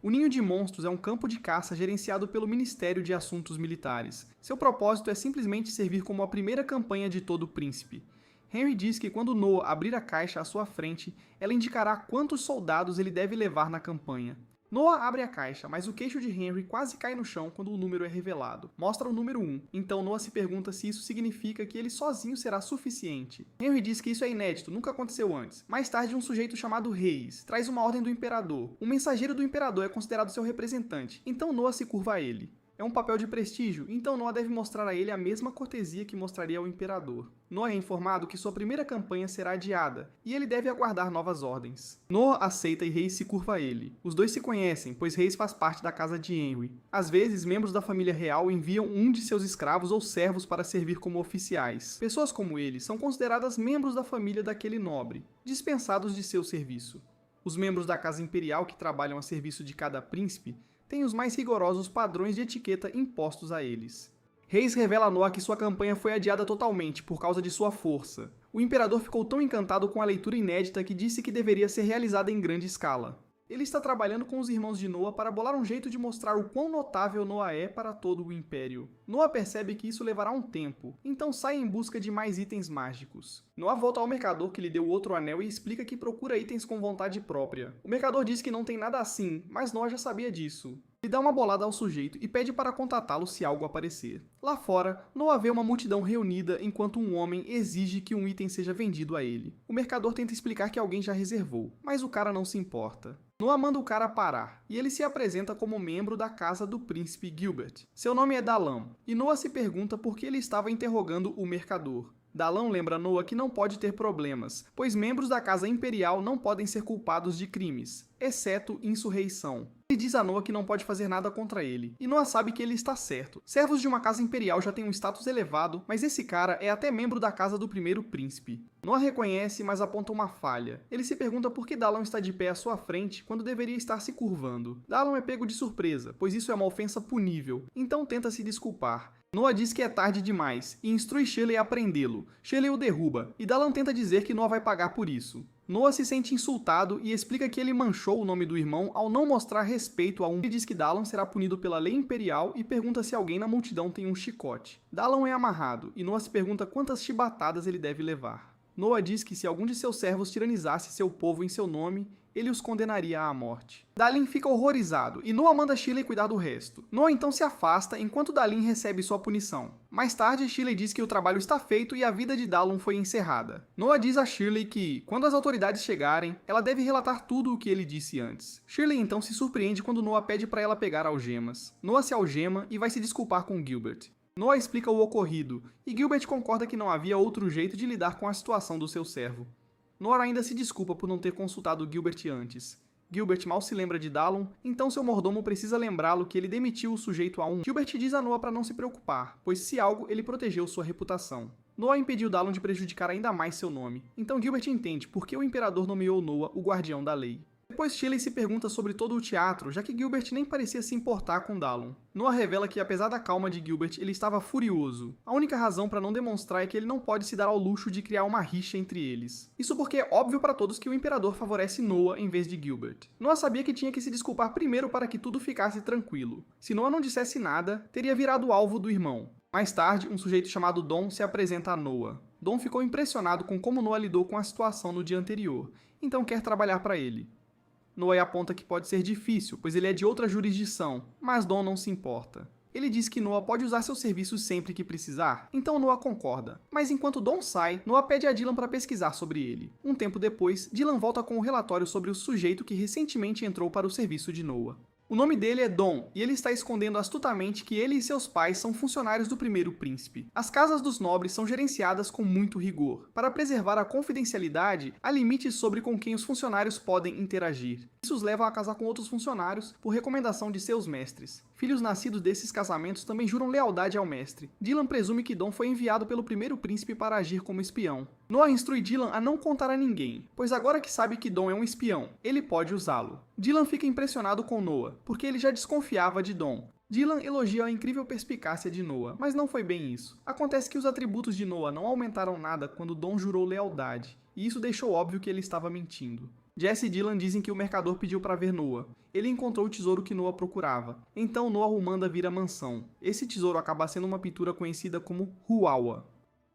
O Ninho de Monstros é um campo de caça gerenciado pelo Ministério de Assuntos Militares. Seu propósito é simplesmente servir como a primeira campanha de todo príncipe. Henry diz que quando Noah abrir a caixa à sua frente, ela indicará quantos soldados ele deve levar na campanha. Noah abre a caixa, mas o queixo de Henry quase cai no chão quando o número é revelado. Mostra o número 1, então Noah se pergunta se isso significa que ele sozinho será suficiente. Henry diz que isso é inédito, nunca aconteceu antes. Mais tarde, um sujeito chamado Reis traz uma ordem do Imperador. Um mensageiro do Imperador é considerado seu representante, então Noah se curva a ele. É um papel de prestígio, então Noah deve mostrar a ele a mesma cortesia que mostraria ao Imperador. Noah é informado que sua primeira campanha será adiada, e ele deve aguardar novas ordens. Noah aceita e Reis se curva a ele. Os dois se conhecem, pois Reis faz parte da casa de Henry. Às vezes, membros da família real enviam um de seus escravos ou servos para servir como oficiais. Pessoas como ele são consideradas membros da família daquele nobre, dispensados de seu serviço. Os membros da casa imperial que trabalham a serviço de cada príncipe têm os mais rigorosos padrões de etiqueta impostos a eles. Reis revela a Noah que sua campanha foi adiada totalmente por causa de sua força. O Imperador ficou tão encantado com a leitura inédita que disse que deveria ser realizada em grande escala. Ele está trabalhando com os irmãos de Noah para bolar um jeito de mostrar o quão notável Noah é para todo o Império. Noah percebe que isso levará um tempo, então sai em busca de mais itens mágicos. Noah volta ao mercador que lhe deu outro anel e explica que procura itens com vontade própria. O mercador diz que não tem nada assim, mas Noah já sabia disso. Ele dá uma bolada ao sujeito e pede para contatá-lo se algo aparecer. Lá fora, Noah vê uma multidão reunida enquanto um homem exige que um item seja vendido a ele. O mercador tenta explicar que alguém já reservou, mas o cara não se importa. Noah manda o cara parar, e ele se apresenta como membro da casa do príncipe Gilbert. Seu nome é Dalam, e Noah se pergunta por que ele estava interrogando o mercador. Dalam lembra Noah que não pode ter problemas, pois membros da casa imperial não podem ser culpados de crimes, exceto insurreição. Ele diz a Noah que não pode fazer nada contra ele, e Noah sabe que ele está certo. Servos de uma casa imperial já têm um status elevado, mas esse cara é até membro da casa do primeiro príncipe. Noah reconhece, mas aponta uma falha. Ele se pergunta por que Dalam está de pé à sua frente quando deveria estar se curvando. Dalam é pego de surpresa, pois isso é uma ofensa punível, então tenta se desculpar. Noah diz que é tarde demais e instrui Shelley a prendê-lo. Shelley o derruba, e Dalam tenta dizer que Noah vai pagar por isso. Noah se sente insultado e explica que ele manchou o nome do irmão ao não mostrar respeito a um. Ele diz que Dalam será punido pela lei imperial e pergunta se alguém na multidão tem um chicote. Dalam é amarrado, e Noah se pergunta quantas chibatadas ele deve levar. Noah diz que se algum de seus servos tiranizasse seu povo em seu nome, ele os condenaria à morte. Dalin fica horrorizado e Noah manda Shirley cuidar do resto. Noah então se afasta enquanto Dalin recebe sua punição. Mais tarde, Shirley diz que o trabalho está feito e a vida de Dalun foi encerrada. Noah diz a Shirley que, quando as autoridades chegarem, ela deve relatar tudo o que ele disse antes. Shirley então se surpreende quando Noah pede para ela pegar algemas. Noah se algema e vai se desculpar com Gilbert. Noah explica o ocorrido, e Gilbert concorda que não havia outro jeito de lidar com a situação do seu servo. Noah ainda se desculpa por não ter consultado Gilbert antes. Gilbert mal se lembra de Dalun, então seu mordomo precisa lembrá-lo que ele demitiu o sujeito a um. Gilbert diz a Noah para não se preocupar, pois se algo, ele protegeu sua reputação. Noah impediu Dalun de prejudicar ainda mais seu nome, então Gilbert entende por que o imperador nomeou Noah o guardião da lei. Depois Shirley se pergunta sobre todo o teatro, já que Gilbert nem parecia se importar com Dalun. Noah revela que, apesar da calma de Gilbert, ele estava furioso. A única razão para não demonstrar é que ele não pode se dar ao luxo de criar uma rixa entre eles. Isso porque é óbvio para todos que o imperador favorece Noah em vez de Gilbert. Noah sabia que tinha que se desculpar primeiro para que tudo ficasse tranquilo. Se Noah não dissesse nada, teria virado alvo do irmão. Mais tarde, um sujeito chamado Dom se apresenta a Noah. Dom ficou impressionado com como Noah lidou com a situação no dia anterior, então quer trabalhar para ele. Noah aponta que pode ser difícil, pois ele é de outra jurisdição, mas Dom não se importa. Ele diz que Noah pode usar seus serviços sempre que precisar, então Noah concorda. Mas enquanto Dom sai, Noah pede a Dylan para pesquisar sobre ele. Um tempo depois, Dylan volta com um relatório sobre o sujeito que recentemente entrou para o serviço de Noah. O nome dele é Dom, e ele está escondendo astutamente que ele e seus pais são funcionários do primeiro príncipe. As casas dos nobres são gerenciadas com muito rigor. Para preservar a confidencialidade, há limites sobre com quem os funcionários podem interagir. Isso os leva a casar com outros funcionários por recomendação de seus mestres. Filhos nascidos desses casamentos também juram lealdade ao mestre. Dylan presume que Dom foi enviado pelo primeiro príncipe para agir como espião. Noah instrui Dylan a não contar a ninguém, pois agora que sabe que Dom é um espião, ele pode usá-lo. Dylan fica impressionado com Noah, porque ele já desconfiava de Dom. Dylan elogia a incrível perspicácia de Noah, mas não foi bem isso. Acontece que os atributos de Noah não aumentaram nada quando Dom jurou lealdade, e isso deixou óbvio que ele estava mentindo. Jesse e Dylan dizem que o mercador pediu para ver Noah. Ele encontrou o tesouro que Noah procurava. Então Noah o manda vir à mansão. Esse tesouro acaba sendo uma pintura conhecida como Huawa.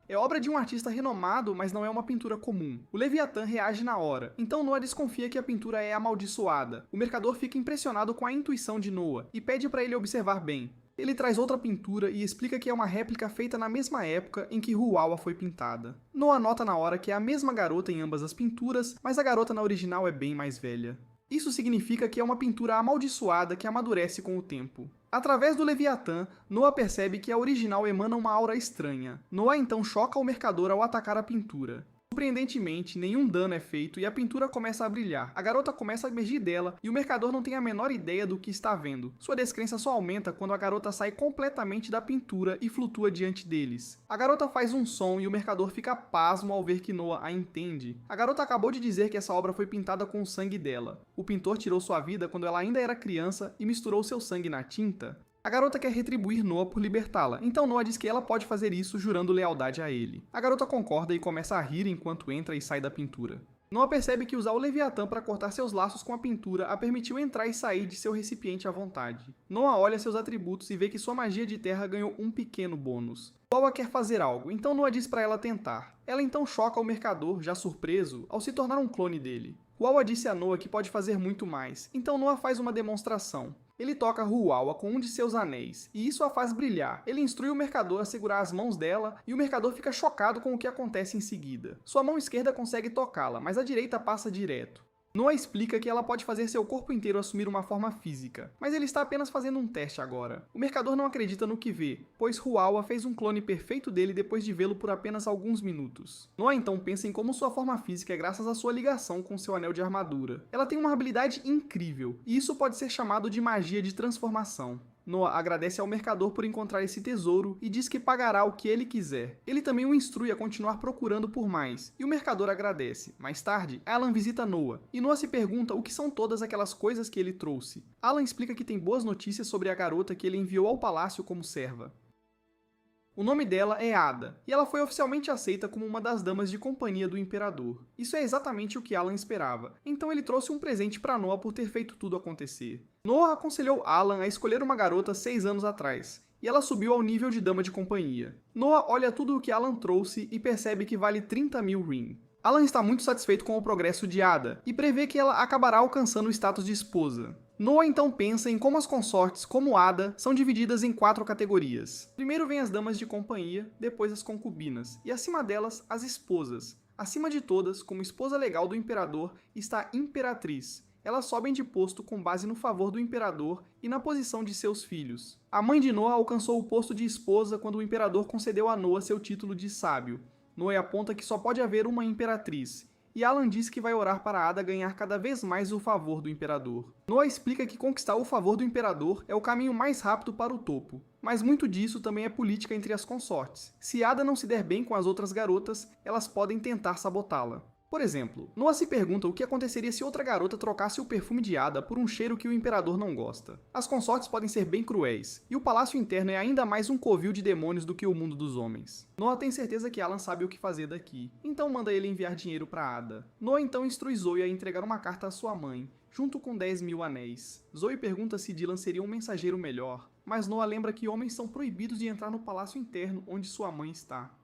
É obra de um artista renomado, mas não é uma pintura comum. O Leviatã reage na hora, então Noah desconfia que a pintura é amaldiçoada. O mercador fica impressionado com a intuição de Noah e pede para ele observar bem. Ele traz outra pintura e explica que é uma réplica feita na mesma época em que Huawa foi pintada. Noah nota na hora que é a mesma garota em ambas as pinturas, mas a garota na original é bem mais velha. Isso significa que é uma pintura amaldiçoada que amadurece com o tempo. Através do Leviatã, Noah percebe que a original emana uma aura estranha. Noah então choca o mercador ao atacar a pintura. Surpreendentemente, nenhum dano é feito e a pintura começa a brilhar. A garota começa a emergir dela e o mercador não tem a menor ideia do que está vendo. Sua descrença só aumenta quando a garota sai completamente da pintura e flutua diante deles. A garota faz um som e o mercador fica pasmo ao ver que Noah a entende. A garota acabou de dizer que essa obra foi pintada com o sangue dela. O pintor tirou sua vida quando ela ainda era criança e misturou seu sangue na tinta. A garota quer retribuir Noah por libertá-la, então Noah diz que ela pode fazer isso jurando lealdade a ele. A garota concorda e começa a rir enquanto entra e sai da pintura. Noah percebe que usar o Leviatã para cortar seus laços com a pintura a permitiu entrar e sair de seu recipiente à vontade. Noah olha seus atributos e vê que sua magia de terra ganhou um pequeno bônus. Huawa quer fazer algo, então Noah diz para ela tentar. Ela então choca o mercador, já surpreso, ao se tornar um clone dele. Huawa disse a Noah que pode fazer muito mais, então Noah faz uma demonstração. Ele toca Huawa com um de seus anéis, e isso a faz brilhar. Ele instrui o mercador a segurar as mãos dela, e o mercador fica chocado com o que acontece em seguida. Sua mão esquerda consegue tocá-la, mas a direita passa direto. Noah explica que ela pode fazer seu corpo inteiro assumir uma forma física, mas ele está apenas fazendo um teste agora. O mercador não acredita no que vê, pois Huawa fez um clone perfeito dele depois de vê-lo por apenas alguns minutos. Noah então pensa em como sua forma física é graças à sua ligação com seu anel de armadura. Ela tem uma habilidade incrível, e isso pode ser chamado de magia de transformação. Noah agradece ao mercador por encontrar esse tesouro e diz que pagará o que ele quiser. Ele também o instrui a continuar procurando por mais, e o mercador agradece. Mais tarde, Alan visita Noah, e Noah se pergunta o que são todas aquelas coisas que ele trouxe. Alan explica que tem boas notícias sobre a garota que ele enviou ao palácio como serva. O nome dela é Ada, e ela foi oficialmente aceita como uma das damas de companhia do imperador. Isso é exatamente o que Alan esperava, então ele trouxe um presente para Noah por ter feito tudo acontecer. Noah aconselhou Alan a escolher uma garota 6 anos atrás, e ela subiu ao nível de dama de companhia. Noah olha tudo o que Alan trouxe e percebe que vale 30.000 Ring. Alan está muito satisfeito com o progresso de Ada e prevê que ela acabará alcançando o status de esposa. Noah então pensa em como as consortes, como Ada, são divididas em 4 categorias. Primeiro vem as damas de companhia, depois as concubinas, e acima delas as esposas. Acima de todas, como esposa legal do imperador, está a Imperatriz. Elas sobem de posto com base no favor do imperador e na posição de seus filhos. A mãe de Noah alcançou o posto de esposa quando o imperador concedeu a Noah seu título de sábio. Noah aponta que só pode haver uma imperatriz, e Alan diz que vai orar para Ada ganhar cada vez mais o favor do imperador. Noah explica que conquistar o favor do imperador é o caminho mais rápido para o topo, mas muito disso também é política entre as consortes. Se Ada não se der bem com as outras garotas, elas podem tentar sabotá-la. Por exemplo, Noah se pergunta o que aconteceria se outra garota trocasse o perfume de Ada por um cheiro que o imperador não gosta. As consortes podem ser bem cruéis, e o palácio interno é ainda mais um covil de demônios do que o mundo dos homens. Noah tem certeza que Alan sabe o que fazer daqui, então manda ele enviar dinheiro para Ada. Noah então instrui Zoe a entregar uma carta à sua mãe, junto com 10.000 anéis. Zoe pergunta se Dylan seria um mensageiro melhor, mas Noah lembra que homens são proibidos de entrar no palácio interno onde sua mãe está.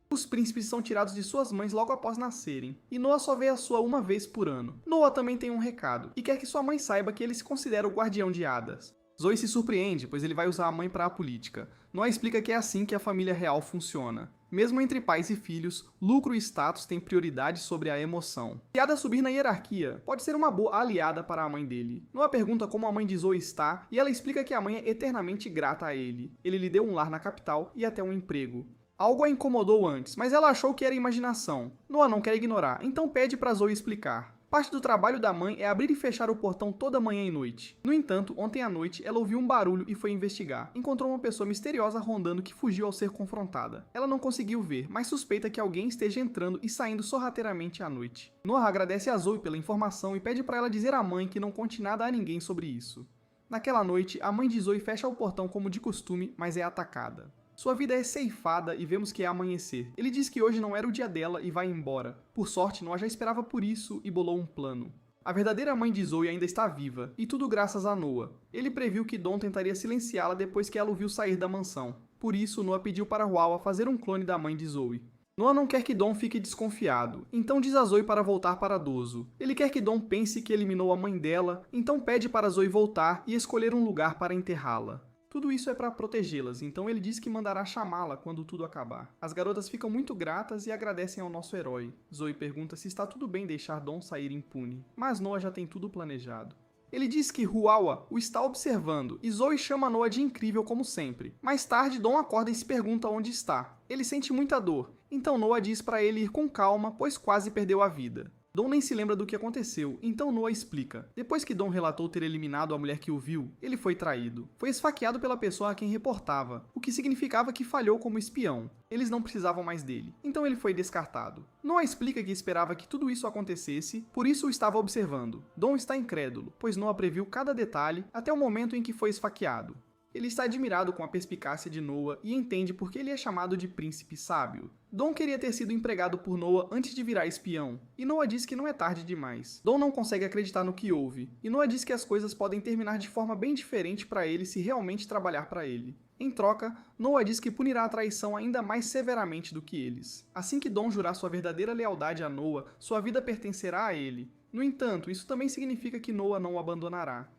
Os príncipes são tirados de suas mães logo após nascerem, e Noah só vê a sua uma vez por ano. Noah também tem um recado, e quer que sua mãe saiba que ele se considera o guardião de hadas. Zoe se surpreende, pois ele vai usar a mãe para a política. Noah explica que é assim que a família real funciona. Mesmo entre pais e filhos, lucro e status têm prioridade sobre a emoção. Se Ada subir na hierarquia, pode ser uma boa aliada para a mãe dele. Noah pergunta como a mãe de Zoe está, e ela explica que a mãe é eternamente grata a ele. Ele lhe deu um lar na capital e até um emprego. Algo a incomodou antes, mas ela achou que era imaginação. Noah não quer ignorar, então pede para Zoe explicar. Parte do trabalho da mãe é abrir e fechar o portão toda manhã e noite. No entanto, ontem à noite, ela ouviu um barulho e foi investigar. Encontrou uma pessoa misteriosa rondando que fugiu ao ser confrontada. Ela não conseguiu ver, mas suspeita que alguém esteja entrando e saindo sorrateiramente à noite. Noah agradece a Zoe pela informação e pede para ela dizer à mãe que não conte nada a ninguém sobre isso. Naquela noite, a mãe de Zoe fecha o portão como de costume, mas é atacada. Sua vida é ceifada e vemos que é amanhecer. Ele diz que hoje não era o dia dela e vai embora. Por sorte, Noah já esperava por isso e bolou um plano. A verdadeira mãe de Zoe ainda está viva, e tudo graças a Noah. Ele previu que Dawn tentaria silenciá-la depois que ela o viu sair da mansão. Por isso, Noah pediu para Huawa fazer um clone da mãe de Zoe. Noah não quer que Dawn fique desconfiado, então diz a Zoe para voltar para Dozo. Ele quer que Dawn pense que eliminou a mãe dela, então pede para Zoe voltar e escolher um lugar para enterrá-la. Tudo isso é para protegê-las, então ele diz que mandará chamá-la quando tudo acabar. As garotas ficam muito gratas e agradecem ao nosso herói. Zoe pergunta se está tudo bem deixar Dawn sair impune, mas Noah já tem tudo planejado. Ele diz que Huawa o está observando e Zoe chama Noah de incrível como sempre. Mais tarde, Dawn acorda e se pergunta onde está. Ele sente muita dor, então Noah diz para ele ir com calma, pois quase perdeu a vida. Dawn nem se lembra do que aconteceu, então Noah explica. Depois que Dawn relatou ter eliminado a mulher que o viu, ele foi traído. Foi esfaqueado pela pessoa a quem reportava, o que significava que falhou como espião. Eles não precisavam mais dele, então ele foi descartado. Noah explica que esperava que tudo isso acontecesse, por isso o estava observando. Dawn está incrédulo, pois Noah previu cada detalhe até o momento em que foi esfaqueado. Ele está admirado com a perspicácia de Noah e entende por que ele é chamado de príncipe sábio. Dawn queria ter sido empregado por Noah antes de virar espião, e Noah diz que não é tarde demais. Dawn não consegue acreditar no que houve, e Noah diz que as coisas podem terminar de forma bem diferente para ele se realmente trabalhar para ele. Em troca, Noah diz que punirá a traição ainda mais severamente do que eles. Assim que Dawn jurar sua verdadeira lealdade a Noah, sua vida pertencerá a ele. No entanto, isso também significa que Noah não o abandonará.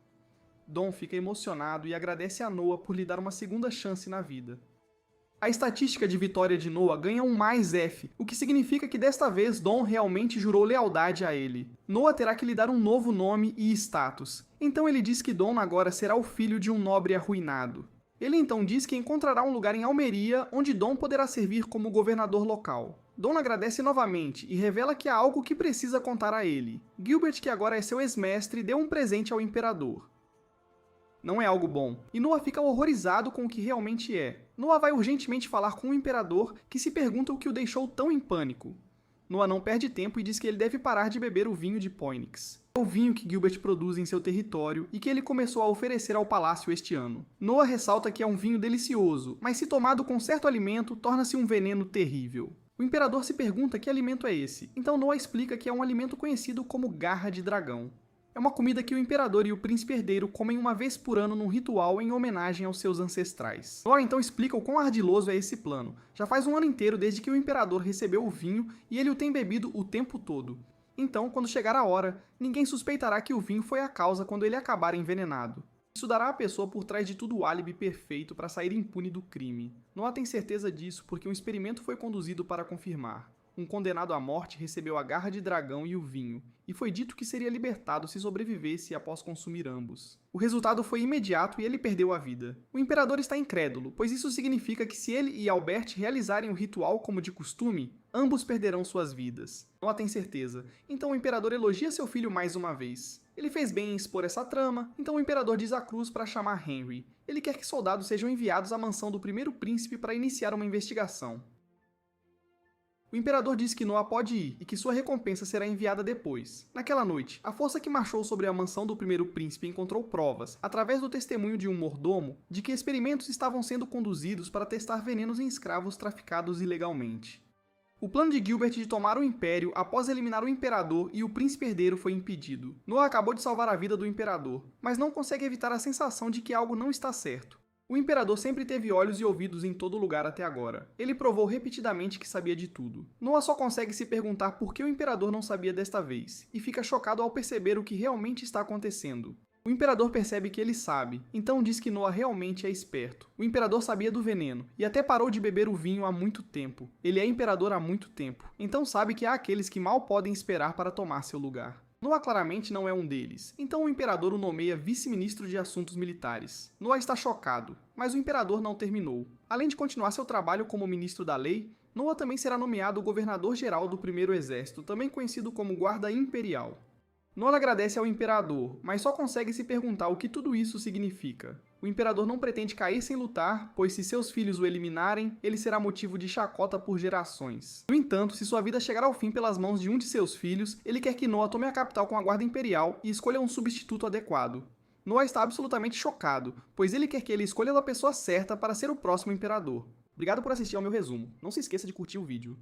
Dawn fica emocionado e agradece a Noah por lhe dar uma segunda chance na vida. A estatística de vitória de Noah ganha um mais F, o que significa que desta vez Dawn realmente jurou lealdade a ele. Noah terá que lhe dar um novo nome e status, então ele diz que Dawn agora será o filho de um nobre arruinado. Ele então diz que encontrará um lugar em Almeria onde Dawn poderá servir como governador local. Dawn agradece novamente e revela que há algo que precisa contar a ele. Gilbert, que agora é seu ex-mestre, deu um presente ao imperador. Não é algo bom, e Noah fica horrorizado com o que realmente é. Noah vai urgentemente falar com o imperador, que se pergunta o que o deixou tão em pânico. Noah não perde tempo e diz que ele deve parar de beber o vinho de Poynix. É o vinho que Gilbert produz em seu território e que ele começou a oferecer ao palácio este ano. Noah ressalta que é um vinho delicioso, mas se tomado com certo alimento, torna-se um veneno terrível. O imperador se pergunta que alimento é esse, então Noah explica que é um alimento conhecido como garra de dragão. É uma comida que o imperador e o príncipe herdeiro comem uma vez por ano num ritual em homenagem aos seus ancestrais. Noah então explica o quão ardiloso é esse plano. Já faz um ano inteiro desde que o imperador recebeu o vinho e ele o tem bebido o tempo todo. Então, quando chegar a hora, ninguém suspeitará que o vinho foi a causa quando ele acabar envenenado. Isso dará à pessoa por trás de tudo o álibi perfeito para sair impune do crime. Noah tem certeza disso porque um experimento foi conduzido para confirmar. Um condenado à morte recebeu a garra de dragão e o vinho, e foi dito que seria libertado se sobrevivesse após consumir ambos. O resultado foi imediato e ele perdeu a vida. O imperador está incrédulo, pois isso significa que se ele e Albert realizarem o ritual como de costume, ambos perderão suas vidas. Noah tem certeza, então o imperador elogia seu filho mais uma vez. Ele fez bem em expor essa trama, então o imperador diz à cruz para chamar Henry. Ele quer que soldados sejam enviados à mansão do primeiro príncipe para iniciar uma investigação. O imperador diz que Noah pode ir e que sua recompensa será enviada depois. Naquela noite, a força que marchou sobre a mansão do primeiro príncipe encontrou provas, através do testemunho de um mordomo, de que experimentos estavam sendo conduzidos para testar venenos em escravos traficados ilegalmente. O plano de Gilbert de tomar o império após eliminar o imperador e o príncipe herdeiro foi impedido. Noah acabou de salvar a vida do imperador, mas não consegue evitar a sensação de que algo não está certo. O imperador sempre teve olhos e ouvidos em todo lugar até agora. Ele provou repetidamente que sabia de tudo. Noah só consegue se perguntar por que o imperador não sabia desta vez, e fica chocado ao perceber o que realmente está acontecendo. O imperador percebe que ele sabe, então diz que Noah realmente é esperto. O imperador sabia do veneno, e até parou de beber o vinho há muito tempo. Ele é imperador há muito tempo, então sabe que há aqueles que mal podem esperar para tomar seu lugar. Noah claramente não é um deles, então o imperador o nomeia vice-ministro de assuntos militares. Noah está chocado, mas o imperador não terminou. Além de continuar seu trabalho como ministro da lei, Noah também será nomeado governador-geral do primeiro exército, também conhecido como guarda imperial. Noah agradece ao imperador, mas só consegue se perguntar o que tudo isso significa. O imperador não pretende cair sem lutar, pois se seus filhos o eliminarem, ele será motivo de chacota por gerações. No entanto, se sua vida chegar ao fim pelas mãos de um de seus filhos, ele quer que Noah tome a capital com a guarda imperial e escolha um substituto adequado. Noah está absolutamente chocado, pois ele quer que ele escolha a pessoa certa para ser o próximo imperador. Obrigado por assistir ao meu resumo. Não se esqueça de curtir o vídeo.